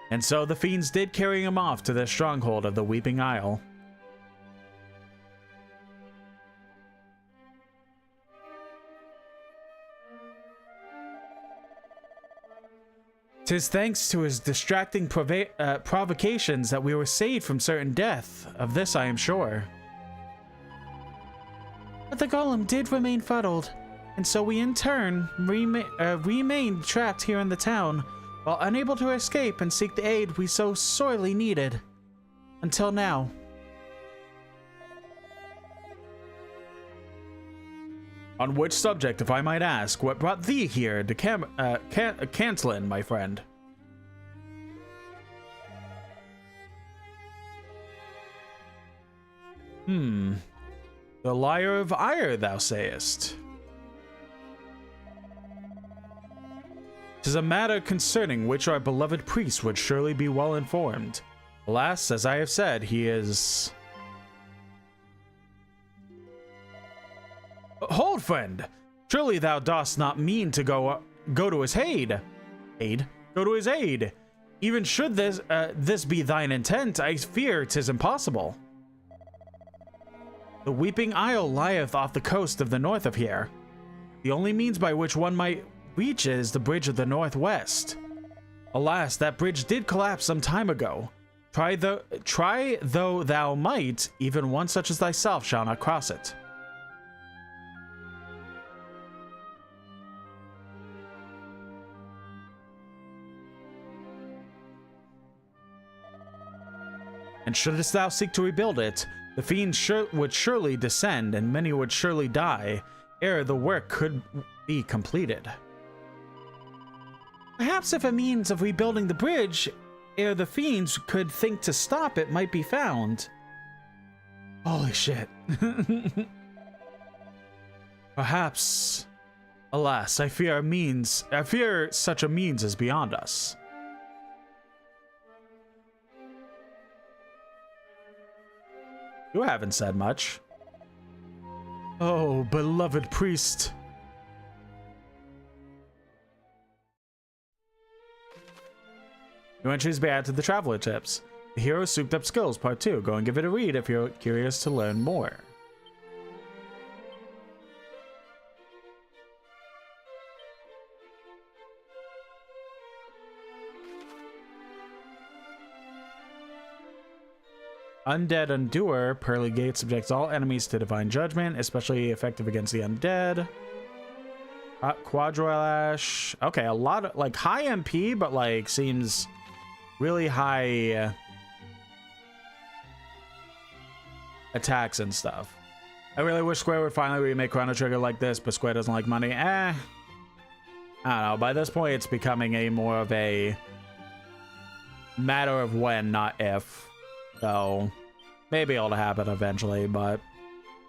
And so the fiends did carry him off to their stronghold of the Weeping Isle. Tis thanks to his distracting provocations that we were saved from certain death. Of this I am sure. But the golem did remain fuddled, and so we in turn remained trapped here in the town, while unable to escape and seek the aid we so sorely needed. Until now. On which subject, if I might ask, what brought thee here to Cantlin, my friend? The Lyre of Ire, thou sayest. 'Tis a matter concerning which our beloved priest would surely be well informed. Alas, as I have said, he is... Hold, friend! Surely thou dost not mean to go to his aid. Go to his aid. Even should this be thine intent, I fear 'tis impossible. The Weeping Isle lieth off the coast of the north of here. The only means by which one might reach it is the bridge of the northwest. Alas, that bridge did collapse some time ago. Try though thou might, even one such as thyself shall not cross it. And shouldst thou seek to rebuild it, the fiends would surely descend, and many would surely die, ere the work could be completed. Perhaps if a means of rebuilding the bridge, ere the fiends could think to stop it, might be found. Holy shit. Perhaps. Alas, I fear such a means is beyond us. You haven't said much. Oh, beloved priest. New entries be added to the Traveler Tips. The Hero's Souped Up Skills Part 2. Go and give it a read if you're curious to learn more. Undead Undoer, Pearly Gate subjects all enemies to divine judgment, especially effective against the undead. Quadralash. Okay, a lot of, like, high MP, but, like, seems really high attacks and stuff. I really wish Square would finally remake Chrono Trigger like this, but Square doesn't like money. I don't know. By this point, it's becoming a more of a matter of when, not if. So, maybe it'll happen eventually, but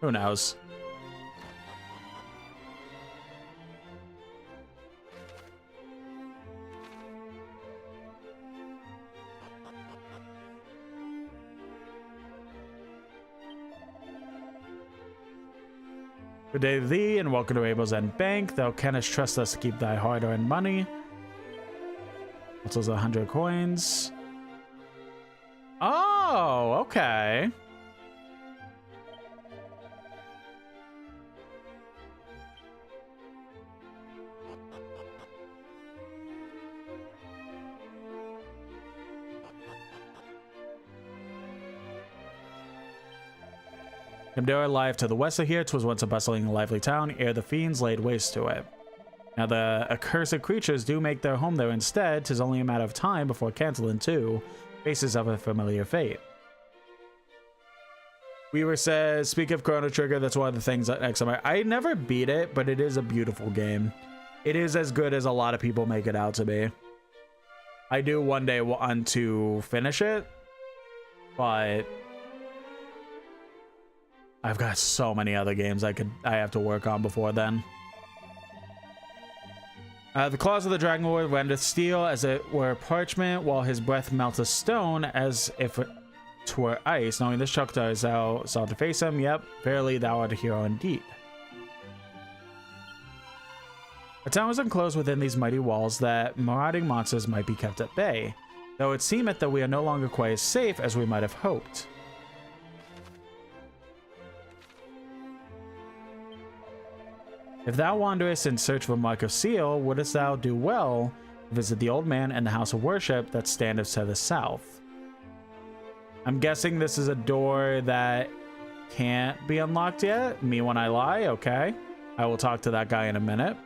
who knows? Good day to thee, and welcome to Abel's End Bank. Thou canst trust us to keep thy hard-earned money. Also 100 coins. Oh, okay. Camdera lieth to the west of here. 'Twas once a bustling and lively town, ere the fiends laid waste to it. Now the accursed creatures do make their home there instead. 'Tis only a matter of time before Cancelin too faces of a familiar fate. Weaver says, speak of Chrono Trigger, that's one of the things that I never beat it, but it is a beautiful game. It is as good as a lot of people make it out to be. I do one day want to finish it, but I've got so many other games I have to work on before then. The claws of the dragon lord rendeth steel as it were parchment, while his breath melteth stone as if it were ice. Knowing this, Chuck, does thou sought to face him? Yep, verily thou art a hero indeed. A town was enclosed within these mighty walls that marauding monsters might be kept at bay, though it seemeth that we are no longer quite as safe as we might have hoped. If thou wanderest in search of a mark of seal, wouldst thou do well to visit the old man and the house of worship that standeth to the south. I'm guessing this is a door that can't be unlocked yet. Me when I lie, okay. I will talk to that guy in a minute.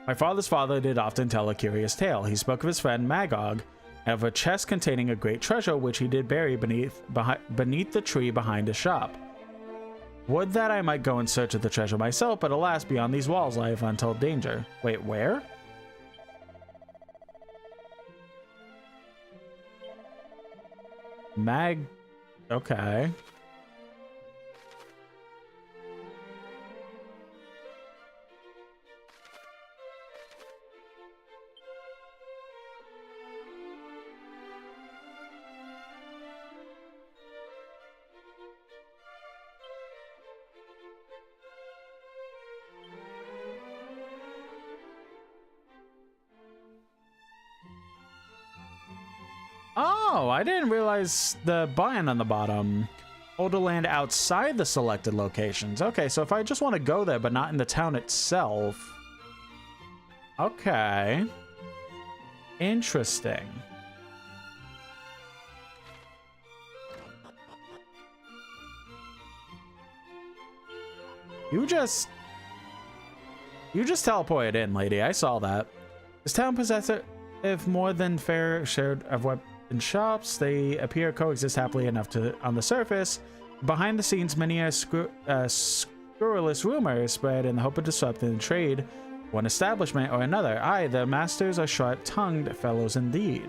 My father's father did often tell a curious tale. He spoke of his friend Magog, and of a chest containing a great treasure which he did bury beneath the tree behind his shop. Would that I might go in search of the treasure myself, but alas, beyond these walls lieth untold danger. Wait, where? Okay. Oh, I didn't realize the button on the bottom. Hold a land outside the selected locations. Okay, so if I just want to go there, but not in the town itself. Okay. Interesting. You just teleported in, lady. I saw that. This town possesses more than fair share of weapons and shops. They appear coexist happily enough on the surface. Behind the scenes, many scurrilous rumors spread in the hope of disrupting the trade, one establishment or another. Aye, the masters are sharp-tongued fellows indeed.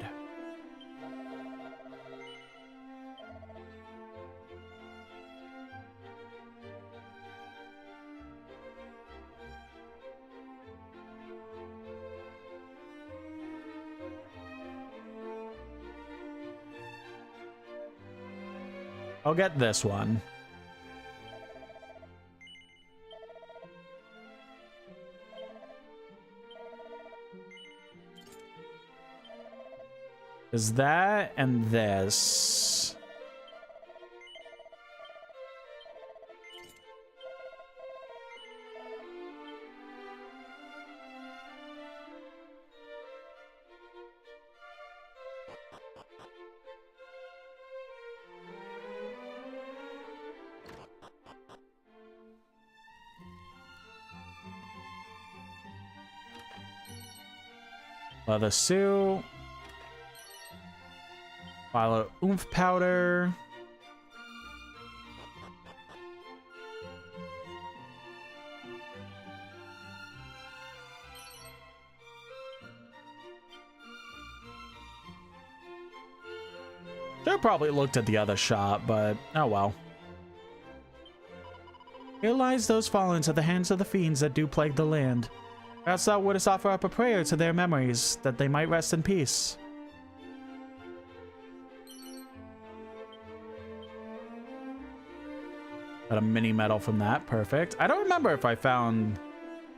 I'll get this one. Is that and this? Leather suit. Violet oomph powder. Should probably looked at the other shop, but oh well. Here lies those fallen to the hands of the fiends that do plague the land. Perhaps thou wouldst offer up a prayer to their memories, that they might rest in peace. Got a mini medal from that. Perfect. I don't remember if I found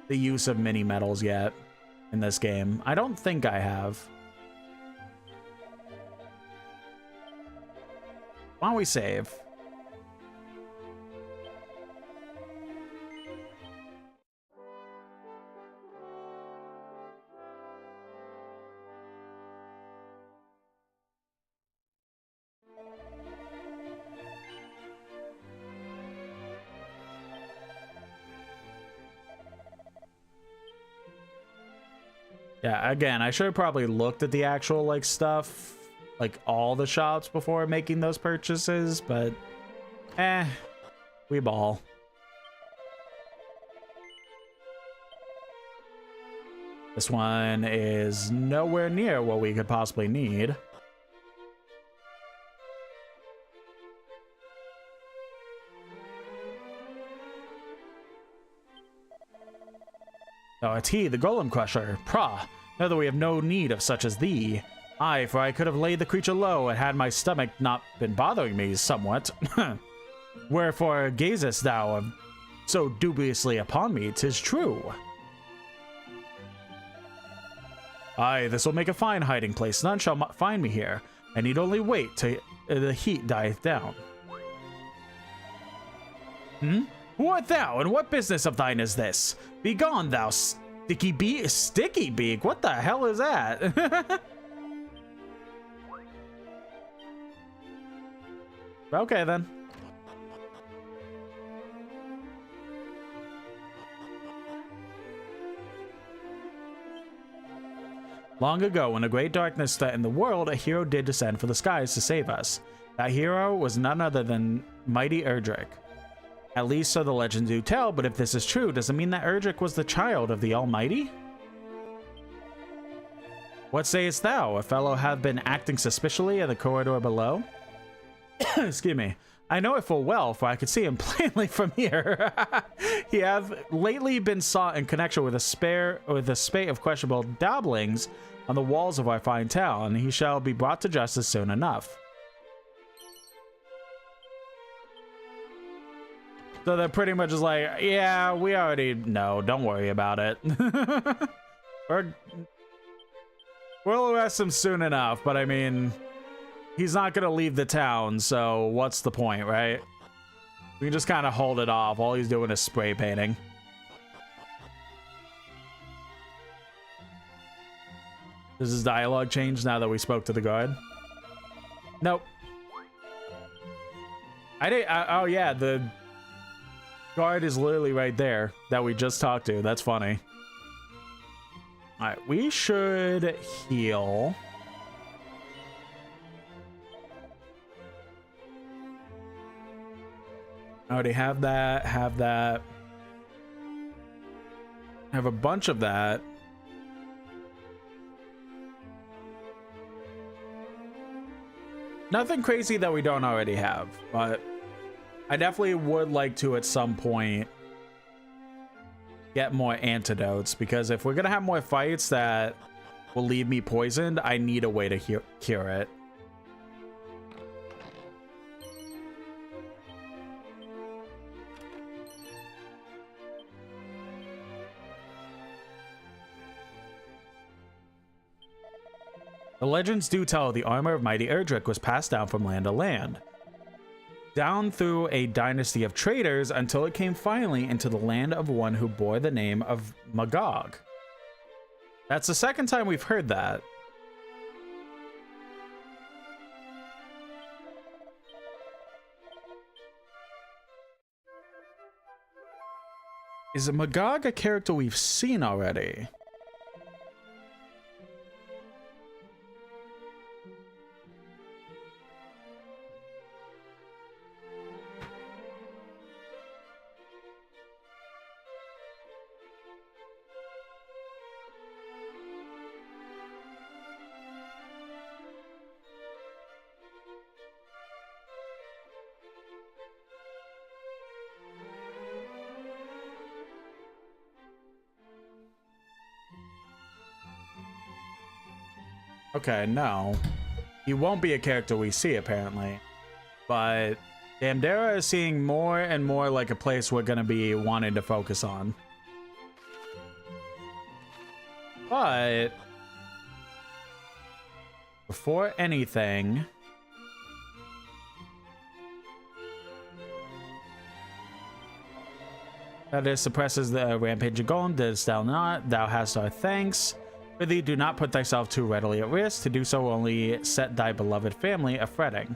the use of mini medals yet in this game. I don't think I have. Why don't we save? Yeah, again, I should have probably looked at the actual, like, stuff, like, all the shops before making those purchases, but, we ball. This one is nowhere near what we could possibly need. Oh, it's he, the Golem Crusher. Prah! Know that we have no need of such as thee. Aye, for I could have laid the creature low, and had my stomach not been bothering me somewhat. Wherefore gazest thou so dubiously upon me? 'Tis true. Aye, this will make a fine hiding place. None shall find me here. I need only wait till the heat dieth down. Who art thou, and what business of thine is this? Begone, thou sticky beak. What the hell is that? Okay, then. Long ago, when a great darkness threatened the world, a hero did descend from the skies to save us. That hero was none other than mighty Erdrick. At least so the legends do tell, but if this is true, does it mean that Erdrick was the child of the Almighty? What sayest thou? A fellow have been acting suspiciously in the corridor below? Excuse me. I know it full well, for I could see him plainly from here. He have lately been sought in connection with a spate of questionable dabblings on the walls of our fine town, and he shall be brought to justice soon enough. So they're pretty much just like, yeah, we already know, don't worry about it. We'll arrest him soon enough, but I mean, he's not gonna leave the town, so what's the point, right? We can just kind of hold it off. All he's doing is spray painting. Does his dialogue change now that we spoke to the guard? Nope. Oh yeah, the guard is literally right there that we just talked to. That's funny. All right, we should heal. I already have that, have that. I have a bunch of that. Nothing crazy that we don't already have, but I definitely would like to, at some point, get more antidotes, because if we're gonna have more fights that will leave me poisoned, I need a way to cure it. The legends do tell the armor of mighty Erdrick was passed down from land to land, down through a dynasty of traders until it came finally into the land of one who bore the name of Magog. That's the second time we've heard that. Is Magog a character we've seen already? Okay, no. He won't be a character we see, apparently. But Damdera is seeing more and more like a place we're gonna be wanting to focus on. But before anything, that is suppresses the rampage of golem. Didst thou not? Thou hast our thanks. Prithee, do not put thyself too readily at risk. To do so will only set thy beloved family a fretting.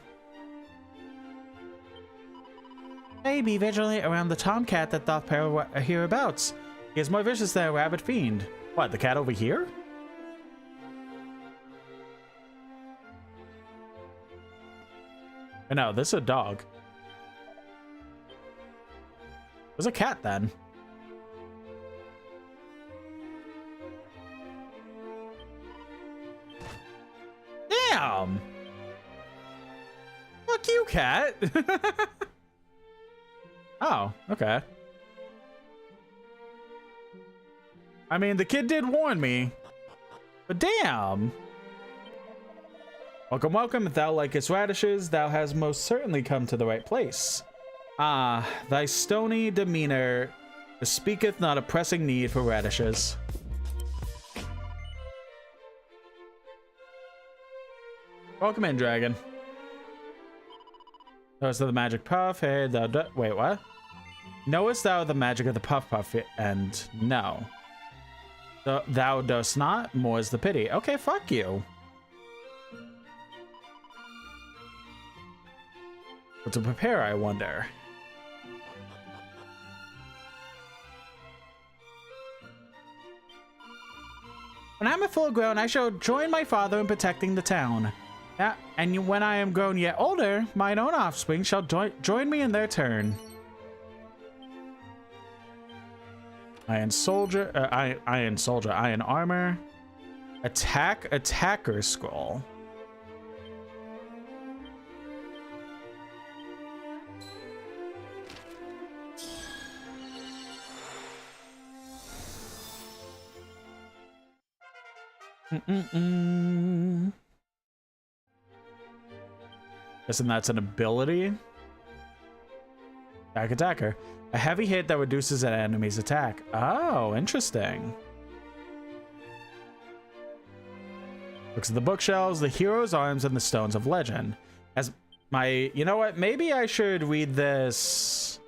Hey, be vigilant around the tomcat that doth peril hereabouts. He is more vicious than a rabid fiend. What, the cat over here? Oh, no, this is a dog. There's a cat then. Damn! Fuck you, cat! Oh, okay. I mean, the kid did warn me, but damn! Welcome, welcome. If thou likest radishes, thou hast most certainly come to the right place. Ah, thy stony demeanor bespeaketh not a pressing need for radishes. Welcome in, dragon. Knowest thou the magic puff? Hey, wait, what? Knowest thou the magic of the puff puff? And no. Thou dost not? More's the pity. Okay, fuck you. What to prepare, I wonder? When I am full grown, I shall join my father in protecting the town. And when I am grown yet older, mine own offspring shall join me in their turn. Iron soldier, iron armor. Attacker scroll. Guessing that's an ability. Attacker. A heavy hit that reduces an enemy's attack. Oh, interesting. Looks at the bookshelves, the hero's arms, and the stones of legend. As my, you know what? Maybe I should read this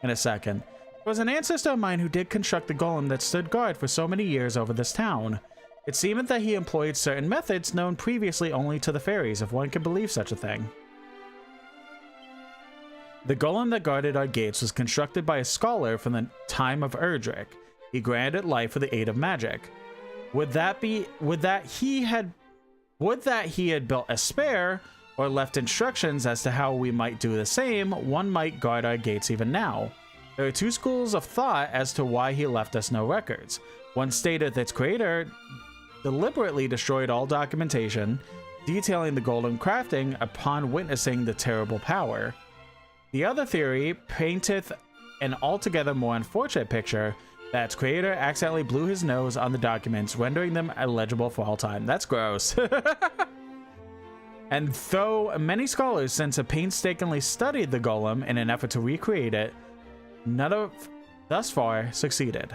in a second. There was an ancestor of mine who did construct the golem that stood guard for so many years over this town. It seemed that he employed certain methods known previously only to the fairies, if one can believe such a thing. The golem that guarded our gates was constructed by a scholar from the time of Erdrick. He granted life with the aid of magic. Would that he had built a spare or left instructions as to how we might do the same, one might guard our gates even now. There are two schools of thought as to why he left us no records. One stated that its creator deliberately destroyed all documentation detailing the golem crafting upon witnessing the terrible power. The other theory painteth an altogether more unfortunate picture that its creator accidentally blew his nose on the documents, rendering them illegible for all time. That's gross. And though many scholars since have painstakingly studied the golem in an effort to recreate it, none of thus far succeeded.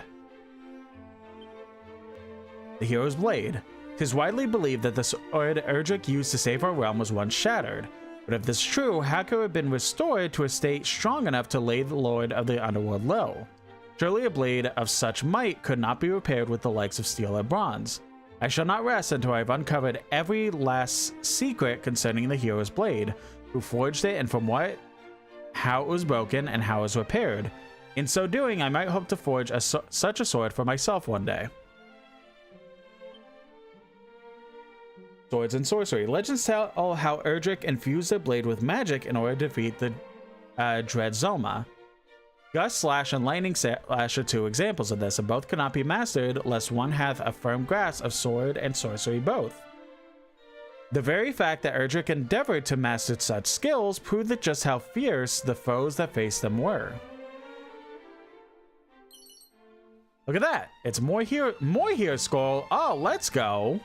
The hero's blade. 'Tis widely believed that the sword Erdrick used to save our realm was once shattered. But if this is true, how could it have been restored to a state strong enough to lay the Lord of the Underworld low? Surely a blade of such might could not be repaired with the likes of steel or bronze. I shall not rest until I have uncovered every last secret concerning the hero's blade, who forged it and from what, how it was broken, and how it was repaired. In so doing, I might hope to forge such a sword for myself one day. Swords and sorcery. Legends tell how Erdrick infused their blade with magic in order to defeat the dread Zoma. Gust Slash and Lightning Slash are two examples of this, and both cannot be mastered lest one hath a firm grasp of sword and sorcery both. The very fact that Erdrick endeavored to master such skills proved that just how fierce the foes that faced them were. Look at that! It's more here, Skull. Oh, let's go!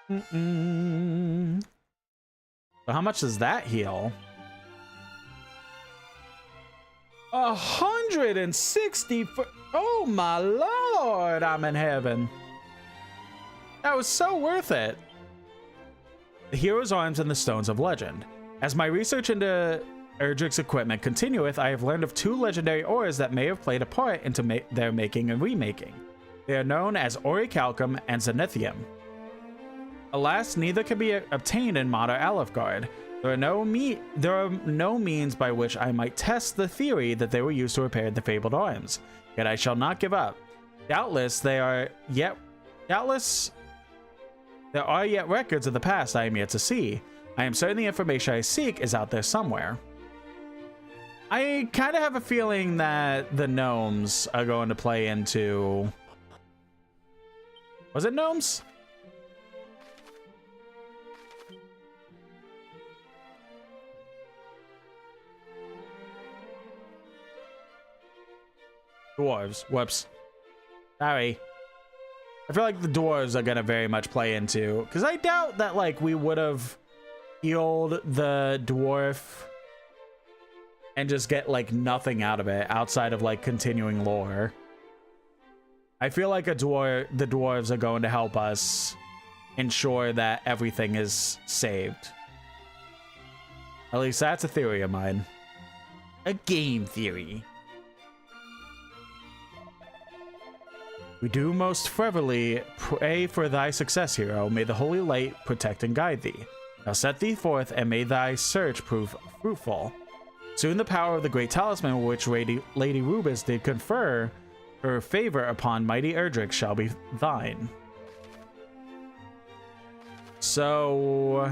So how much does that heal? 160 for... Oh my lord, I'm in heaven. That was so worth it. The hero's arms and the stones of legend. As my research into Erdrick's equipment continueth, I have learned of 2 legendary ores that may have played a part into their making and remaking. They are known as Orichalcum and Zenithium. Alas, neither can be obtained in modern Alefgard. There are no means by which I might test the theory that they were used to repair the fabled arms. Yet I shall not give up. Doubtless there are yet records of the past I am yet to see. I am certain the information I seek is out there somewhere. I kind of have a feeling that the gnomes are going to play into... Was it gnomes? Dwarves. Whoops. Sorry. I feel like the dwarves are gonna very much play into, because I doubt that like we would have healed the dwarf and just get like nothing out of it outside of like continuing lore. I feel like the dwarves are going to help us ensure that everything is saved. At least that's a theory of mine. A game theory. We do most fervently pray for thy success, hero. May the holy light protect and guide thee. Now set thee forth, and may thy search prove fruitful. Soon the power of the great talisman which Lady Rubis did confer her favor upon mighty Erdrick shall be thine. So...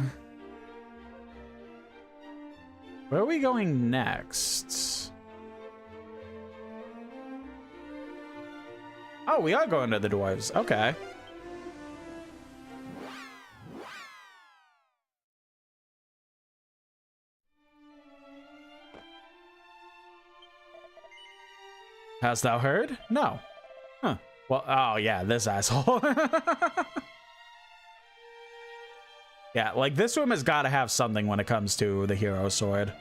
where are we going next? Oh, we are going to the dwarves. Okay. Hast thou heard? No. Huh. Well, oh yeah, this asshole. Yeah, like this room has got to have something when it comes to the hero sword.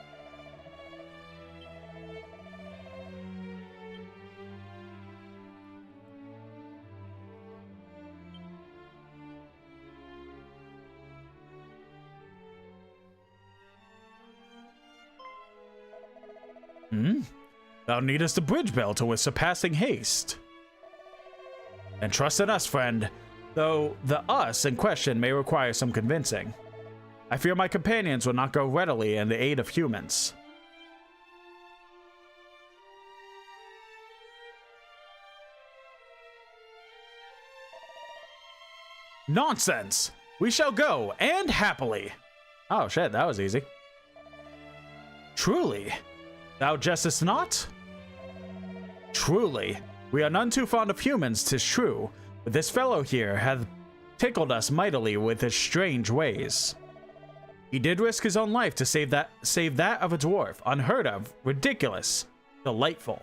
Thou needest a bridge builder with surpassing haste. And trust in us, friend, though the us in question may require some convincing. I fear my companions will not go readily in the aid of humans. Nonsense! We shall go, and happily. Oh shit, that was easy. Truly? Thou jestest not? Truly, we are none too fond of humans, 'tis true, but this fellow here hath tickled us mightily with his strange ways. He did risk his own life to save that of a dwarf, unheard of, ridiculous, delightful.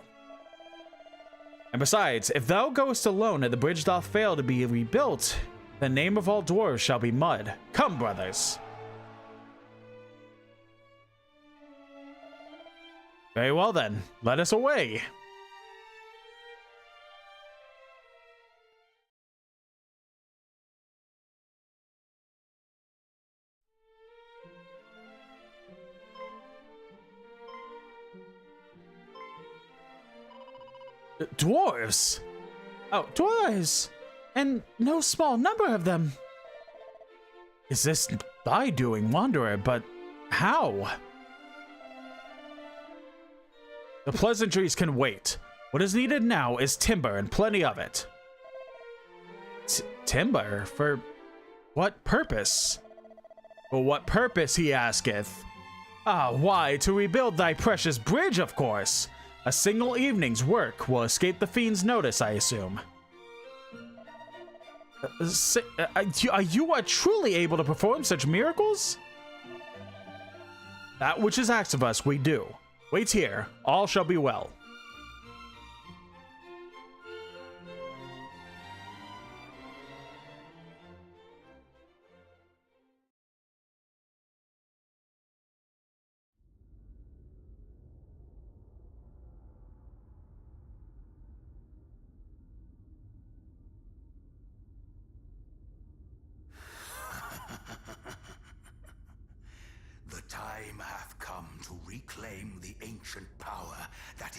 And besides, if thou goest alone and the bridge doth fail to be rebuilt, the name of all dwarves shall be mud. Come, brothers. Very well then, let us away. Dwarves! Oh, dwarves! And no small number of them. Is this thy doing, wanderer, but how? The pleasantries can wait. What is needed now is timber and plenty of it. Timber? For what purpose? For what purpose, he asketh. Ah, why, to rebuild thy precious bridge, of course. A single evening's work will escape the fiend's notice, I assume. Are you truly able to perform such miracles? That which is asked of us, we do. Wait here, all shall be well.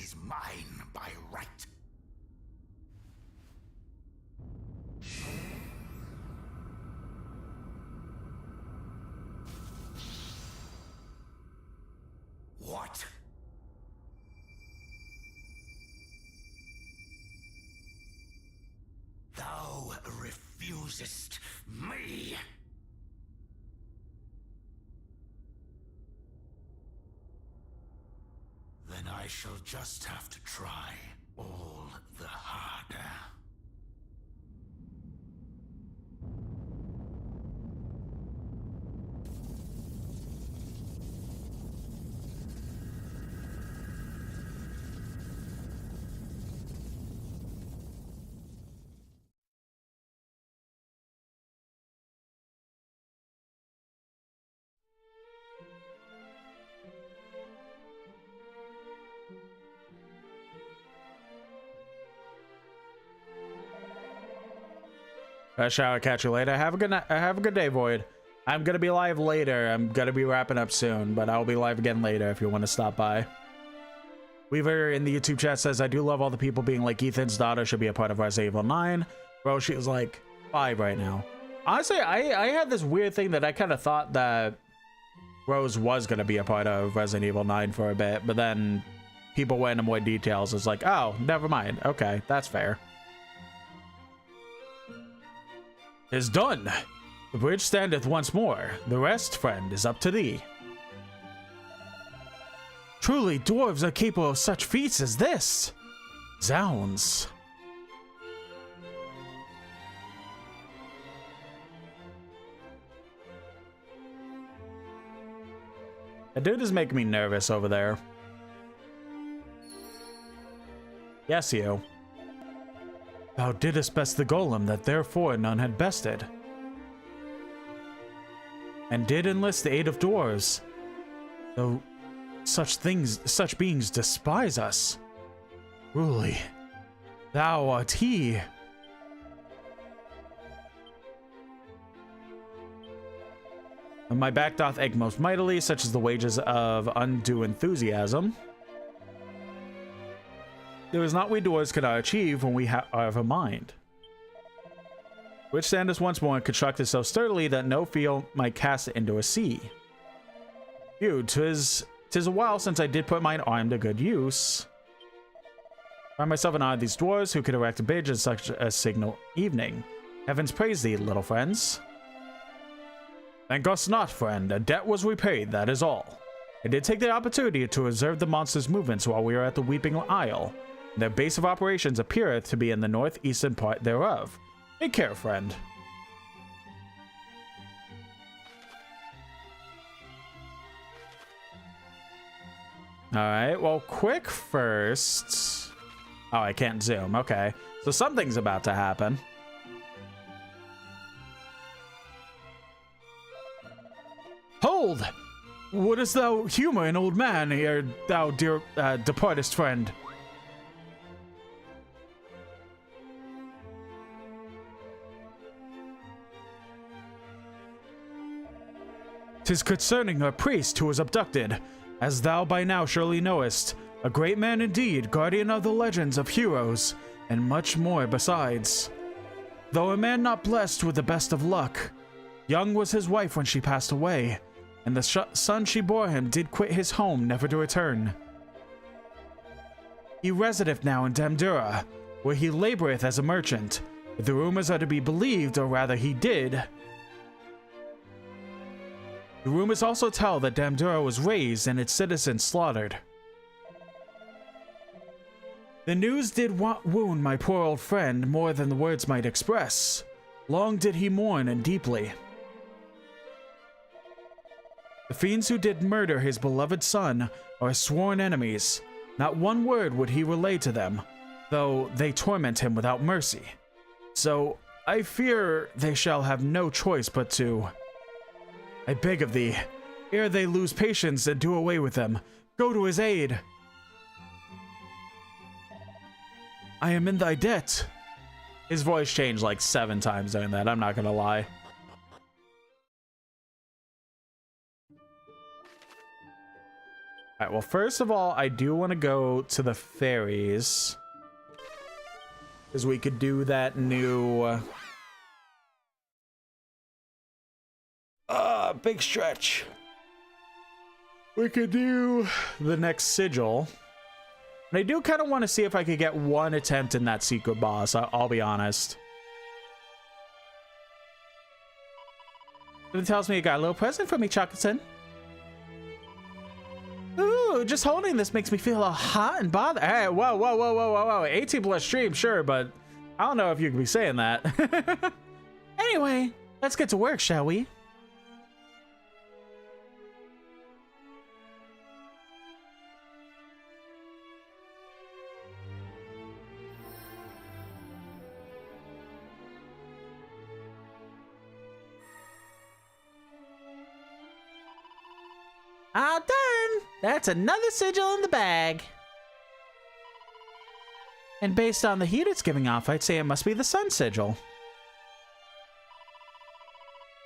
is mine by right. What? Thou refusest me? Then I shall just have to try all the harder. Shall I catch you later? Have a good night. Have a good day, Void. I'm gonna be live later. I'm gonna be wrapping up soon, but I'll be live again later if you want to stop by. Weaver in the YouTube chat says, I do love all the people being like Ethan's daughter should be a part of Resident Evil 9. Bro, she's like 5 right now. Honestly, I had this weird thing that I kind of thought that Rose was gonna be a part of Resident Evil 9 for a bit, but then people went into more details. It's like, oh, never mind. Okay, that's fair. Is done. The bridge standeth once more. The rest, friend, is up to thee. Truly, dwarves are capable of such feats as this. Zounds. That dude is making me nervous over there. Yes, you. Thou didst best the golem that therefore none had bested, and did enlist the aid of dwarves, though such beings despise us. Truly, thou art he. And my back doth ache most mightily, such as the wages of undue enthusiasm. There is not we dwarves cannot achieve when we have a mind, which standeth once more and constructed so sturdily that no field might cast it into a sea. Phew, 'tis a while since I did put mine arm to good use. Find myself in awe of these dwarves who could erect a bridge in such a signal evening. Heavens praise thee, little friends. Thank us not, friend. A debt was repaid, that is all. I did take the opportunity to observe the monsters' movements while we were at the Weeping Isle. Their base of operations appeareth to be in the northeastern part thereof. Take care, friend. Alright, well, quick first. Oh, I can't zoom. Okay. So something's about to happen. Hold! Wouldst thou humor an old man here, thou dear departest friend? 'Tis concerning a priest who was abducted, as thou by now surely knowest. A great man indeed, guardian of the legends of heroes, and much more besides. Though a man not blessed with the best of luck, young was his wife when she passed away, and the son she bore him did quit his home never to return. He resideth now in Damdura, where he laboreth as a merchant. If the rumors are to be believed, or rather he did. The rumors also tell that Damdura was razed and its citizens slaughtered. The news did wound my poor old friend more than the words might express. Long did he mourn and deeply. The fiends who did murder his beloved son are sworn enemies. Not one word would he relay to them, though they torment him without mercy. So I fear they shall have no choice but to... I beg of thee, ere they lose patience and do away with them, go to his aid. I am in thy debt. His voice changed like 7 times during that, I'm not gonna lie. right, well, first of all, I do want to go to the fairies. Because we could do that new... big stretch. We could do the next sigil. And I do kind of want to see if I could get one attempt in that secret boss, I'll be honest. It tells me you got a little present for me, Chuckerton. Ooh, just holding this makes me feel all hot and bothered. Hey, whoa. 18 plus stream, sure, but I don't know if you could be saying that. Anyway, let's get to work, shall we? All done! That's another sigil in the bag. And based on the heat it's giving off, I'd say it must be the sun sigil.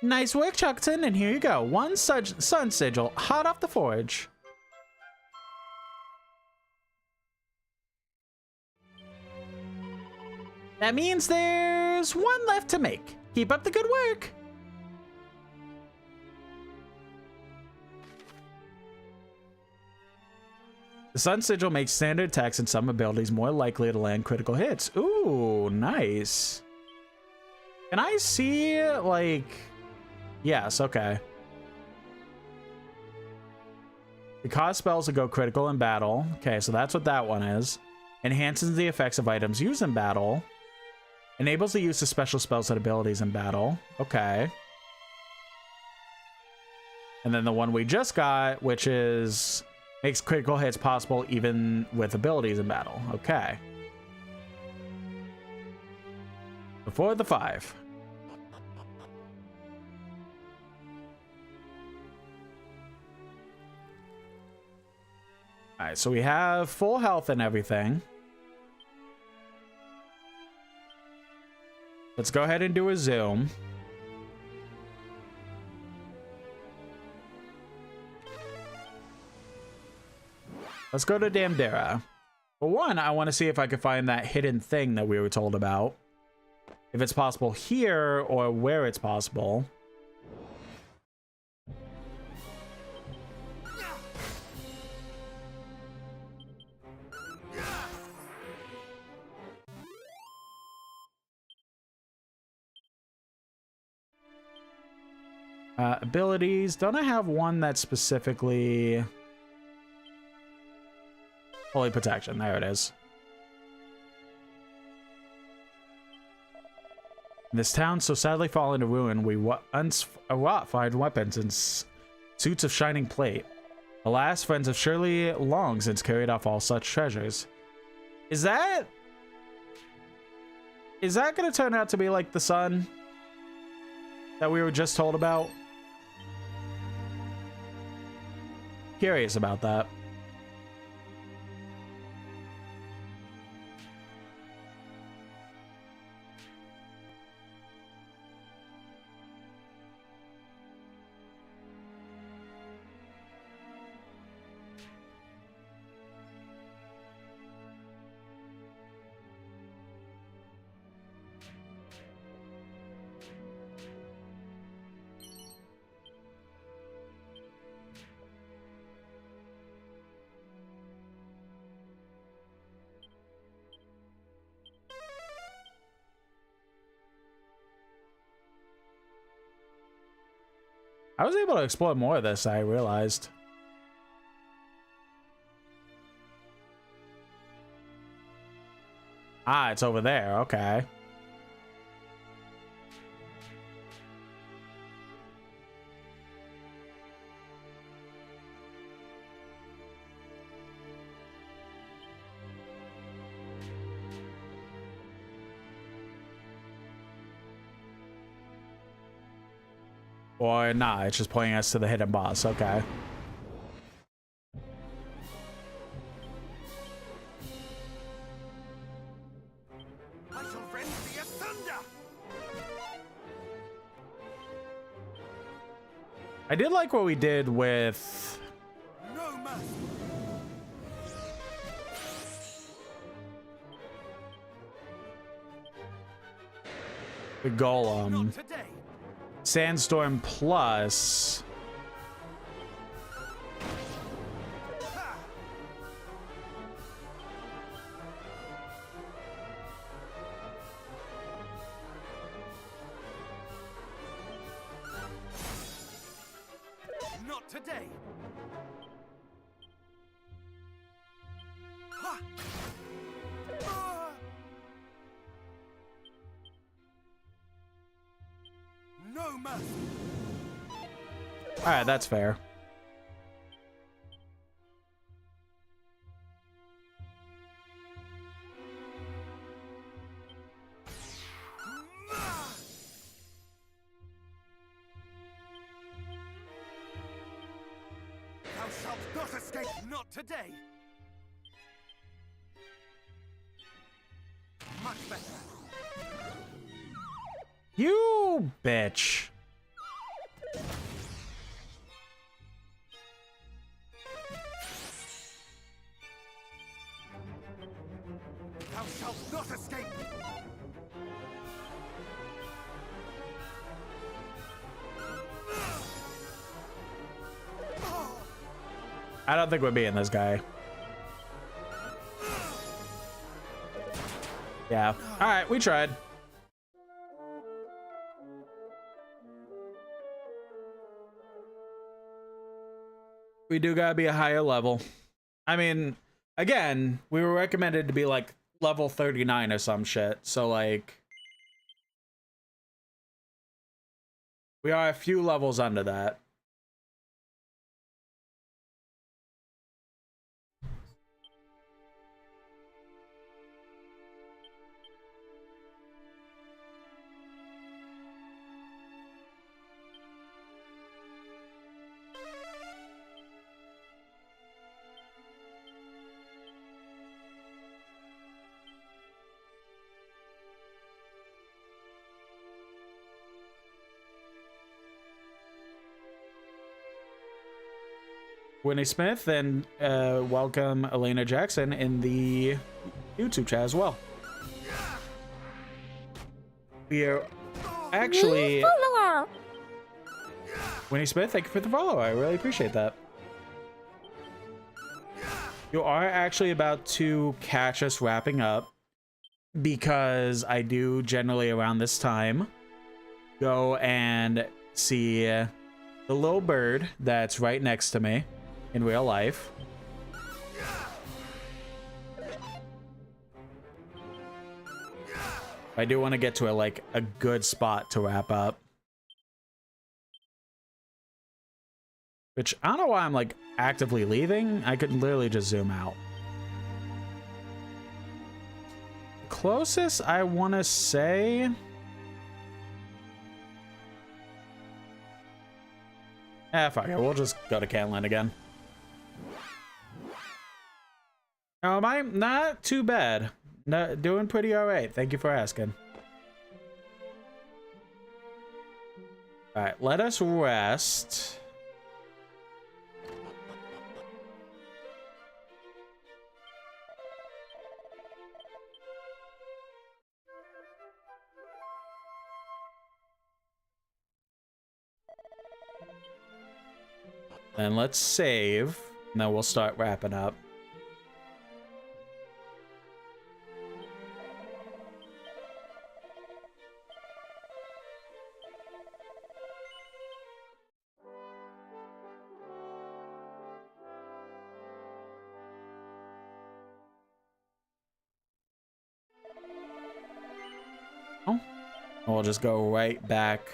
Nice work, Chuckton, and here you go. One sun sigil, hot off the forge. That means there's one left to make. Keep up the good work. The Sun Sigil makes standard attacks and some abilities more likely to land critical hits. Ooh, nice. Can I see, like... Yes, okay. It causes spells to go critical in battle. Okay, so that's what that one is. Enhances the effects of items used in battle. Enables the use of special spells and abilities in battle. Okay. And then the one we just got, which is... Makes critical hits possible even with abilities in battle. Okay. Before the 5. Alright, so we have full health and everything. Let's go ahead and do a zoom. Let's go to Damdera. For one, I want to see if I can find that hidden thing that we were told about. If it's possible here or where it's possible. Abilities. Don't I have one that's specifically... Holy Protection, there it is. This town so sadly fallen to ruin, we find weapons and suits of shining plate. Alas, friends have surely long since carried off all such treasures. Is that gonna turn out to be like the sun that we were just told about? Curious about that. I was able to explore more of this, I realized. Ah, it's over there. Okay. Or nah, it's just pointing us to the hidden boss. Okay. I shall rend thee asunder. I did like what we did with... No mercy. the Golem. Sandstorm plus. Not today. Ha! Ah! No mercy. All right, that's fair. Thou shalt not escape. Not today. Much better. You bitch. Thou shalt not escape. I don't think we're beating this guy. Yeah. All right, we tried. We do gotta be a higher level. I mean, again, we were recommended to be like level 39 or some shit. So like, we are a few levels under that. Winnie Smith, and welcome Elena Jackson in the YouTube chat as well. We are actually... Winnie Smith, thank you for the follow. I really appreciate that. You are actually about to catch us wrapping up, because I do generally around this time go and see the little bird that's right next to me in real life. I do want to get to a good spot to wrap up. Which, I don't know why I'm like actively leaving. I could literally just zoom out. Closest I want to say... fuck it. We'll just go to Canland again. Oh, am I? Not too bad. No, doing pretty alright. Thank you for asking. Alright, let us rest. And let's save, and then we'll start wrapping up. Oh, we'll just go right back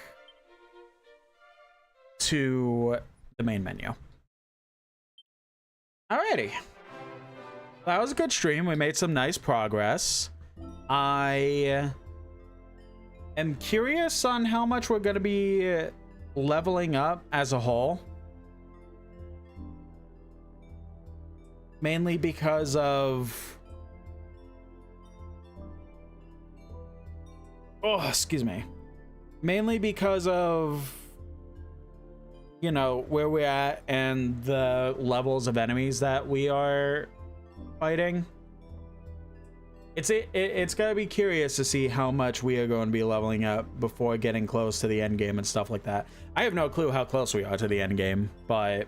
to the main menu. Alrighty. That was a good stream. We made some nice progress. I am curious on how much we're going to be leveling up as a whole. Mainly because of... Oh, excuse me. Mainly because of, you know, where we're at and the levels of enemies that we are fighting. It's gonna be curious to see how much we are going to be leveling up before getting close to the end game and stuff like that. I have no clue how close we are to the end game, but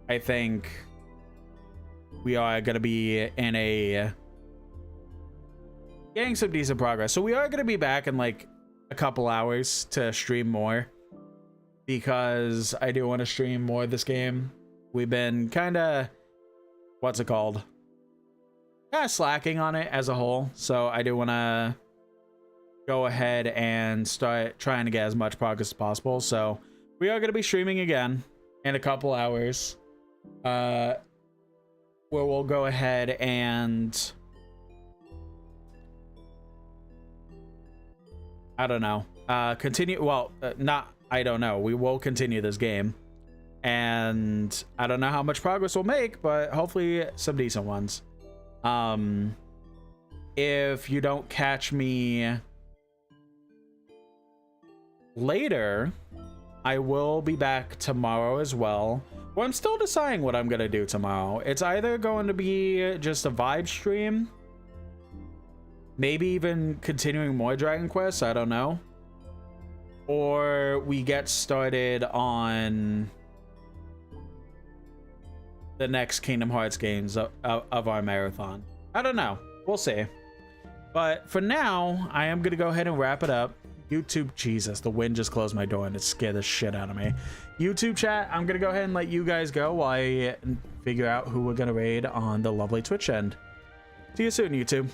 I think we are gonna be in a getting some decent progress. So we are gonna be back in like a couple hours to stream more, because I do want to stream more of this game. We've been kind of, what's it called? Kind of slacking on it as a whole. So I do want to go ahead and start trying to get as much progress as possible. So we are going to be streaming again in a couple hours. Where we'll go ahead and, I don't know, continue. Well, not, I don't know. We will continue this game. And I don't know how much progress we'll make, but hopefully some decent ones. If you don't catch me later, I will be back tomorrow as well. Well, I'm still deciding what I'm gonna do tomorrow. It's either going to be just a vibe stream, maybe even continuing more Dragon Quest, I don't know, or we get started on the next Kingdom Hearts games of our marathon. I don't know. We'll see. But for now, I am going to go ahead and wrap it up. YouTube, Jesus, the wind just closed my door and it scared the shit out of me. YouTube chat, I'm going to go ahead and let you guys go while I figure out who we're going to raid on the lovely Twitch end. See you soon, YouTube.